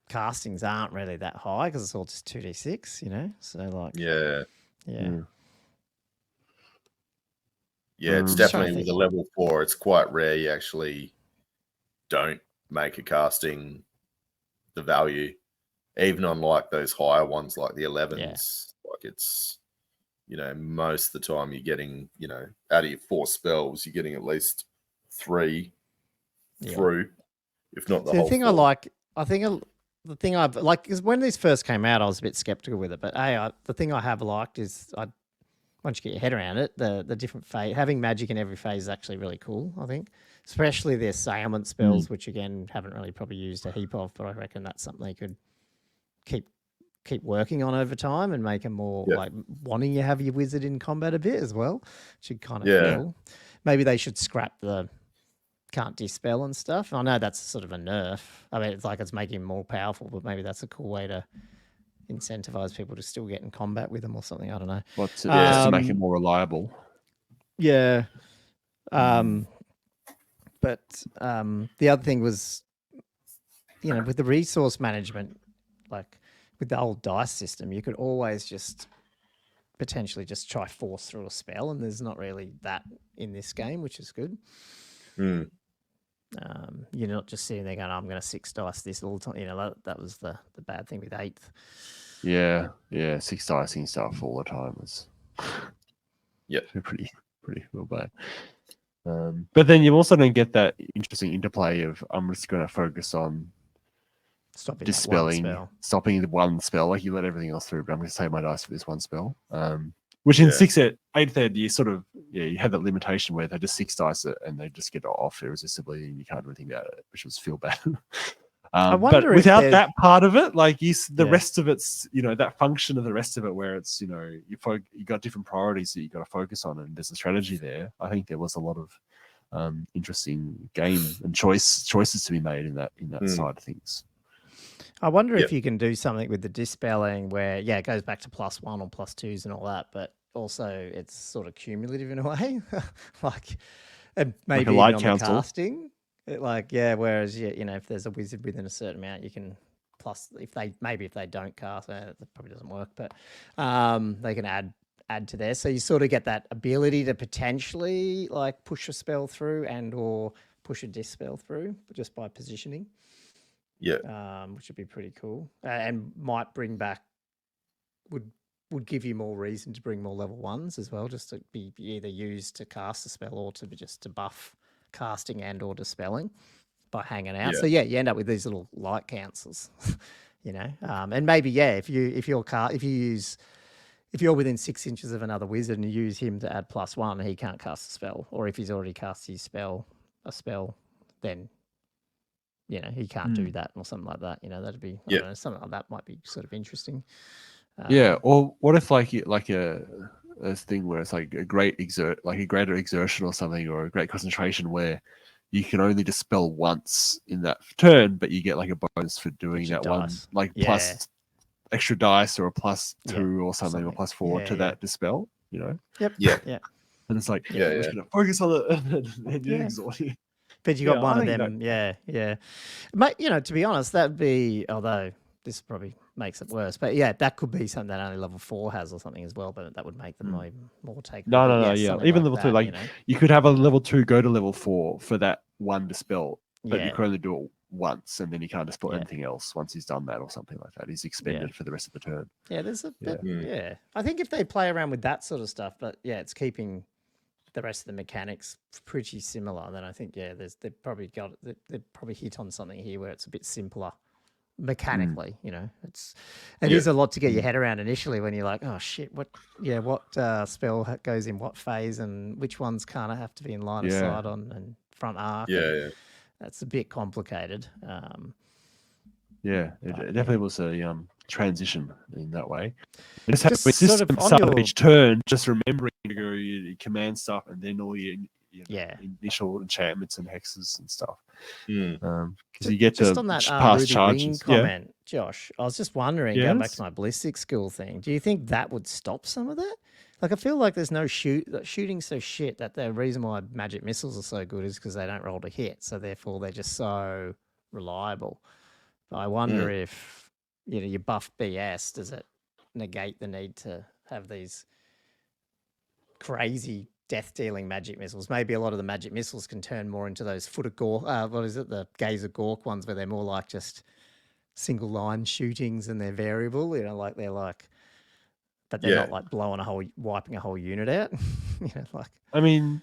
castings aren't really that high because it's all just 2d6, So like Yeah, it's definitely with a level 4, it's quite rare you actually don't make a casting the value, even on like those higher ones like the 11s. Like, it's most of the time you're getting out of your 4 spells you're getting at least 3 through, if not the whole. The thing 4. I like, the thing I've like is when these first came out, I was a bit skeptical with it. But the thing I have liked is once you get your head around it, the different phase, having magic in every phase is actually really cool. I think, especially their assailment spells, which again haven't really probably used a heap of, but I reckon that's something they could keep working on over time and make them more like wanting you have your wizard in combat a bit as well. Should kind of feel. Maybe they should scrap the can't dispel and stuff. I know that's sort of a nerf. I mean, it's like it's making him more powerful, but maybe that's a cool way to incentivize people to still get in combat with them or something. I don't know. Just to make it more reliable. Yeah. But the other thing was, with the resource management, like with the old dice system, you could always just potentially just try force through a spell, and there's not really that in this game, which is good. Mm. You're not just sitting there going, I'm going to 6 dice this all the time. That was the bad thing with 8th. Yeah, 6 dicing stuff all the time is pretty real bad. But then you also don't get that interesting interplay of I'm just going to focus on stopping dispelling, stopping the one spell. Like you let everything else through, but I'm going to save my dice for this one spell. Which in 8th you sort of you have that limitation where they just 6 dice it and they just get off irresistibly and you can't do anything about it, which was feel bad. But without that part of it, like the rest of it's that function of the rest of it where it's you got different priorities that you got to focus on and there's a strategy there. I think there was a lot of interesting game and choices to be made in that side of things. I wonder if you can do something with the dispelling where it goes back to +1 or +2s and all that, but also it's sort of cumulative in a way, and maybe like on the casting. Whereas if there's a wizard within a certain amount, you can plus if they don't cast, that probably doesn't work, but they can add to there. So you sort of get that ability to potentially like push a spell through and or push a dispel through just by positioning. Yeah. Which would be pretty cool, and might bring back would give you more reason to bring more level 1s as well, just to be either used to cast a spell or to be just to buff casting and or dispelling by hanging out. So you end up with these little light cancels, and maybe if you're within 6 inches of another wizard and you use him to add +1, he can't cast a spell, or if he's already cast a spell, then he can't do that or something like that. That'd be I don't know, something like that might be sort of interesting. Or what if like a thing where it's like a greater exertion or something, or a great concentration where you can only dispel once in that turn, but you get like a bonus for doing that dice. One, plus extra dice or a +2 or something or +4 to that dispel. Yep. Yeah. And it's like we're just gonna focus on it. But you got one of them, Mate, to be honest, that'd be, although this probably makes it worse, but that could be something that only level 4 has or something as well, but that would make them even more take. No, even level 2, you could have a level 2 go to level 4 for that one dispel, but you can only do it once, and then you can't dispel anything else once he's done that or something like that. He's expended for the rest of the turn. Yeah, there's a bit, I think if they play around with that sort of stuff, but it's keeping the rest of the mechanics pretty similar, then I think they've probably hit on something here where it's a bit simpler mechanically. It is a lot to get your head around initially when you're like, oh shit, what spell goes in what phase and which ones kind of have to be in line of sight on and front arc. That's a bit complicated. It definitely was a transition in that way. It just has system start of each turn, just remembering to go your command stuff and then all your initial enchantments and hexes and stuff. Because you get just to on that pass Ruby charges. Ring comment, Josh, I was just wondering, going back to my ballistic school thing, do you think that would stop some of that? Like, I feel like there's no shooting so shit that the reason why magic missiles are so good is because they don't roll to hit, so therefore they're just so reliable. But I wonder if you buff BS, does it negate the need to have these crazy death-dealing magic missiles? Maybe a lot of the magic missiles can turn more into those foot of Gork, the Gaze of Gork ones, where they're more like just single line shootings and they're variable, but they're not like wiping a whole unit out. I mean,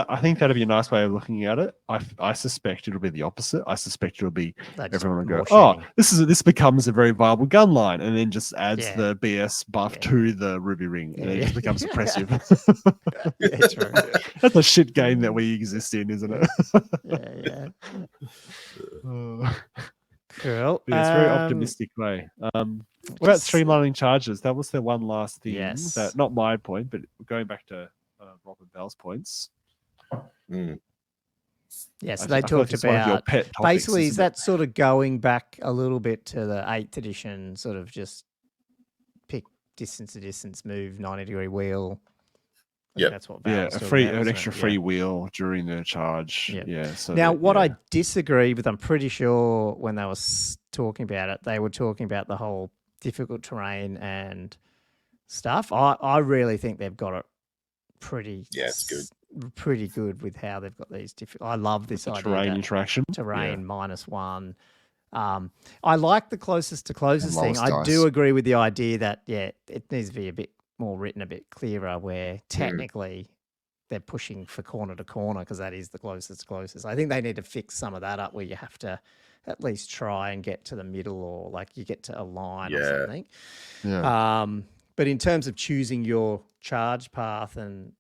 I think that'd be a nice way of looking at it. I suspect it'll be the opposite. I suspect it'll be everyone will go, this becomes a very viable gun line, and then just adds the BS buff to the Ruby Ring, and it just becomes oppressive. True. That's a shit game that we exist in, isn't it? Cool. It's a very optimistic way. What about streamlining charges? That was the one last thing. That not my point, but going back to Robert Bell's points. So they talked about basically is that sort of going back a little bit to the 8th edition, sort of just pick distance to distance, move 90-degree wheel, I Yep. think that's what Yeah, Val's talking about, an wasn't extra it? free Yeah. wheel during the charge. Yeah. Yeah. So Now, that- what yeah. I disagree with, I'm pretty sure when they were talking about it, they were talking about the whole difficult terrain and stuff. I really think they've got it pretty it's good. pretty good with how they've got these different. I love this the idea terrain that interaction. terrain -1. I like the closest to closest thing. lowest I dice. do agree with the idea that it needs to be a bit more written, a bit clearer, where technically they're pushing for corner to corner because that is the closest. I think they need to fix some of that up where you have to at least try and get to the middle, or like you get to a line or Yeah. something. Yeah. But in terms of choosing your charge path and,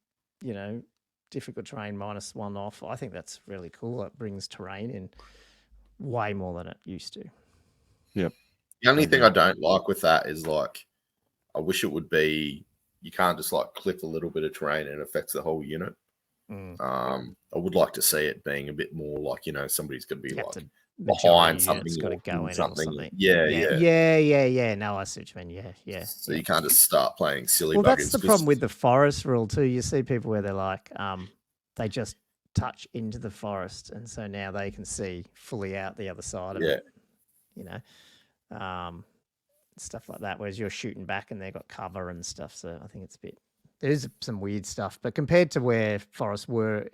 difficult terrain -1 off, I think that's really cool. It brings terrain in way more than it used to. Yep. The only thing I don't like with that is like, I wish it would be, you can't just like click a little bit of terrain and it affects the whole unit. I would like to see it being a bit more like, somebody's going to be You have like to behind majority something, units got to or go in or something. Yeah. No, I see what you mean. Yeah. So you can't just start playing silly Well, that's buggers. the problem with the forest rule too. You see people where they're like, they just touch into the forest, and so now they can see fully out the other side of it. Stuff like that. Whereas you're shooting back, and they've got cover and stuff. So I think it's a bit. There's some weird stuff, but compared to where forests were,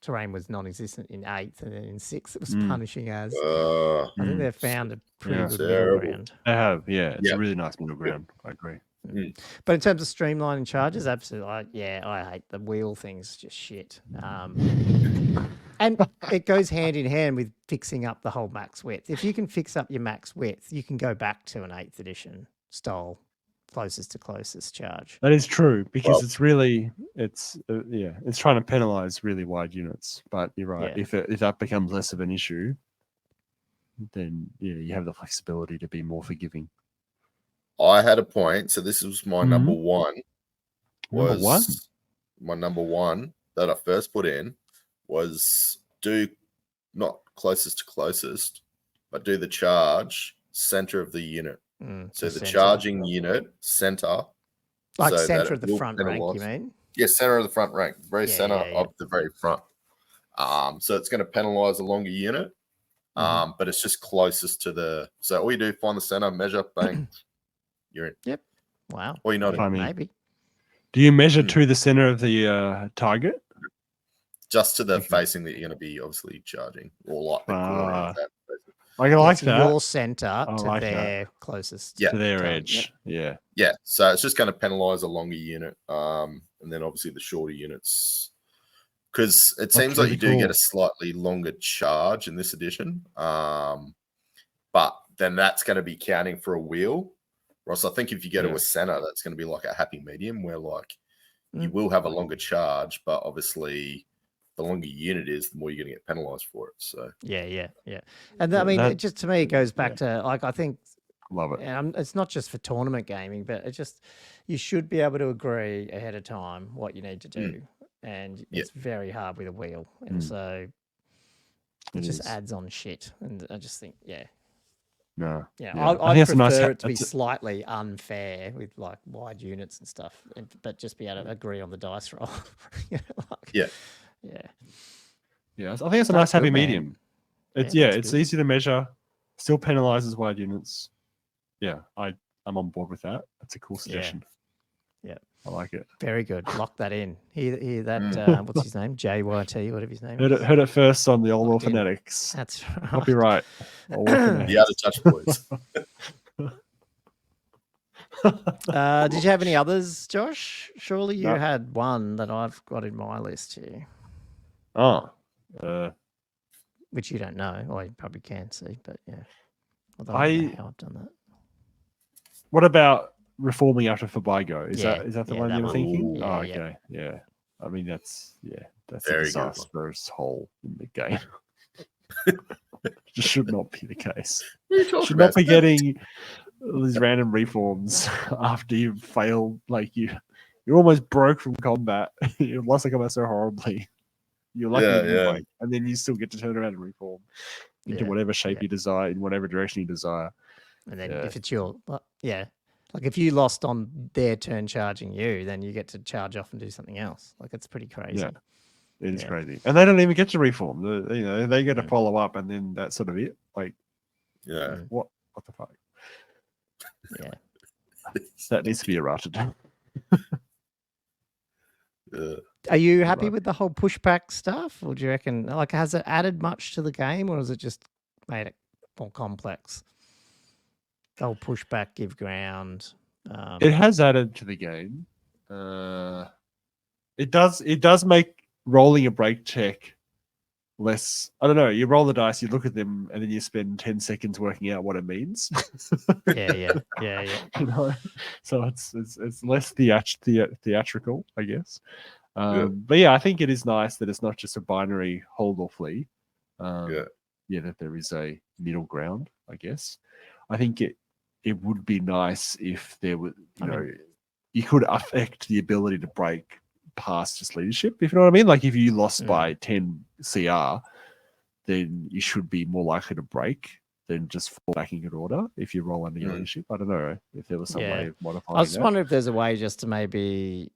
terrain was non-existent in 8th, and then in 6th it was punishing as. I think they've found a pretty good middle ground. They have, it's a really nice middle ground. I agree. But in terms of streamlining charges, absolutely, I hate the wheel things, just shit. And it goes hand in hand with fixing up the whole max width. If you can fix up your max width, you can go back to an 8th edition style closest to closest charge. That is true, because it's really, it's trying to penalize really wide units. But you're right. Yeah. If that becomes less of an issue, then you have the flexibility to be more forgiving. I had a point. So this was my number one. My number one that I first put in was do not closest to closest, but do the charge center of the unit. So the charging unit center, like so center of the front rank, you mean? Yeah, center of the front rank, very center of the very front. So it's going to penalize a longer unit, but it's just closest to the. So all you do, find the center, measure, bang, you're in. Yep. Wow. Or you're not in. Maybe. Do you measure to the center of the target? Just to the facing that you're going to be obviously charging, or like the corner of that. I like that. Your center to like their closest. To their edge. Yeah. Yeah. So it's just going to penalize a longer unit. And then obviously the shorter units. Because it seems like you do get a slightly longer charge in this edition. But then that's going to be counting for a wheel. Ross, I think if you go to a center, that's going to be like a happy medium where like you will have a longer charge, but obviously the longer unit is, the more you're going to get penalized for it. So yeah. And I mean, just to me, it goes back to like, I think, love it. And it's not just for tournament gaming, but it just, you should be able to agree ahead of time what you need to do. And it's very hard with a wheel. And so it just adds on shit. And I just think, No. I think prefer it to be slightly unfair with like wide units and stuff, but just be able to agree on the dice roll. Yeah, I think it's a nice happy medium. It's it's easy to measure, still penalizes wide units. Yeah, I'm on board with that. That's a cool suggestion. Yeah. I like it. Very good. Lock that in. Hear that? What's his name? JYT, whatever his name is. Heard it first on the old War Fanatics. That's right. Copyright. The other touch boys. Did you have any others, Josh? Surely you had one that I've got in my list here. Oh. Which you don't know. Or you probably can see, but yeah. Although I don't know how I've done that. What about reforming after Fabigo? Is that the one you were thinking? Yeah, okay. Yeah. I mean that's very a disastrous hole in the game. Just should not be the case. Should not be getting these random reforms after you've failed. Like you're almost broke from combat. You lost the combat so horribly. You're lucky, and then you still get to turn around and reform into whatever shape you desire, in whatever direction you desire. And then if it's your Like if you lost on their turn charging you, then you get to charge off and do something else. Like it's pretty crazy. Yeah. It is Yeah. crazy, and they don't even get to reform. They get to Mm. follow up, and then that's sort of it. Like, Yeah. what the fuck? Yeah. That needs to be errated. Yeah. Are you happy Right. with the whole pushback stuff, or do you reckon like has it added much to the game, or has it just made it more complex? The whole pushback, give ground. It has added to the game. It does make rolling a break check less. I don't know. You roll the dice, you look at them, and then you spend 10 seconds working out what it means. Yeah. You know, so it's less theatrical, I guess. But yeah, I think it is nice that it's not just a binary hold or flee. Yeah, that there is a middle ground, I guess. I think it would be nice if there were, you could affect the ability to break past just leadership, if you know what I mean. Like if you lost by 10 CR, then you should be more likely to break than just fall back in good order if you roll under your leadership. I don't know if there was some way of modifying I was just that. wondering if there's a way just to maybe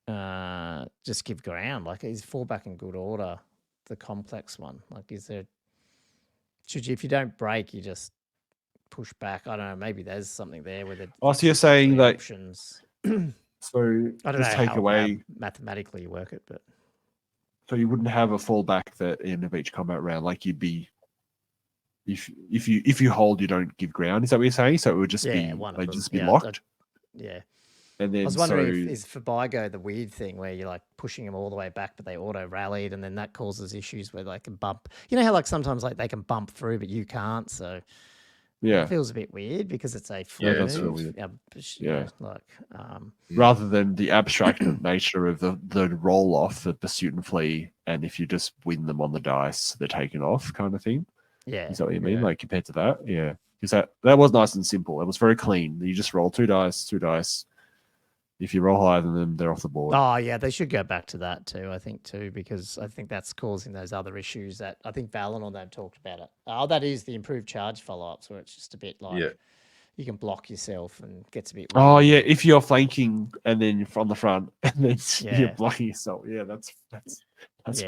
just give ground, like is fall back in good order the complex one? Like is there, should you, if you don't break, you just push back? I don't know, maybe there's something there with it. Oh, so you're saying that options. So I don't just know take how away mathematically you work it, but so you wouldn't have a fallback that end of each combat round, like you'd be if you hold, you don't give ground. Is that what you're saying? So it would just be they'd just be locked. And then I was wondering if is for Bigo the weird thing where you're like pushing them all the way back, but they auto rallied, and then that causes issues where they can bump. You know how like sometimes like they can bump through, but you can't. So it feels a bit weird because it's a flee that's move. weird. Rather than the abstract nature of the roll off, the pursuit and flee, and if you just win them on the dice, they're taken off, kind of thing. Yeah, is that what you mean? Like compared to that, because that was nice and simple. It was very clean. You just roll two dice. If you roll higher than them, they're off the board. Oh, yeah, they should go back to that too, I think, because I think that's causing those other issues that I think Valen or they've talked about it. Oh, that is the improved charge follow-ups where it's just a bit like you can block yourself and gets a bit weird. Oh, yeah, if you're flanking and then you're from the front and then you're blocking yourself. Yeah, that's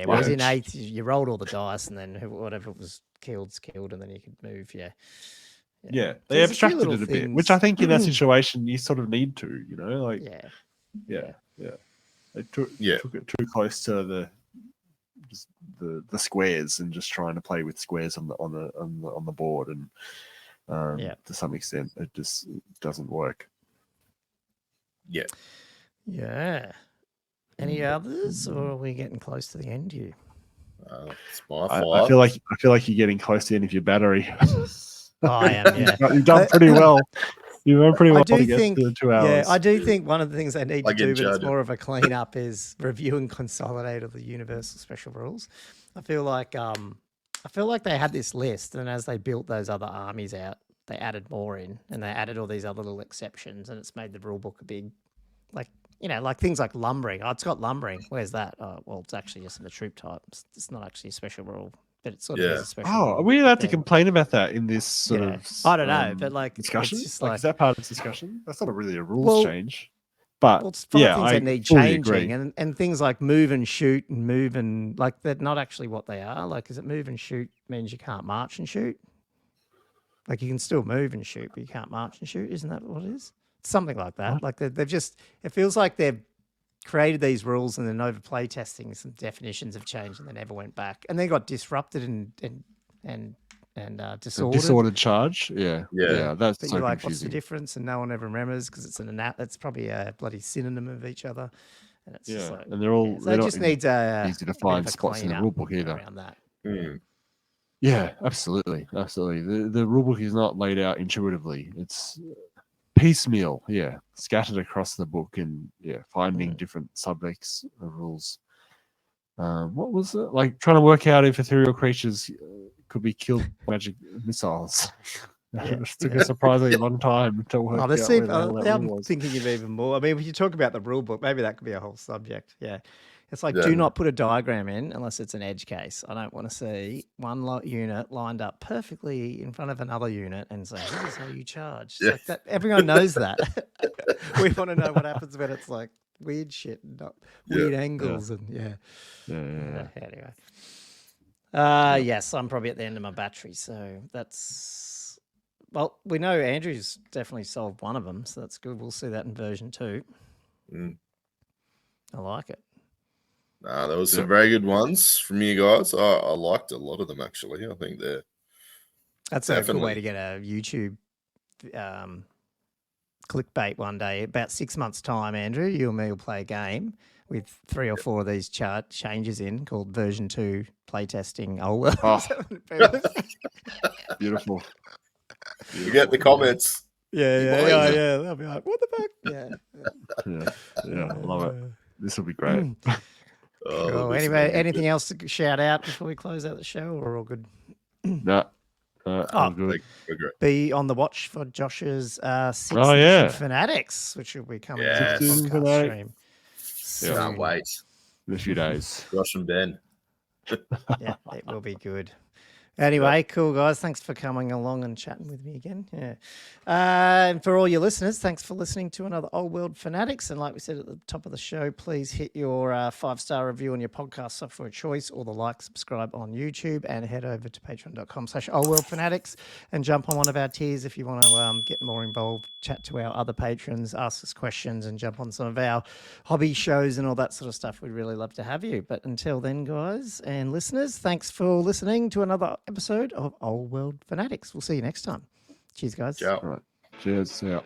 whereas in 8th, you rolled all the dice and then whatever was killed's killed and then you could move, Yeah, they abstracted it a bit, which I think in that situation you sort of need to, like they took it too close to the squares and just trying to play with squares on the board, and to some extent it just doesn't work. Any others, or are we getting close to the end here? It's my fault. I feel like you're getting close to the end of your battery. Oh, I am. Yeah, you've done pretty well. You went pretty well to get to 2 hours. Yeah, I do think one of the things they need to do, but it's judge more of a cleanup, is review and consolidate all the universal special rules. I feel like they had this list, and as they built those other armies out, they added more in, and they added all these other little exceptions, and it's made the rule book a big, like things like lumbering. Oh, it's got lumbering. Where's that? Oh, well, it's actually just in the troop type. It's not actually a special rule. But it's sort of is a special rule. Are we allowed to complain about that in this sort of I don't know, but like discussion? It's just is that part of this discussion? That's not really a rules change. But it's things I that need changing, and things like move and shoot and move and like they're not actually what they are. Like, is it move and shoot means you can't march and shoot? Like you can still move and shoot, but you can't march and shoot. Isn't that what it is? Something like that. What? Like they've just, it feels like they've created these rules and then over play testing, some definitions have changed and they never went back, and they got disrupted and disordered. Disordered charge, yeah. That's but so you're like, confusing. what's the difference? And no one ever remembers because it's probably a bloody synonym of each other, and it's just like, and they're all so it just needs easy to find spots in the rule book either. Around that. Yeah, absolutely. The rule book is not laid out intuitively. It's piecemeal, scattered across the book, and finding different subjects of rules. What was it like trying to work out if ethereal creatures could be killed by magic missiles? It took a surprisingly long time to work out. I'm thinking of even more. I mean, when you talk about the rule book, maybe that could be a whole subject. Yeah, It's like, do not put a diagram in unless it's an edge case. I don't want to see one unit lined up perfectly in front of another unit and say, this is how you charge. It's like that. Everyone knows that. We want to know what happens when it's like weird shit, not weird angles. And anyway. Yes, I'm probably at the end of my battery. So that's, well, we know Andrew's definitely solved one of them. So that's good. We'll see that in version 2. I like it. There was some very good ones from you guys. I liked a lot of them, actually. I think that's a good way to get a YouTube clickbait one day. About 6 months' time, Andrew, you and me will play a game with 3 or 4 of these chart changes in called version 2 playtesting. Beautiful. You get the comments. Yeah. They'll be like, what the fuck? Yeah, I love it. This will be great. Cool. Anyway, anything else to shout out before we close out the show, or all good? No. All good. Be on the watch for Josh's 6th edition Fanatics, which will be coming out to the podcast stream. Can't wait. In a few days. Josh and Ben. Yeah, it will be good. Anyway, cool, guys. Thanks for coming along and chatting with me again. And for all your listeners, thanks for listening to another Old World Fanatics. And like we said at the top of the show, please hit your 5-star review on your podcast software of choice, or the like, subscribe on YouTube, and head over to patreon.com/oldworldfanatics and jump on one of our tiers if you want to get more involved, chat to our other patrons, ask us questions, and jump on some of our hobby shows and all that sort of stuff. We'd really love to have you. But until then, guys and listeners, thanks for listening to another episode of Old World Fanatics. We'll see you next time. Cheers, guys. Ciao. All right. Cheers. See ya.